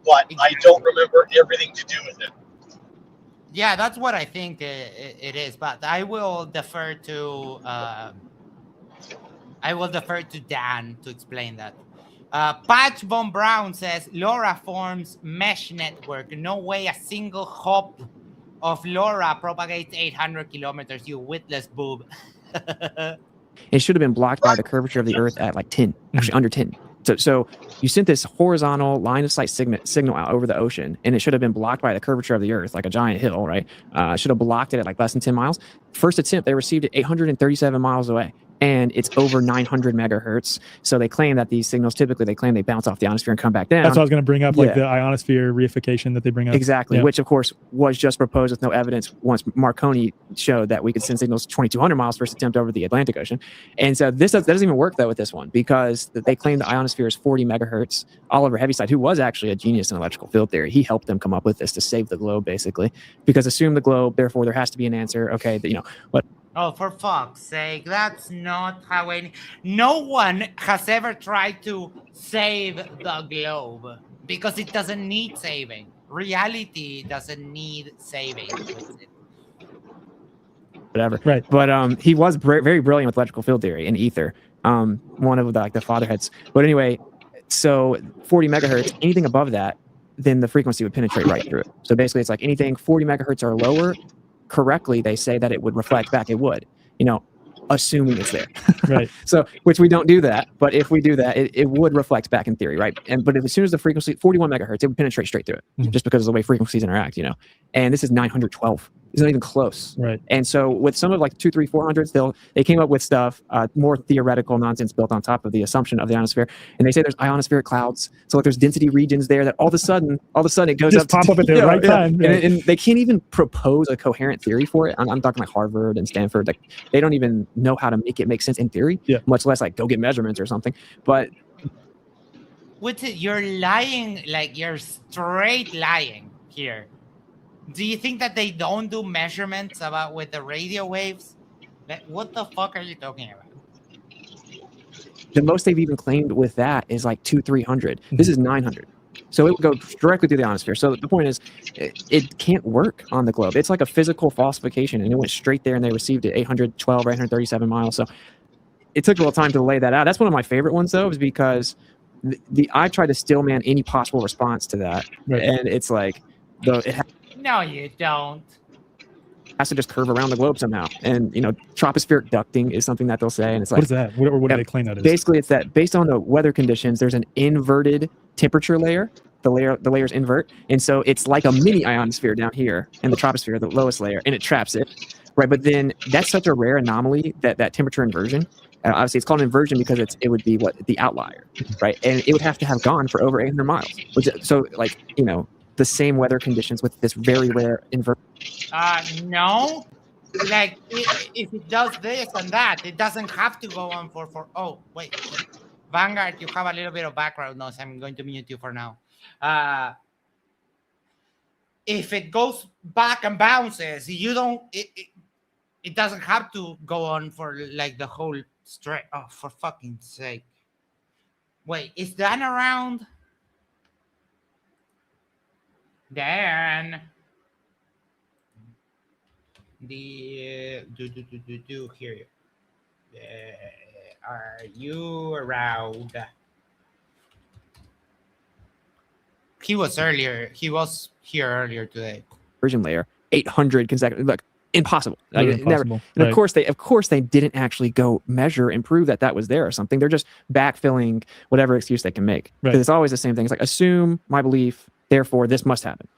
But I don't remember everything to do with it. Yeah, that's what I think it is. But I will defer to Dan to explain that. Patch Von Brown says LoRa forms mesh network. No way a single hop of LoRa propagates 800 kilometers. You witless boob. It should have been blocked by the curvature of the Earth at like 10, actually under 10. So you sent this horizontal line of sight signal out over the ocean, and it should have been blocked by the curvature of the Earth, like a giant hill, right? Should have blocked it at like less than 10 miles. First attempt, they received it 837 miles away, and it's over 900 megahertz. So they claim that these signals, typically they claim they bounce off the ionosphere and come back down. That's what I was going to bring up, like the ionosphere reification that they bring up. Exactly, which of course was just proposed with no evidence once Marconi showed that we could send signals 2,200 miles first attempt over the Atlantic Ocean. And so that doesn't even work though with this one, because they claim the ionosphere is 40 megahertz. Oliver Heaviside, who was actually a genius in electrical field theory, he helped them come up with this to save the globe, basically, because assume the globe, therefore there has to be an answer. Okay, what? Oh, for fuck's sake, that's not how no one has ever tried to save the globe, because it doesn't need saving. Reality doesn't need saving. Whatever. Right. But he was very brilliant with electrical field theory and Aether. One of the fatherheads. But anyway, so 40 megahertz, anything above that, then the frequency would penetrate right through it. So basically it's like anything 40 megahertz or lower, correctly, they say that it would reflect back. It would, assuming it's there. Right. So, which we don't do that, but if we do that, it would reflect back in theory, right? But as soon as the frequency 41 megahertz, it would penetrate straight through it, just because of the way frequencies interact, And this is 912. It's not even close. Right. And so with some of like 2, 3, 400s, they came up with stuff more theoretical nonsense built on top of the assumption of the ionosphere, and they say there's ionospheric clouds. So like there's density regions there that all of a sudden it goes just pop up at the right time. Yeah. And they can't even propose a coherent theory for it. I'm talking like Harvard and Stanford. Like they don't even know how to make it make sense in theory, much less like go get measurements or something. But Witsit, you're lying, like you're straight lying here. Do you think that they don't do measurements with the radio waves? What the fuck are you talking about? The most they've even claimed with that is like 200-300. This is 900. So it would go directly through the ionosphere. So the point is, it can't work on the globe. It's like a physical falsification, and it went straight there, and they received it 812 or 837 miles. So it took a little time to lay that out. That's one of my favorite ones, though, is because I tried to stillman any possible response to that, and it's like no, you don't. Has to just curve around the globe somehow, and tropospheric ducting is something that they'll say, and it's like, what is that? What do they claim that is? Basically, it's that based on the weather conditions, there's an inverted temperature layer. The layers invert, and so it's like a mini ionosphere down here in the troposphere, the lowest layer, and it traps it, right? But then that's such a rare anomaly that temperature inversion. Obviously, it's called an inversion because it would be the outlier, right? And it would have to have gone for over 800 miles. So the same weather conditions with this very rare invert. No. Like, if it does this and that, it doesn't have to go on for... Oh, wait. Vanguard, you have a little bit of background noise. I'm going to mute you for now. If it goes back and bounces, you don't... It doesn't have to go on for, like, the whole stretch. Oh, for fucking sake. Wait, is Dan around? Dan, here you. Are you around? He was here earlier today. Version layer 800 consecutive. Look, impossible. Never. And of course they didn't actually go measure and prove that was there or something. They're just backfilling whatever excuse they can make, because it's always the same thing. It's like, assume my belief, therefore this must happen.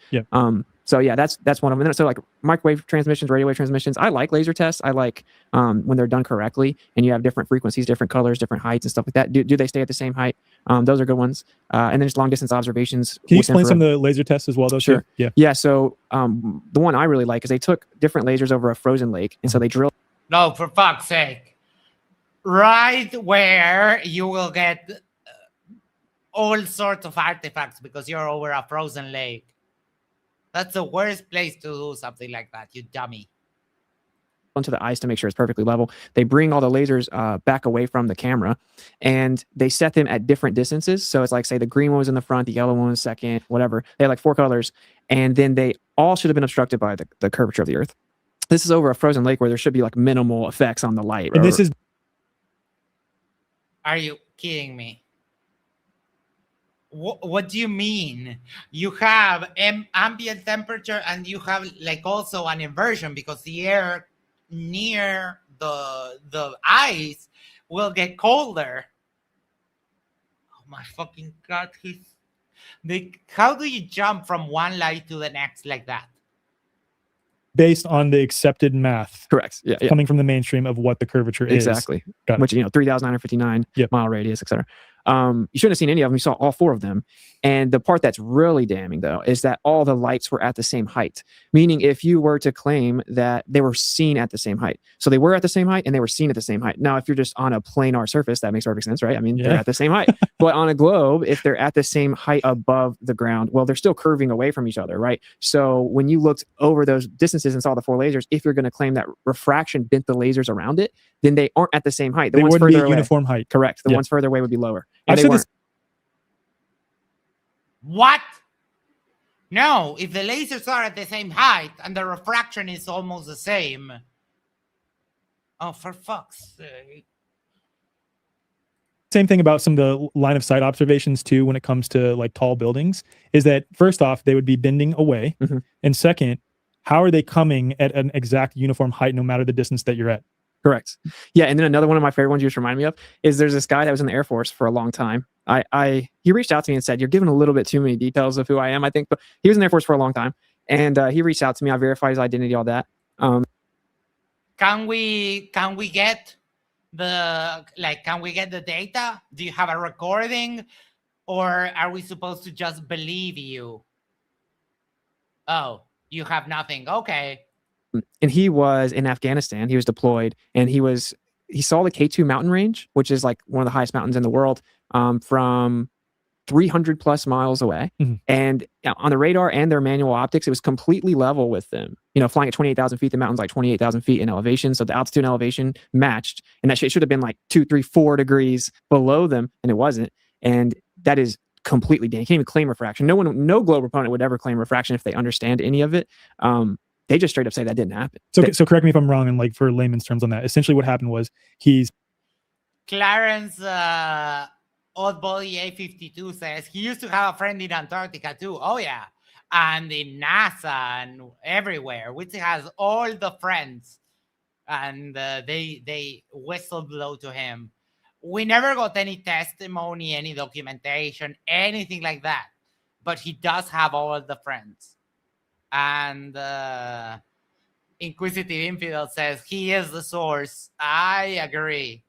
So yeah, that's one of them. So like microwave transmissions, radio wave transmissions, I like laser tests. I like when they're done correctly and you have different frequencies, different colors, different heights and stuff like that. Do they stay at the same height? Those are good ones. And then just long distance observations. Can you explain some of the laser tests as well, though? Sure. Yeah. So the one I really like is they took different lasers over a frozen lake, and so they drilled. No, for fuck's sake! Right where you will get all sorts of artifacts because you're over a frozen lake. That's the worst place to do something like that, you dummy. Onto the ice to make sure it's perfectly level. They bring all the lasers back away from the camera, and they set them at different distances. So it's like, say the green one was in the front, the yellow one was second, whatever. They had like 4 colors, and then they all should have been obstructed by the curvature of the Earth. This is over a frozen lake where there should be like minimal effects on the light. And this is... Are you kidding me? What do you mean? You have ambient temperature and you have like also an inversion because the air near the ice will get colder. Oh my fucking god! How do you jump from one light to the next like that? Based on the accepted math. Correct. Yeah. Coming from the mainstream of what the curvature is. Exactly. Which, 3,959 mile radius, etc. You shouldn't have seen any of them. You saw all 4 of them. And the part that's really damning, though, is that all the lights were at the same height. Meaning, if you were to claim that they were seen at the same height. So they were at the same height and they were seen at the same height. Now, if you're just on a planar surface, that makes perfect sense, right? I mean, they're at the same height. But on a globe, if they're at the same height above the ground, well, they're still curving away from each other, right? So when you looked over those distances and saw the 4 lasers, if you're going to claim that refraction bent the lasers around it, then they aren't at the same height. The ones wouldn't be further a away, uniform height. Correct. The ones further away would be lower. I've said this. What? No, if the lasers are at the same height and the refraction is almost the same. Oh, for fuck's sake. Same thing about some of the line of sight observations too when it comes to like tall buildings is that first off, they would be bending away. And second, how are they coming at an exact uniform height no matter the distance that you're at? Correct. Yeah, and then another one of my favorite ones you just reminded me of is there's this guy that was in the Air Force for a long time. He reached out to me and said, "You're giving a little bit too many details of who I am, I think." But he was in the Air Force for a long time, and he reached out to me. I verified his identity, all that. Can we get can we get the data? Do you have a recording, or are we supposed to just believe you? Oh, you have nothing. Okay. And he was in Afghanistan. He was deployed, and he saw the K2 mountain range, which is like one of the highest mountains in the world, from 300 plus miles away. And on the radar and their manual optics, it was completely level with them. Flying at 28,000 feet, the mountain's like 28,000 feet in elevation. So the altitude and elevation matched, and that shit should have been like 2, 3, 4 degrees below them, and it wasn't. And that is completely damn. You can't even claim refraction. No globe proponent would ever claim refraction if they understand any of it. They just straight up say that didn't happen. So correct me if I'm wrong, and like for layman's terms on that, essentially what happened was Clarence Old Body A52 says he used to have a friend in Antarctica too. Oh yeah, and in NASA and everywhere, which has all the friends, and they whistleblow to him. We never got any testimony, any documentation, anything like that. But he does have all the friends. And Inquisitive Infidel says he is the source. I agree.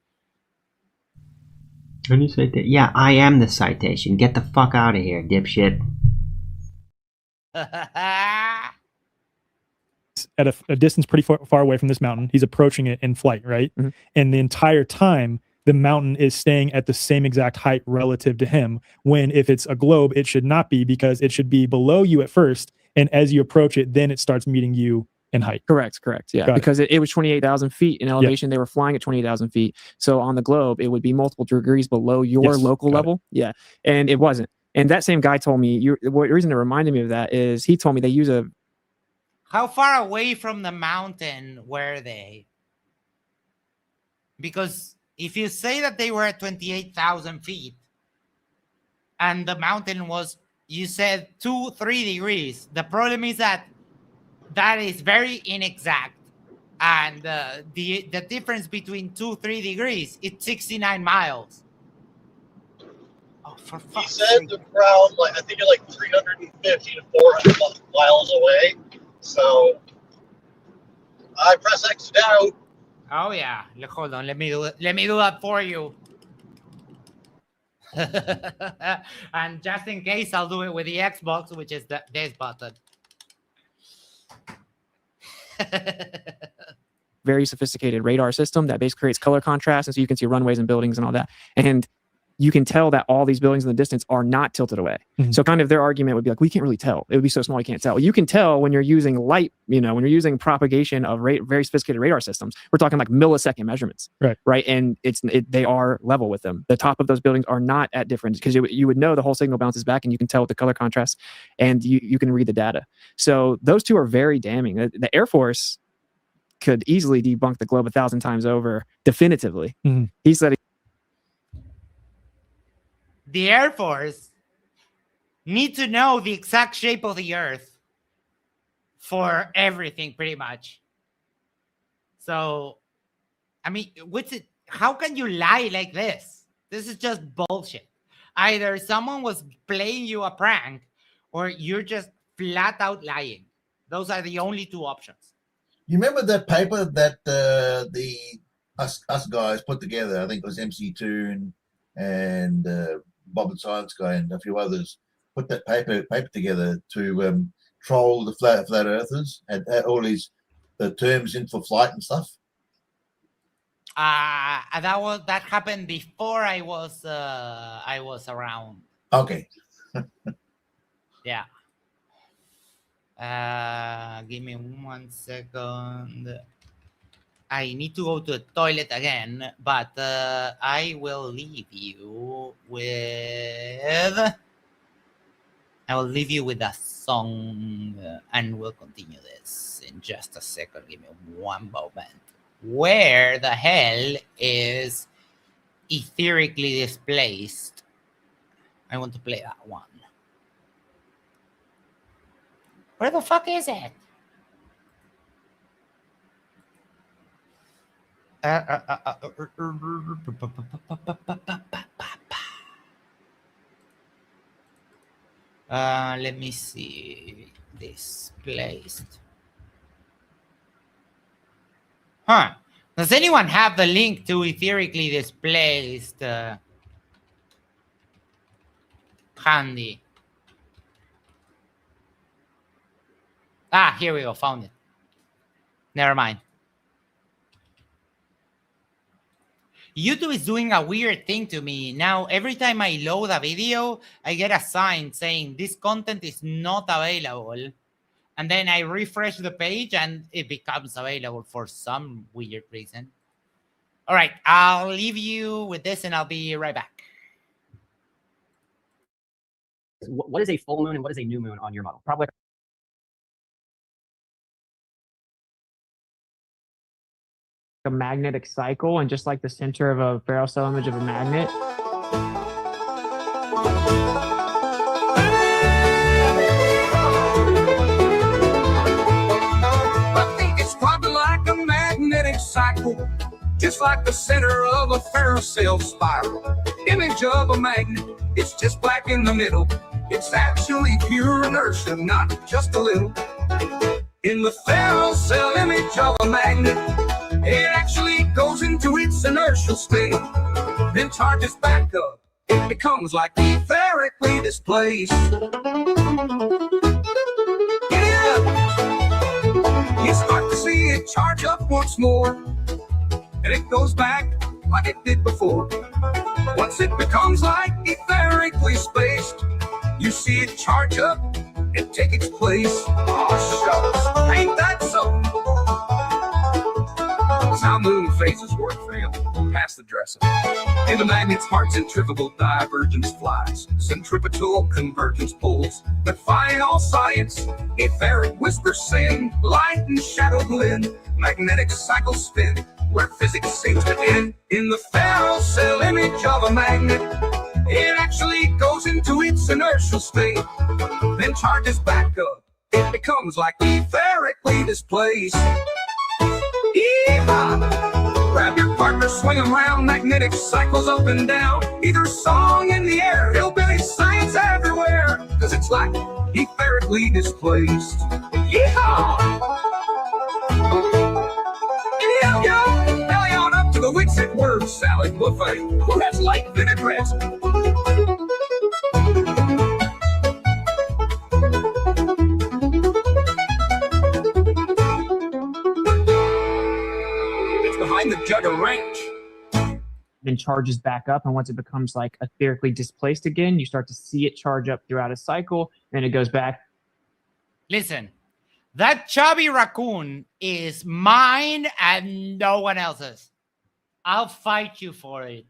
When you say that, yeah, I am the citation. Get the fuck out of here, dipshit. At a distance pretty far away from this mountain. He's approaching it in flight, right? And the entire time, the mountain is staying at the same exact height relative to him. When if it's a globe, it should not be, because it should be below you at first. And as you approach it, then it starts meeting you in height. Correct. Yeah, Got because it was 28,000 feet in elevation. They were flying at 28,000 feet. So on the globe, it would be multiple degrees below your local level. Yeah, and it wasn't. And that same guy told me, the reason it reminded me of that is he told me they use a... How far away from the mountain were they? Because if you say that they were at 28,000 feet and the mountain was, you said 2-3 degrees. The problem is that is very inexact. And the difference between 2-3 degrees, it's 69 miles. Oh, for fuck's sake. He said the ground, I think it's like 350 to 400 miles away. So I press X out. Oh yeah, hold on. Let me do that for you. And just in case, I'll do it with the Xbox, which is this button. Very sophisticated radar system that basically creates color contrast, and so you can see runways and buildings and all that. And you can tell that all these buildings in the distance are not tilted away. So kind of their argument would be like, we can't really tell. It would be so small you can't tell. You can tell when you're using light, when you're using propagation of very sophisticated radar systems. We're talking like millisecond measurements, right? And they are level with them. The top of those buildings are not at different, because you would know the whole signal bounces back, and you can tell with the color contrast, and you can read the data. So those two are very damning. The Air Force could easily debunk the globe 1,000 times over definitively. He said the Air Force need to know the exact shape of the Earth for everything, pretty much. So, I mean, how can you lie like this? This is just bullshit. Either someone was playing you a prank, or you're just flat out lying. Those are the only two options. You remember that paper that us guys put together? I think it was MC Toon and Bob and Science Guy and a few others put that paper together to troll the flat earthers and all these terms in for flight and stuff. That happened before I was around. Okay. Yeah. Give me 1 second. I need to go to the toilet again, but I will leave you with a song, and we'll continue this in just a second. Give me one moment. Where the hell is Etherically Displaced? I want to play that one. Where the fuck is it? Let me see. Displaced. Huh. Does anyone have the link to Etherically Displaced handy? Ah, here we go. Found it. Never mind. YouTube is doing a weird thing to me. Now, every time I load a video, I get a sign saying this content is not available. And then I refresh the page and it becomes available for some weird reason. All right, I'll leave you with this and I'll be right back. What is a full moon and what is a new moon on your model? Probably. A magnetic cycle, and just like the center of a barrel cell image of a magnet. I think it's probably like a magnetic cycle, just like the center of a ferrocell spiral. Image of a magnet, it's just black in the middle. It's actually pure inertia, not just a little. In the ferrocell image of a magnet, it actually goes into its inertial state, then charges back up. It becomes like etherically displaced. Yeah. You start to see it charge up once more, and it goes back like it did before. Once it becomes like etherically spaced, you see it charge up and take its place. Oh, shucks, ain't that so? That's how moon phases work, fam. Pass the dresser. In the magnet's heart, centrifugal divergence flies. Centripetal convergence pulls. Defying all science, etheric whispers sing. Light and shadow blend. Magnetic cycles spin, where physics seems to end. In the ferrocell image of a magnet, it actually goes into its inertial state, then charges back up. It becomes like etherically displaced. Yeehaw! Grab your partner, swing around, magnetic cycles up and down. Either song in the air, hillbilly science everywhere, cause it's like etherically displaced. Yeehaw! Yo, belly on up to the Witsit word salad buffet. Who has light vinaigrette? Behind the jug of ranch. Then charges back up, and once it becomes like etherically displaced again, you start to see it charge up throughout a cycle, and it goes back. Listen, that chubby raccoon is mine and no one else's. I'll fight you for it.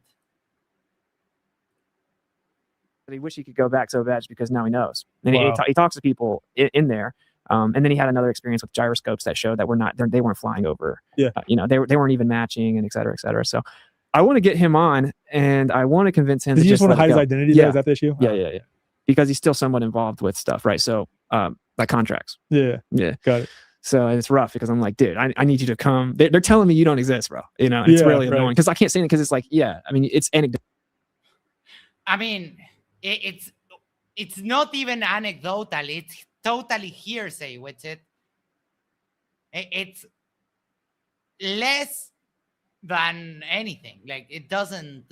He wish he could go back so bad just because now he knows. And he talks to people in there. And then he had another experience with gyroscopes that showed that they weren't flying over. Yeah. They weren't even matching, and et cetera, et cetera. So I want to get him on, and I want to convince him. Does he just want to hide his go. identity? Yeah. Though? Is that the issue? Yeah. because he's still somewhat involved with stuff, right? So like contracts. Yeah. Got it. So it's rough because I'm like, dude, I need you to come. They're telling me you don't exist, bro. You know, and it's really annoying because I can't say it because it's like, yeah, I mean, it's anecdotal. I mean, it's not even anecdotal. It's totally hearsay, Witsit. It's less than anything. Like, it doesn't.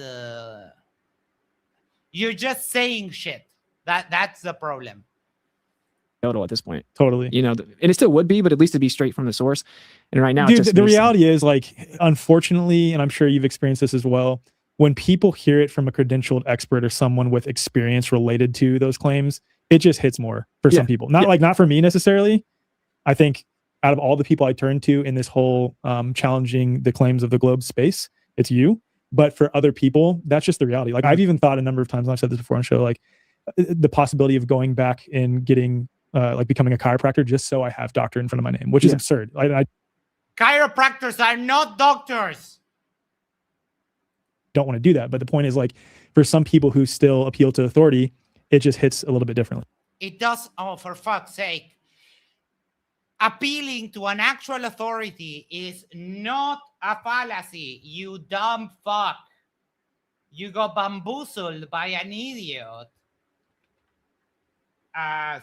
You're just saying shit. That's the problem. At this point, totally. You know, and it still would be, but at least it'd be straight from the source. And right now, dude, the reality is, like, unfortunately, and I'm sure you've experienced this as well, when people hear it from a credentialed expert or someone with experience related to those claims, it just hits more for some people. Not for me necessarily. I think out of all the people I turn to in this whole challenging the claims of the globe space, it's you. But for other people, that's just the reality. Like, I've even thought a number of times, and I've said this before on the show, like the possibility of going back and getting like becoming a chiropractor just so I have doctor in front of my name, which is absurd. Chiropractors are not doctors. Don't want to do that. But the point is, like, for some people who still appeal to authority, it just hits a little bit differently. It does. Oh, for fuck's sake. Appealing to an actual authority is not a fallacy, you dumb fuck. You got bamboozled by an idiot.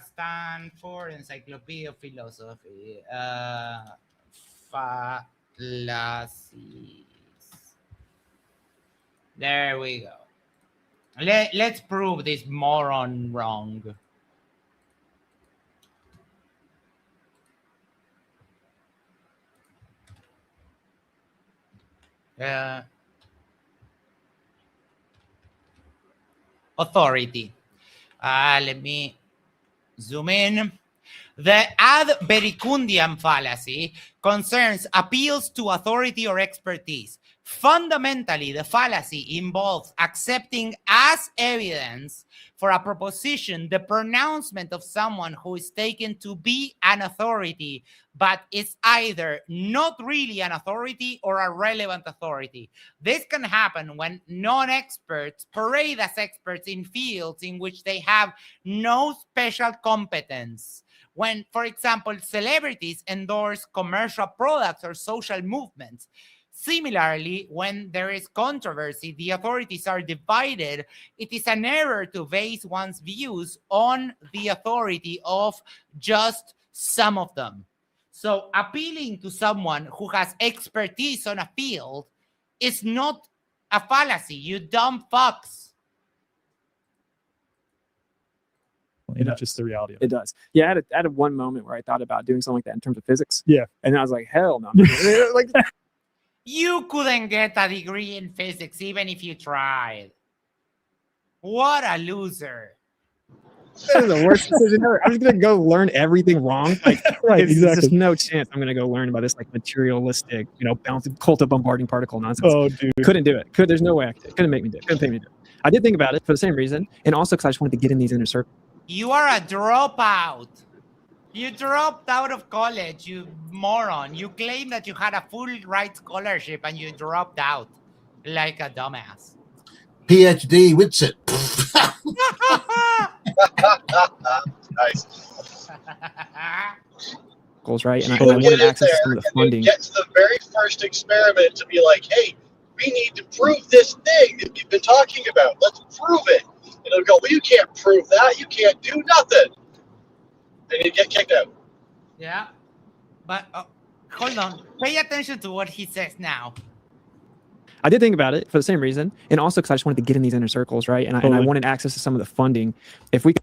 Stanford Encyclopedia of Philosophy. Fallacies. There we go. Let's prove this moron wrong. Authority. Let me zoom in. The ad verecundiam fallacy concerns appeals to authority or expertise. Fundamentally, the fallacy involves accepting as evidence for a proposition the pronouncement of someone who is taken to be an authority, but is either not really an authority or a relevant authority. This can happen when non-experts parade as experts in fields in which they have no special competence. When, for example, celebrities endorse commercial products or social movements. Similarly, when there is controversy, the authorities are divided. It is an error to base one's views on the authority of just some of them. So appealing to someone who has expertise on a field is not a fallacy, you dumb fucks. It's just the reality of it. It does. Yeah, I had one moment where I thought about doing something like that in terms of physics. Yeah. And I was like, hell no. Like, you couldn't get a degree in physics even if you tried. What a loser. That is the worst decision ever. I'm just going to go learn everything wrong. Like, exactly. There's just no chance I'm going to go learn about this, like, materialistic, bouncing, cult of bombarding particle nonsense. Oh, dude. Couldn't do it. There's no way I could. Couldn't make me do it. Couldn't pay me to do it. I did think about it for the same reason. And also because I just wanted to get in these inner circles. You are a dropout. You dropped out of college, you moron. You claim that you had a full ride scholarship and you dropped out like a dumbass. PhD Witsit. Nice. Goals, right? And I wanted wanted access to some of the funding. Get to the very first experiment to be like, hey, we need to prove this thing that we've been talking about. Let's prove it. And it'll go, well, you can't prove that. You can't do nothing. And you get kicked out. Yeah. But hold on. Pay attention to what he says now. I did think about it for the same reason. And also because I just wanted to get in these inner circles, right? And I wanted access to some of the funding. If we...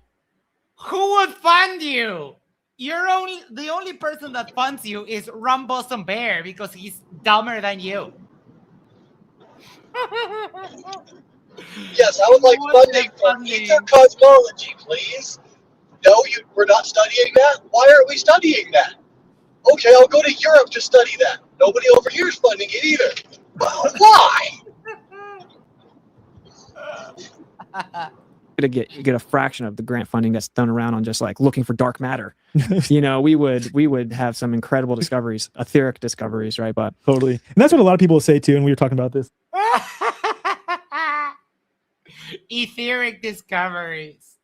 Who would fund you? The only person that funds you is Ron Boston Bear because he's dumber than you. Yes, I would like funding for Aether cosmology, please. No, we're not studying that. Why aren't we studying that? Okay, I'll go to Europe to study that. Nobody over here is funding it either. Why? To get a fraction of the grant funding that's done around on just like looking for dark matter. We would have some incredible discoveries, etheric discoveries, right? But totally. And that's what a lot of people say too. And we were talking about this. Etheric discoveries.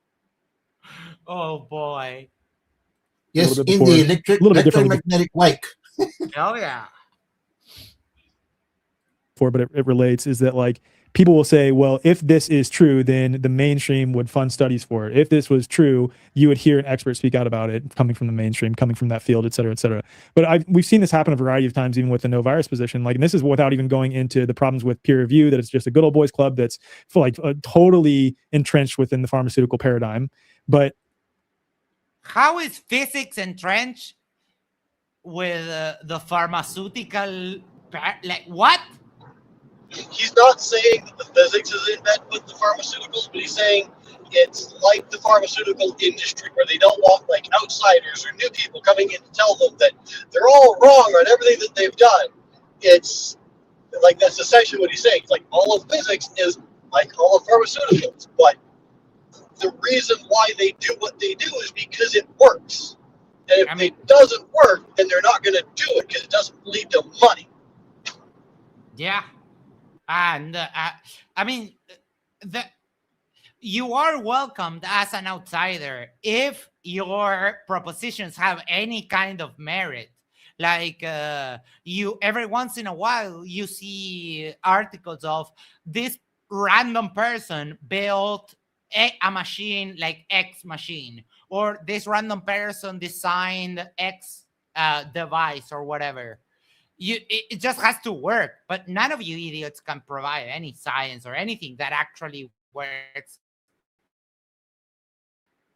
Oh boy. Yes, in the electromagnetic wake. Oh yeah. For, but it relates is that like people will say, well, if this is true, then the mainstream would fund studies for it. If this was true, you would hear an expert speak out about it coming from the mainstream, coming from that field, et cetera, et cetera. But we've seen this happen a variety of times, even with the no virus position. Like, and this is without even going into the problems with peer review, that it's just a good old boys club that's like totally entrenched within the pharmaceutical paradigm. But how is physics entrenched with the pharmaceutical? Like what? He's not saying that the physics is in bed with the pharmaceuticals, but he's saying it's like the pharmaceutical industry where they don't want like outsiders or new people coming in to tell them that they're all wrong on everything that they've done. It's like that's essentially what he's saying. It's like all of physics is like all of pharmaceuticals, but the reason why they do what they do is because it works. And if it doesn't work, then they're not going to do it because it doesn't lead to money. Yeah. And I mean, you are welcomed as an outsider if your propositions have any kind of merit. Like you, every once in a while, you see articles of this random person built a machine like X machine, or this random person designed X device or whatever. It just has to work, but none of you idiots can provide any science or anything that actually works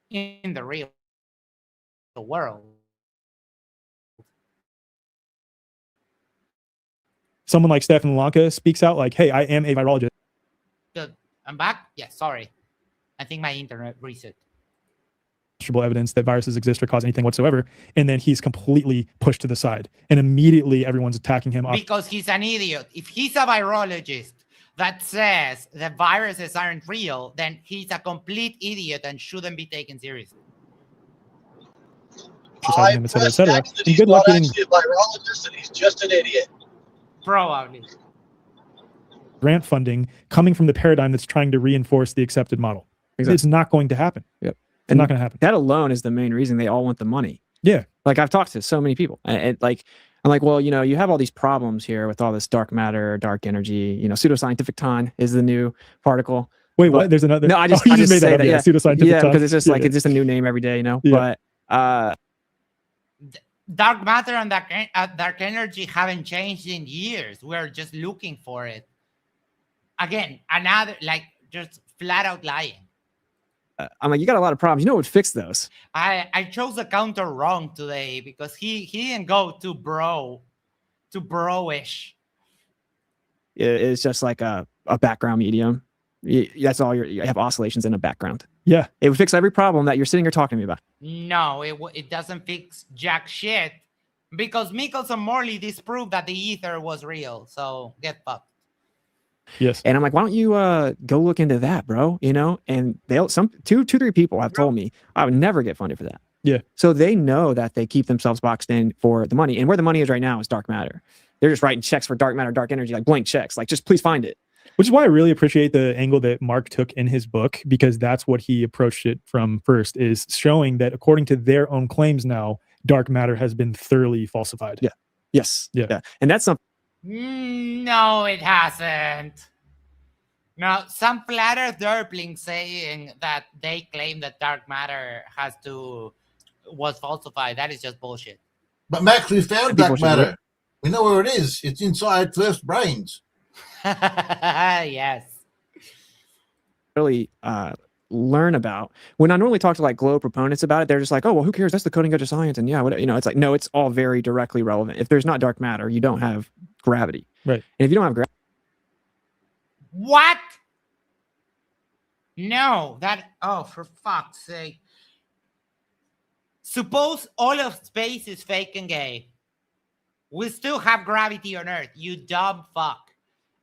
in the real world. Someone like Stefan Lanka speaks out like, hey, I am a virologist. I'm back? Yeah, sorry. I think my internet reset. Evidence that viruses exist or cause anything whatsoever, and then he's completely pushed to the side, and immediately everyone's attacking him because he's an idiot. If he's a virologist that says that viruses aren't real, then he's a complete idiot and shouldn't be taken seriously. Him, et cetera, et cetera. That he's not actually a virologist and he's just an idiot. Probably. Grant funding coming from the paradigm that's trying to reinforce the accepted model. Exactly. It's not going to happen. Yep. It's not going to happen. That alone is the main reason they all want the money. Yeah. Like I've talked to so many people, and like I'm like, well, you know, you have all these problems here with all this dark matter, dark energy. You know, pseudoscientific time is the new particle. Wait, what? There's another. No, I just made say that up. Yeah, pseudoscientific. Yeah, because it's just like it's just a new name every day, you know. Yeah. But dark matter and dark energy haven't changed in years. We're just looking for it. Again, another like just flat out lying. I'm like, you got a lot of problems. You know what would fix those? I chose the counter wrong today because he didn't go too bro-ish. It's just like a background medium. That's all you have oscillations in a background. Yeah. It would fix every problem that you're sitting here talking to me about. No, it doesn't fix jack shit because Michelson Morley disproved that the ether was real. So get fucked. Yes. And I'm like, why don't you go look into that, bro? You know, and they'll two, 3 people have told me I would never get funded for that. Yeah. So they know that they keep themselves boxed in for the money. And where the money is right now is dark matter. They're just writing checks for dark matter, dark energy, like blank checks. Like, just please find it. Which is why I really appreciate the angle that Mark took in his book, because that's what he approached it from first, is showing that according to their own claims now, dark matter has been thoroughly falsified. Yeah. Yes. Yeah. And that's something. No, it hasn't. No, some flat earth derplings saying that they claim that dark matter was falsified. That is just bullshit. But Max, we found dark matter. We know where it is. It's inside First Brains. Yes. Really learn about when I normally talk to like glow proponents about it, they're just like, oh well, who cares, that's the cutting edge of science. And yeah, you know, it's like, no, it's all very directly relevant. If there's not dark matter, you don't have gravity, right? And if you don't have gravity, what? No, for fuck's sake. Suppose all of space is fake and gay. We still have gravity on Earth, you dumb fuck.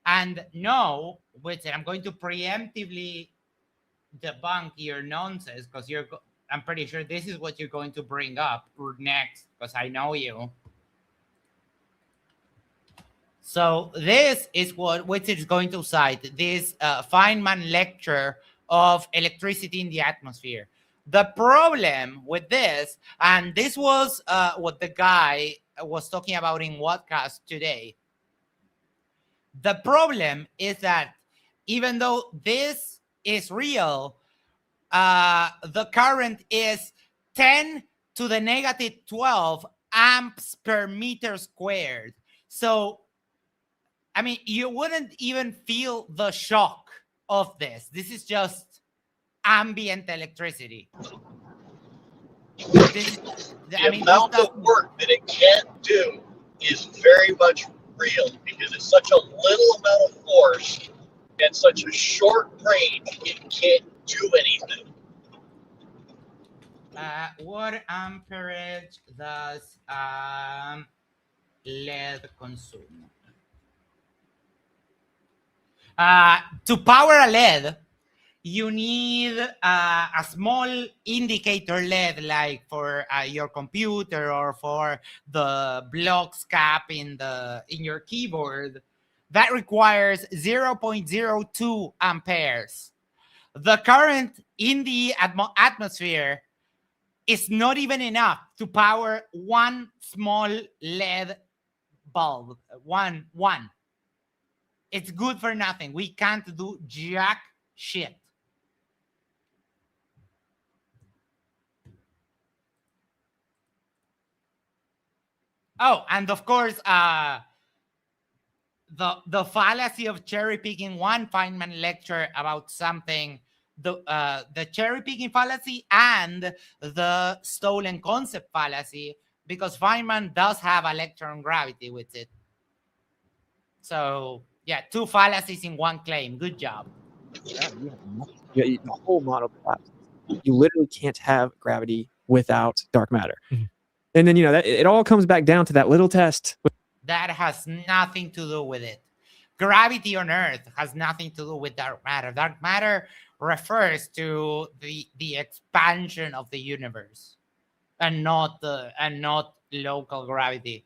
And no, Witsit, I'm going to preemptively debunk your nonsense because I'm pretty sure this is what you're going to bring up next because I know you. So this is what Witsit is going to cite, this Feynman lecture of electricity in the atmosphere. The problem with this, and this was what the guy was talking about in Wadcast today. The problem is that even though this is real, the current is 10 to the negative 12 amps per meter squared. So, I mean, you wouldn't even feel the shock of this. This is just ambient electricity. The amount of work that it can't do is very much real because it's such a little amount of force and such a short range, it can't do anything. What amperage does LED consume? To power a LED, you need a small indicator LED, like for your computer or for the blocks cap in your keyboard, that requires 0.02 amperes. The current in the atmosphere is not even enough to power one small LED bulb. One. It's good for nothing. We can't do jack shit. Oh, and of course, the fallacy of cherry picking. One Feynman lecture about something, the cherry picking fallacy and the stolen concept fallacy, because Feynman does have a lecture on gravity with it. So yeah, two fallacies in one claim. Good job. Yeah, the whole model collapses. You literally can't have gravity without dark matter. Mm-hmm. And then, that it all comes back down to that little test. That has nothing to do with it. Gravity on Earth has nothing to do with dark matter. Dark matter refers to the expansion of the universe, and not local gravity.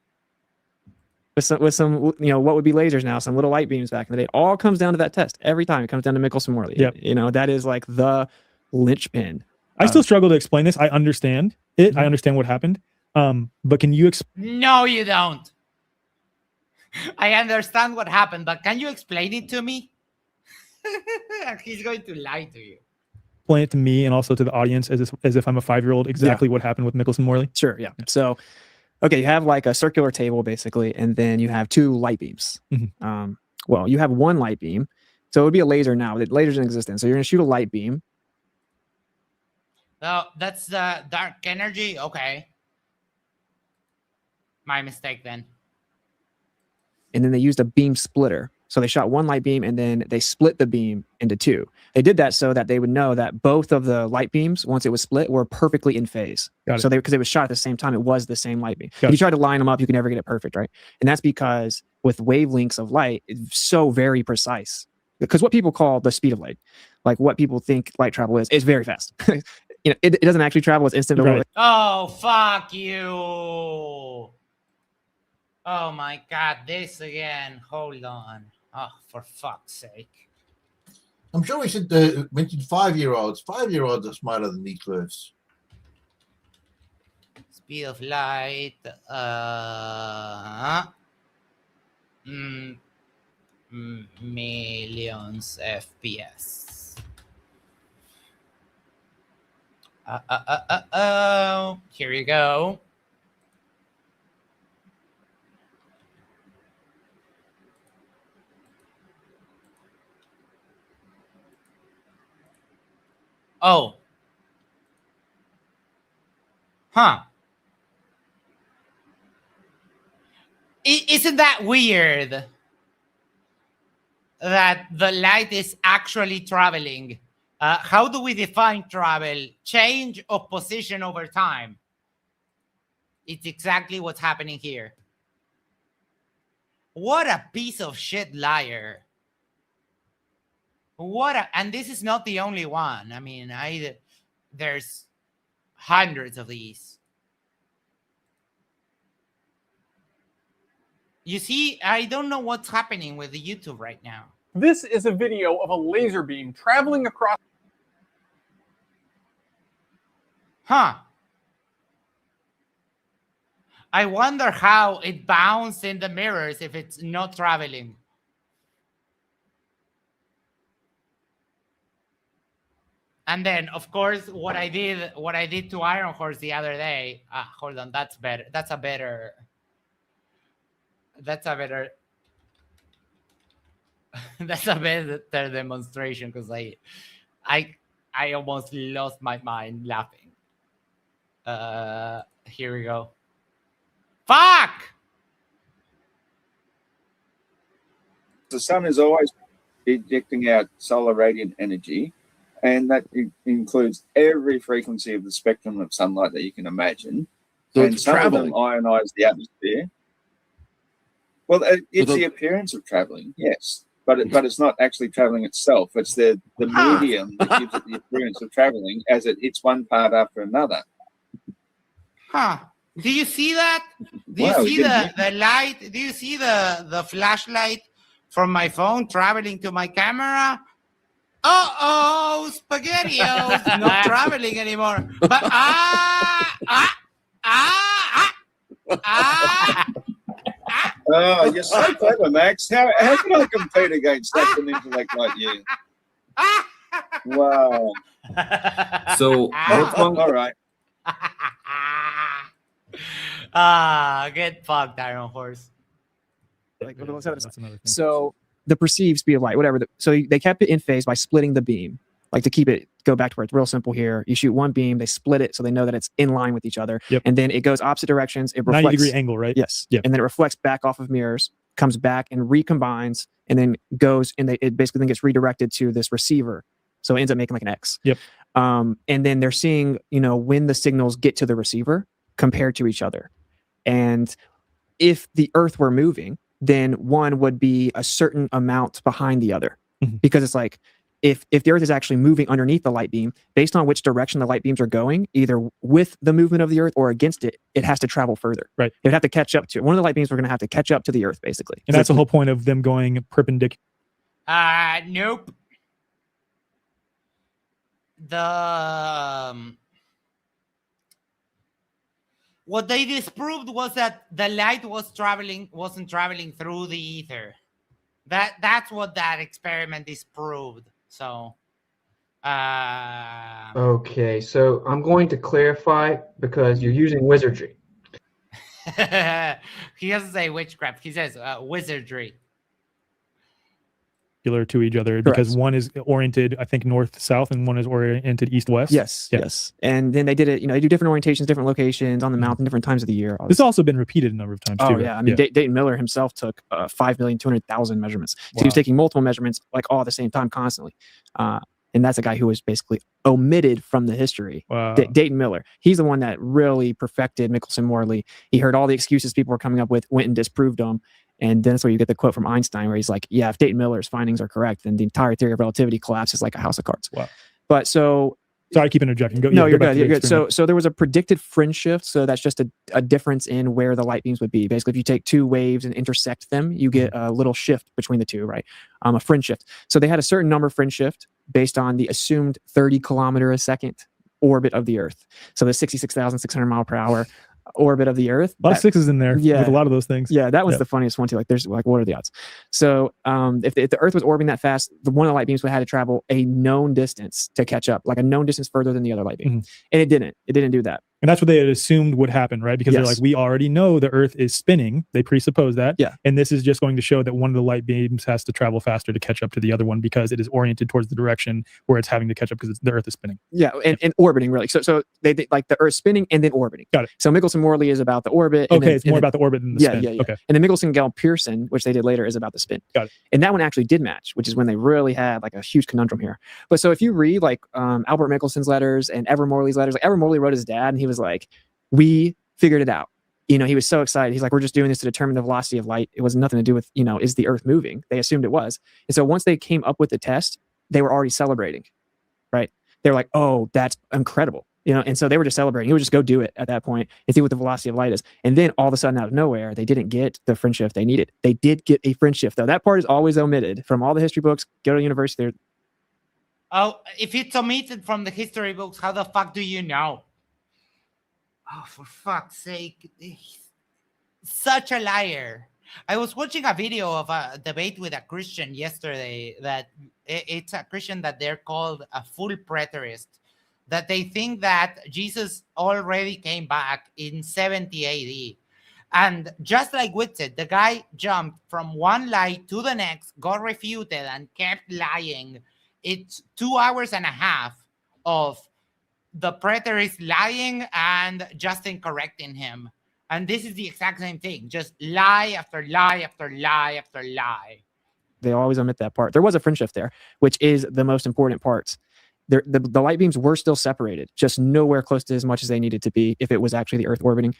With some, what would be lasers now, some little light beams back in the day. It all comes down to that test every time. It comes down to Michelson-Morley. Yep. That is like the linchpin. I still struggle to explain this. I understand it. Mm-hmm. I understand what happened. But can you explain? No, you don't. I understand what happened, but can you explain it to me? He's going to lie to you. Explain it to me and also to the audience as if I'm a 5-year-old. Exactly what happened with Michelson-Morley. Sure. Yeah. So, okay, you have like a circular table basically, and then you have two light beams. Mm-hmm. Well, you have one light beam, so it would be a laser now. The laser's in existence, so you're going to shoot a light beam. Oh, that's the dark energy. Okay. My mistake then. And then they used a beam splitter. So they shot one light beam and then they split the beam into two. They did that so that they would know that both of the light beams, once it was split, were perfectly in phase. So because it was shot at the same time, it was the same light beam. If you try to line them up, you can never get it perfect, right? And that's because with wavelengths of light, it's so very precise. Because what people call the speed of light, like what people think light travel is very fast. It doesn't actually travel; it's instant. Right. Oh, fuck you! Oh my God, this again. Hold on. Oh, for fuck's sake. I'm sure we should mention 5-year-olds. 5-year-olds are smarter than these first. Speed of light. Millions FPS. Here you go. Oh. Huh. Isn't that weird? That the light is actually traveling. How do we define travel? Change of position over time. It's exactly what's happening here. What a piece of shit liar. And this is not the only one. I mean, there's hundreds of these. You see, I don't know what's happening with the YouTube right now. This is a video of a laser beam traveling across. Huh. I wonder how it bounced in the mirrors if it's not traveling. And then, of course, what I did to Iron Horse the other day. Hold on, that's better. That's a better that's a better demonstration, because I almost lost my mind laughing. Here we go. Fuck! The sun is always ejecting out solar radiant energy, and that includes every frequency of the spectrum of sunlight that you can imagine. So and it's some traveling. of them ionize the atmosphere. Well, it's the appearance of traveling, yes, but it's not actually traveling itself. It's the medium that gives it the appearance of traveling, as it's one part after another. Huh. Do you see that? Do you see the light? Do you see the flashlight from my phone traveling to my camera? SpaghettiOs not traveling anymore. But Oh, you're so clever, Max. How can I compete against such an intellect like you? Wow. So all right. Get fucked, Iron Horse. Like, so the perceived speed of light, whatever. So they kept it in phase by splitting the beam, like to keep it go back to where it's real simple here. You shoot one beam, they split it so they know that it's in line with each other, and then it goes opposite directions. It reflects 90-degree angle, right? Yes. Yeah. And then it reflects back off of mirrors, comes back and recombines, and then goes and it basically then gets redirected to this receiver. So it ends up making like an X. Yep. And then they're seeing, when the signals get to the receiver compared to each other. And if the Earth were moving, then one would be a certain amount behind the other, because it's like if the Earth is actually moving underneath the light beam, based on which direction the light beams are going, either with the movement of the Earth or against it, it has to travel further. Right. It would have to catch up to it. One of the light beams were going to have to catch up to the Earth, basically. And that's the whole point of them going perpendicular. Nope. What they disproved was that the light wasn't traveling through the ether. That's what that experiment disproved. So Okay, so I'm going to clarify because you're using wizardry. He doesn't say witchcraft, he says wizardry. To each other. Correct. Because one is oriented, I think, north-south, and one is oriented east-west. Yes. And then they did it, they do different orientations, different locations on the mountain, different times of the year. This has also been repeated a number of times too. Oh yeah, I mean, Dayton Miller himself took 5,200,000 measurements. So he was taking multiple measurements like all at the same time constantly. And that's a guy who was basically omitted from the history. Wow. Dayton Miller. He's the one that really perfected Michelson-Morley. He heard all the excuses people were coming up with, went and disproved them. And then that's where you get the quote from Einstein where he's like, yeah, if Dayton Miller's findings are correct, then the entire theory of relativity collapses like a house of cards. Wow. But so... Sorry, I keep interjecting. You're good. You're good. So there was a predicted fringe shift. So that's just a difference in where the light beams would be. Basically, if you take two waves and intersect them, you get a little shift between the two, right? A fringe shift. So they had a certain number fringe shift based on the assumed 30 kilometer a second orbit of the Earth. So the 66,600 mile per hour orbit of the Earth. A lot of sixes in there with a lot of those things. Yeah, that was the funniest one too. Like, there's like, what are the odds? So if the Earth was orbiting that fast, one of the light beams would have had to travel a known distance to catch up, like a known distance further than the other light beam. And it didn't. It didn't do that. And that's what they had assumed would happen, right? Because they're like, we already know the Earth is spinning. They presuppose that. Yeah. And this is just going to show that one of the light beams has to travel faster to catch up to the other one because it is oriented towards the direction where it's having to catch up because the Earth is spinning. Yeah, and orbiting, really. So they like the Earth spinning and then orbiting. Got it. So Michelson-Morley is about the orbit. Okay, it's more about the orbit than the spin. Yeah. Okay. And then Michelson-Gell-Pearson, which they did later, is about the spin. Got it. And that one actually did match, which is when they really had like a huge conundrum here. But so if you read like Albert Michelson's letters and Ever Morley's letters, like Ever Morley wrote his dad and he was like, we figured it out. He was so excited. He's like, we're just doing this to determine the velocity of light. It was nothing to do with, is the Earth moving? They assumed it was. And so once they came up with the test, they were already celebrating, right? They were like, oh, that's incredible. And so they were just celebrating. He would just go do it at that point and see what the velocity of light is. And then all of a sudden, out of nowhere, they didn't get the fringe shift they needed. They did get a fringe shift, though. That part is always omitted from all the history books. Go to university. Oh, if it's omitted from the history books, how the fuck do you know? Oh, for fuck's sake. He's such a liar. I was watching a video of a debate with a Christian yesterday that it's a Christian that they're called a full preterist, that they think that Jesus already came back in 70 AD. And just like Witsit, the guy jumped from one lie to the next, got refuted, and kept lying. It's 2 hours and a half of the preterist lying and Justin correcting him. And this is the exact same thing. Just lie after lie after lie after lie. They always omit that part. There was a fringe shift there, which is the most important part. The light beams were still separated, just nowhere close to as much as they needed to be if it was actually the Earth orbiting.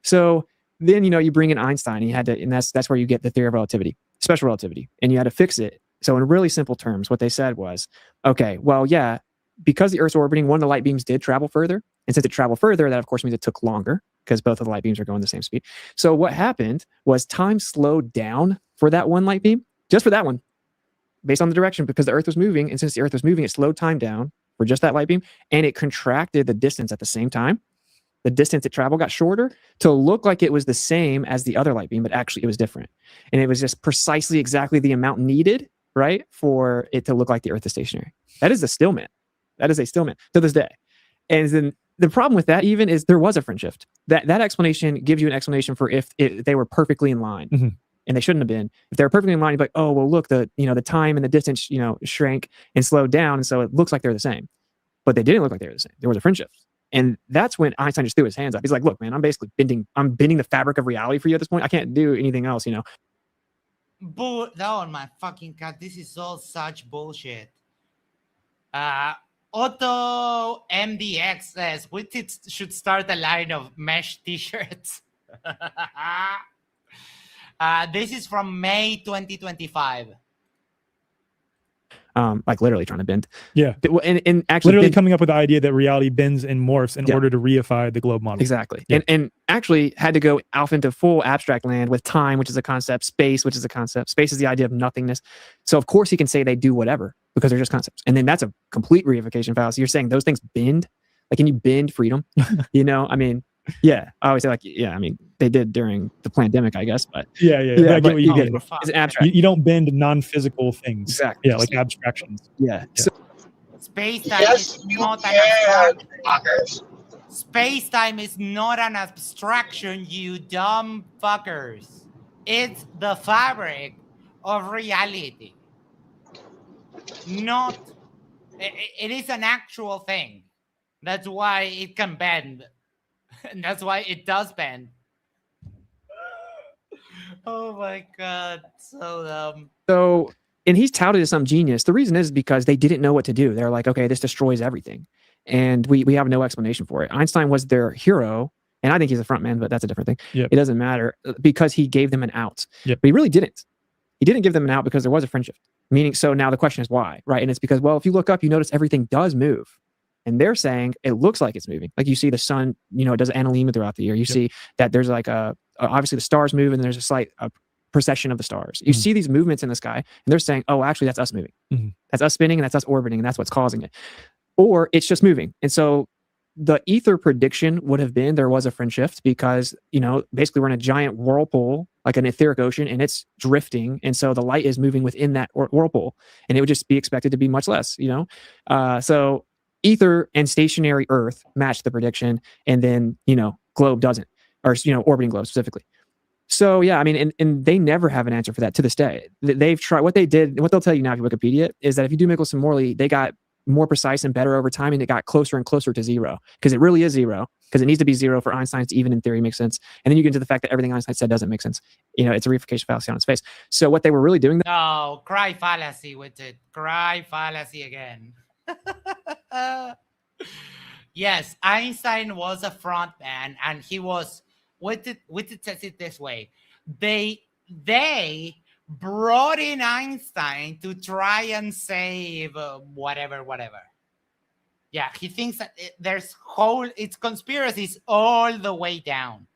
So then, you bring in Einstein, and that's where you get the theory of relativity, special relativity, and you had to fix it. So in really simple terms, what they said was, okay, well, yeah, because the Earth's orbiting, one of the light beams did travel further. And since it traveled further, that of course means it took longer because both of the light beams are going the same speed. So what happened was time slowed down for that one light beam, just for that one, based on the direction, because the Earth was moving. And since the Earth was moving, it slowed time down for just that light beam. And it contracted the distance at the same time. The distance it traveled got shorter to look like it was the same as the other light beam, but actually it was different. And it was just precisely exactly the amount needed, right, for it to look like the Earth is stationary. That is a stillman. That is a stillman to this day. And then the problem with that even is there was a fringe shift. That explanation gives you an explanation for if they were perfectly in line. Mm-hmm. And they shouldn't have been. If they were perfectly in line, you'd be like, oh, well, look, the time and the distance, shrank and slowed down. And so it looks like they're the same. But they didn't look like they were the same. There was a fringe shift. And that's when Einstein just threw his hands up. He's like, look, man, I'm basically bending the fabric of reality for you at this point. I can't do anything else, Oh my fucking god, this is all such bullshit. Otto MDX says Witsit should start a line of mesh t-shirts. This is from May 2025. Like literally trying to bend. Yeah. And actually literally coming up with the idea that reality bends and morphs in order to reify the globe model. Exactly. Yeah. And actually had to go off into full abstract land with time, which is a concept, space, which is a concept. Space is the idea of nothingness. So of course he can say they do whatever because they're just concepts. And then that's a complete reification fallacy. You're saying those things bend? Like, can you bend freedom? I mean, yeah, I always say they did during the pandemic, I guess, but yeah, I get what you get. It's abstract. You don't bend non-physical things. Exactly. Yeah, like abstractions. Yeah. So, Space-time is not an abstraction. Space-time is not an abstraction, you dumb fuckers. It's the fabric of reality. It is an actual thing. That's why it can bend. And that's why it does bend. Oh my god, so dumb. So, and he's touted as some genius. The reason is because they didn't know what to do. They're like, okay, this destroys everything. And we have no explanation for it. Einstein was their hero, and I think he's a front man, but that's a different thing. Yep. It doesn't matter because he gave them an out. Yep. But he really didn't. He didn't give them an out because there was a fringe shift. Meaning, so now the question is why, right? And it's because, well, if you look up, you notice everything does move. And they're saying it looks like it's moving. Like you see the sun, it does analemia throughout the year. You see that there's like obviously the stars move and there's a slight precession of the stars. You see these movements in the sky and they're saying, oh, actually that's us moving. That's us spinning and that's us orbiting and that's what's causing it. Or it's just moving. And so the Aether prediction would have been there was a fringe shift because, basically we're in a giant whirlpool, like an etheric ocean, and it's drifting. And so the light is moving within that whirlpool and it would just be expected to be much less, So Aether and stationary Earth match the prediction, and then globe doesn't, or orbiting globe specifically. So yeah, I mean, and they never have an answer for that to this day. They've tried what they did, what they'll tell you now if you Wikipedia is that if you do Michelson Morley, they got more precise and better over time, and it got closer and closer to zero because it really is zero because it needs to be zero for Einstein to even in theory make sense. And then you get into the fact that everything Einstein said doesn't make sense. It's a reification fallacy on its face. So what they were really doing. No, cry fallacy with it. Cry fallacy again. Yes, Einstein was a front man, and he was. Witsit says it this way: they brought in Einstein to try and save whatever. Yeah, he thinks that it's conspiracies all the way down.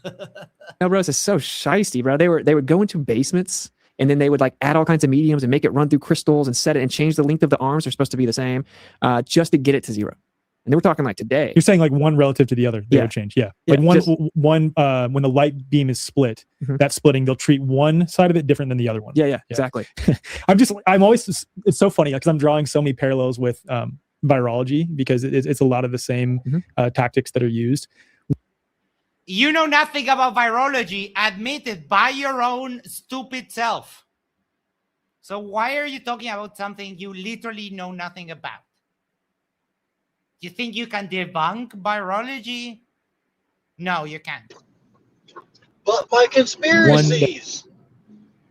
No, bro, this is so shiesty, bro. They would go into basements. And then they would add all kinds of mediums and make it run through crystals and set it and change the length of the arms. They're supposed to be the same just to get it to zero. And we're talking like today. You're saying like one relative to the other, they would change. Yeah. Like one when the light beam is split, that splitting, they'll treat one side of it different than the other one. Yeah, exactly. I'm always, it's so funny because I'm drawing so many parallels with virology because it's a lot of the same tactics that are used. You know nothing about virology. Admit it by your own stupid self. So why are you talking about something you literally know nothing about? You think you can debunk virology? No, you can't. But my conspiracies.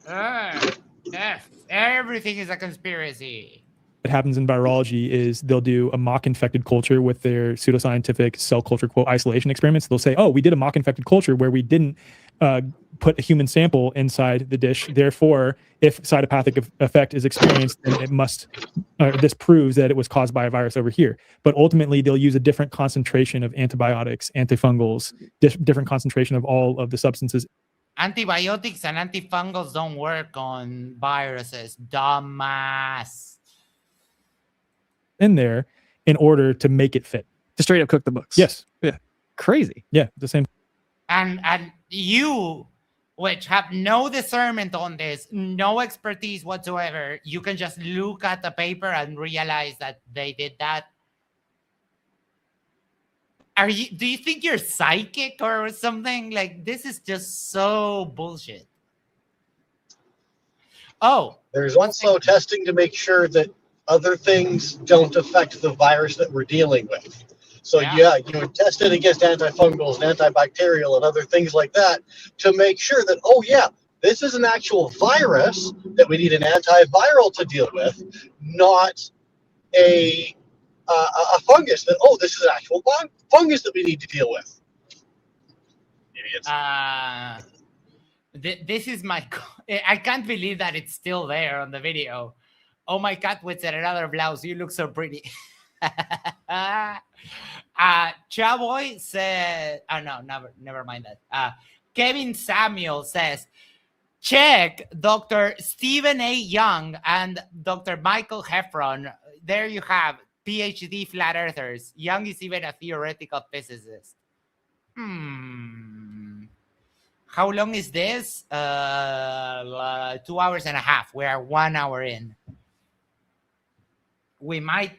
Yes, everything is a conspiracy. What happens in virology is they'll do a mock infected culture with their pseudoscientific cell culture quote isolation experiments. They'll say, oh, we did a mock infected culture where we didn't put a human sample inside the dish. Therefore, if cytopathic effect is experienced, then it must, this proves that it was caused by a virus over here. But ultimately, they'll use a different concentration of antibiotics, antifungals, different concentration of all of the substances. Antibiotics and antifungals don't work on viruses, dumbass. In there in order to make it fit. To straight up cook the books. Yes. Yeah. Crazy. Yeah. The same. And you, which have no discernment on this, no expertise whatsoever, you can just look at the paper and realize that they did that. Do you think you're psychic or something? Like, this is just so bullshit. Oh. There's also testing to make sure that other things don't affect the virus that we're dealing with. So yeah, you would test it against antifungals and antibacterial and other things like that to make sure that, oh yeah, this is an actual virus that we need an antiviral to deal with, not a fungus that, oh, this is an actual fungus that we need to deal with. Idiots. This is my, I can't believe that it's still there on the video. Oh my God, Witsit, another blouse. You look so pretty. Chowboy said, oh no, never mind that. Kevin Samuel says, check Dr. Stephen A. Young and Dr. Michael Heffron. There you have PhD flat earthers. Young is even a theoretical physicist. How long is this? 2 hours and a half. We are 1 hour in. We might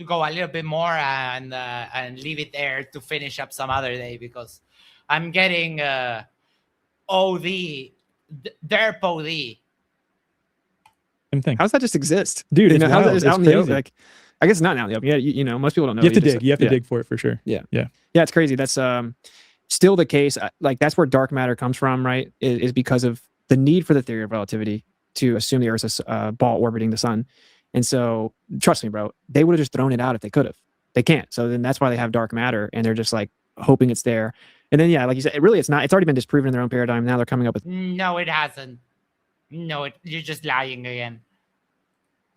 go a little bit more and leave it there to finish up some other day because I'm getting OD, Derpology. Same thing. How does that just exist, dude? You know, how it's out in the open? Like, I guess it's not out in the open. Yeah, you know, most people don't know. You have to dig. You have to dig for it for sure. Yeah. It's crazy. That's still the case. Like that's where dark matter comes from, right? Is because of the need for the theory of relativity to assume the Earth's a ball orbiting the sun. And so, trust me, bro, they would have just thrown it out if they could have. They can't. So then that's why they have dark matter, and they're just like hoping it's there. And then, yeah, like you said, it's not. It's already been disproven in their own paradigm. Now they're coming up with no, it hasn't. No, you're just lying again.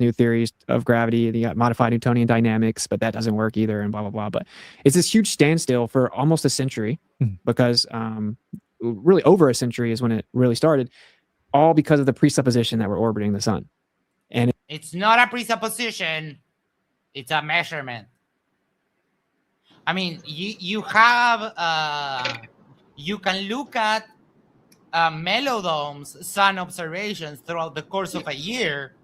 New theories of gravity. You got modified Newtonian dynamics, but that doesn't work either, and blah blah blah. But it's this huge standstill for almost a century because really over a century is when it really started, all because of the presupposition that we're orbiting the sun. And it's not a presupposition, it's a measurement. I mean, you have you can look at Melodome's sun observations throughout the course of a year,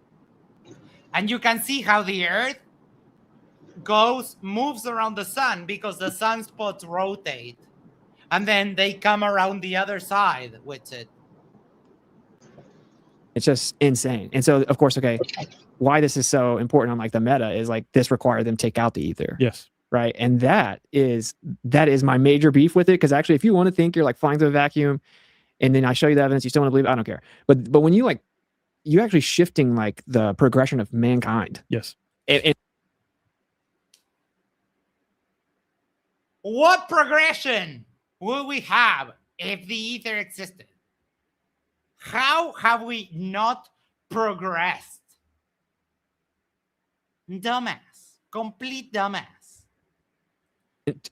and you can see how the Earth moves around the sun because the sunspots rotate, and then they come around the other side with it. It's just insane. And so, of course, okay, why this is so important on like the meta is like this required them take out the ether. Yes. Right. And that is my major beef with it. Because actually, if you want to think you're like flying through a vacuum and then I show you the evidence, you still want to believe it, I don't care. But when you like, you actually shifting like the progression of mankind. Yes. What progression will we have if the ether existed? How have we not progressed? Dumbass. Complete dumbass.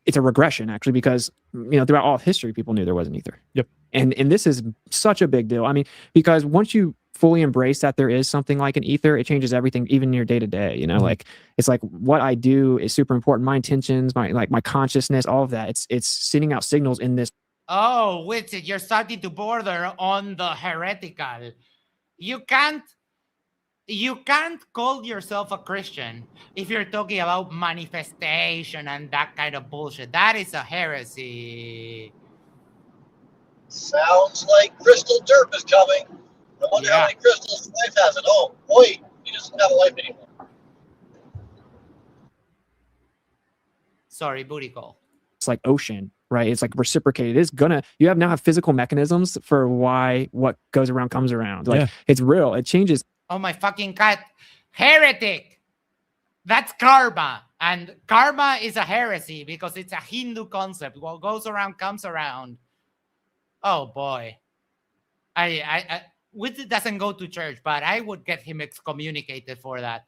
It's a regression, actually, because, you know, throughout all of history, people knew there was an ether. Yep. And this is such a big deal. I mean, because once you fully embrace that there is something like an ether, it changes everything, even in your day to day. You know, like it's like what I do is super important. My intentions, my consciousness, all of that. It's sending out signals in this. Oh, Witsit, you're starting to border on the heretical. You can't call yourself a Christian if you're talking about manifestation and that kind of bullshit. That is a heresy. Sounds like Crystal Derp is coming. I wonder how many crystals life has at home. Boy, he doesn't have a life anymore. Sorry, booty call. It's like ocean, right? It's like reciprocated. It's gonna, you have now have physical mechanisms for why what goes around comes around. Like it's real. It changes. Oh my fucking cat. Heretic. That's karma. And karma is a heresy because it's a Hindu concept. What goes around comes around. Oh boy. Witsit doesn't go to church, but I would get him excommunicated for that.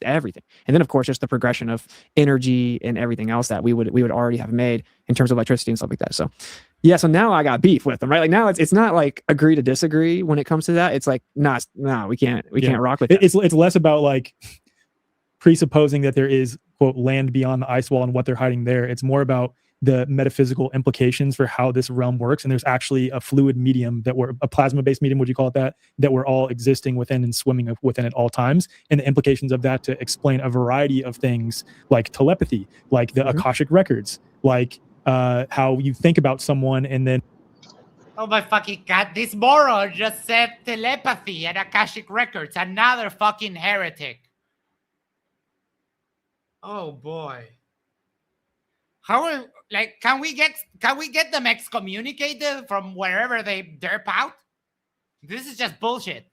Everything. And then of course just the progression of energy and everything else that we would already have made in terms of electricity and stuff like that. So yeah, so now I got beef with them, right? Like now it's not like agree to disagree when it comes to that. It's like no, we can't rock with it. It's less about like presupposing that there is quote land beyond the ice wall and what they're hiding there. It's more about the metaphysical implications for how this realm works. And there's actually a fluid medium a plasma-based medium, would you call it that we're all existing within and swimming within at all times. And the implications of that to explain a variety of things like telepathy, like the Akashic records, like how you think about someone and then. Oh my fucking god, this moron just said telepathy and Akashic records, another fucking heretic. Oh boy. Can we get them excommunicated from wherever they derp out? This is just bullshit.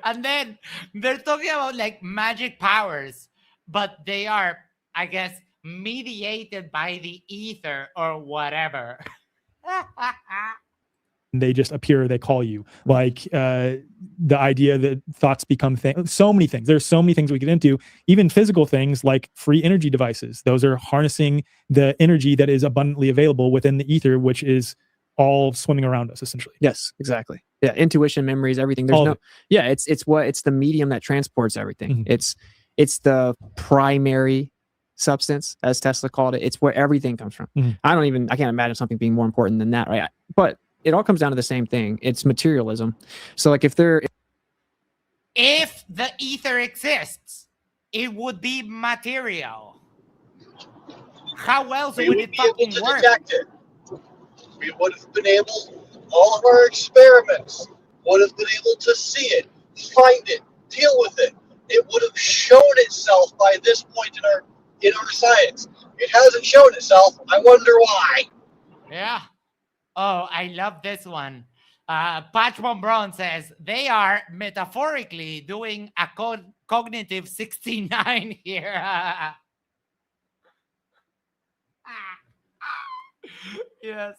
And then they're talking about like magic powers, but they are, I guess, mediated by the ether or whatever. They just appear, they call you. Like the idea that thoughts become things, so many things. There's so many things we get into, even physical things like free energy devices. Those are harnessing the energy that is abundantly available within the ether, which is all swimming around us essentially. Yes, exactly. Yeah, intuition, memories, everything. There's it's the medium that transports everything. It's the primary substance, as Tesla called it. It's where everything comes from. I can't imagine something being more important than that, right? But it all comes down to the same thing. It's materialism. So like if the ether exists, it would be material. How else would it fucking work? We would have been able, all of our experiments would have been able to see it, find it, deal with it. It would have shown itself by this point in our science. It hasn't shown itself. I wonder why. Yeah. Oh, I love this one. Patchmon Brown says they are metaphorically doing a cognitive 69 here. Yes.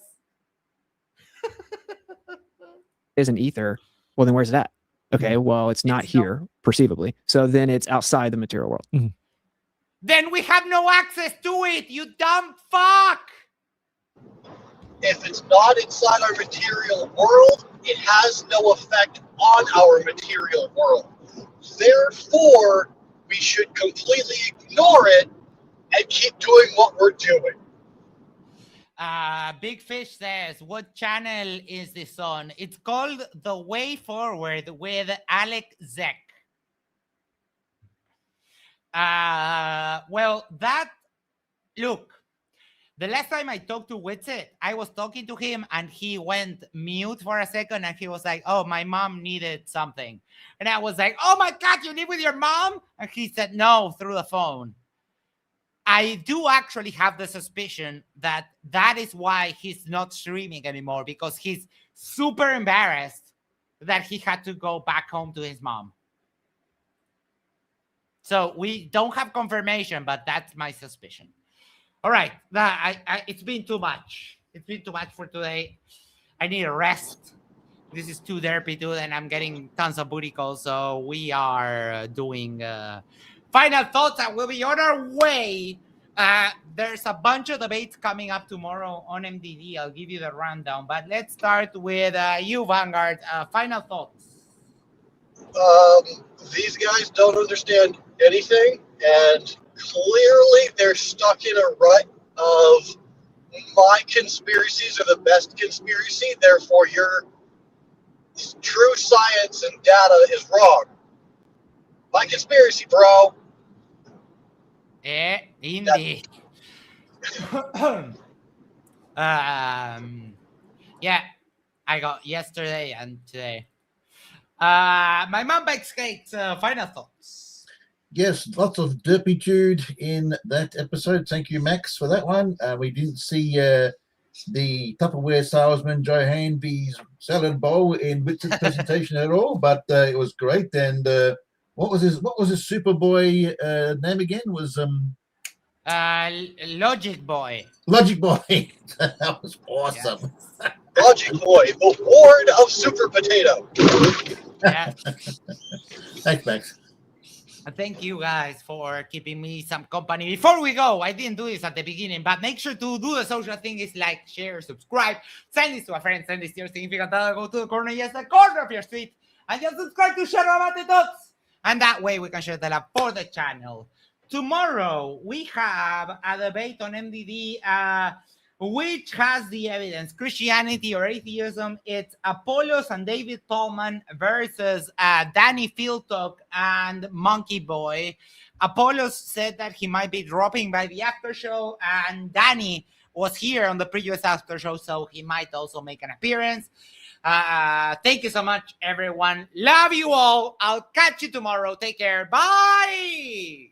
Is an ether. Well, then where's that? Okay, well, it's not here, perceivably. So then it's outside the material world. Then we have no access to it, you dumb fuck! If it's not inside our material world, it has no effect on our material world. Therefore, we should completely ignore it and keep doing what we're doing. Big Fish says, what channel is this on? It's called The Way Forward with Alec Zek. Look, the last time I talked to Witsit, I was talking to him and he went mute for a second and he was like, oh, my mom needed something. And I was like, oh my God, you live with your mom? And he said, no, through the phone. I do actually have the suspicion that that is why he's not streaming anymore, because he's super embarrassed that he had to go back home to his mom. So we don't have confirmation, but that's my suspicion. All right. It's been too much. It's been too much for today. I need a rest. This is too derpy, dude, and I'm getting tons of booty calls. So we are doing final thoughts, and we'll be on our way There's a bunch of debates coming up tomorrow on MDD. I'll give you the rundown, but let's start with you, Vanguard. Final thoughts. These guys don't understand anything, and clearly they're stuck in a rut of my conspiracies are the best conspiracy, therefore your true science and data is wrong. My conspiracy, bro. Indeed. Yeah, I got yesterday and today. My mom bakes cakes. Final thoughts. Yes, lots of derpitude in that episode. Thank you, Max, for that one. We didn't see the Tupperware salesman Joe Hanby's salad bowl in Witsit's presentation at all, but it was great. And what was his Superboy name again? Was Logic Boy. Logic Boy. That was awesome. Yes. Logic Boy, the Ward of Super Potato. Yeah. Thanks, Max. Thank you guys for keeping me some company. Before we go, I didn't do this at the beginning, but make sure to do the social thing is like, share, subscribe, send this to a friend, send this to your significant other, go to the corner, yes, the corner of your street, and just subscribe to Yerba Mate Talks. And that way we can share the love for the channel. Tomorrow, we have a debate on MDD, which has the evidence, Christianity or atheism. It's Apollos and David Tallman versus Danny Philtok and Monkey Boy. Apollos said that he might be dropping by the after show, and Danny was here on the previous after show, so he might also make an appearance. Thank you so much, everyone. Love you all. I'll catch you tomorrow. Take care. Bye.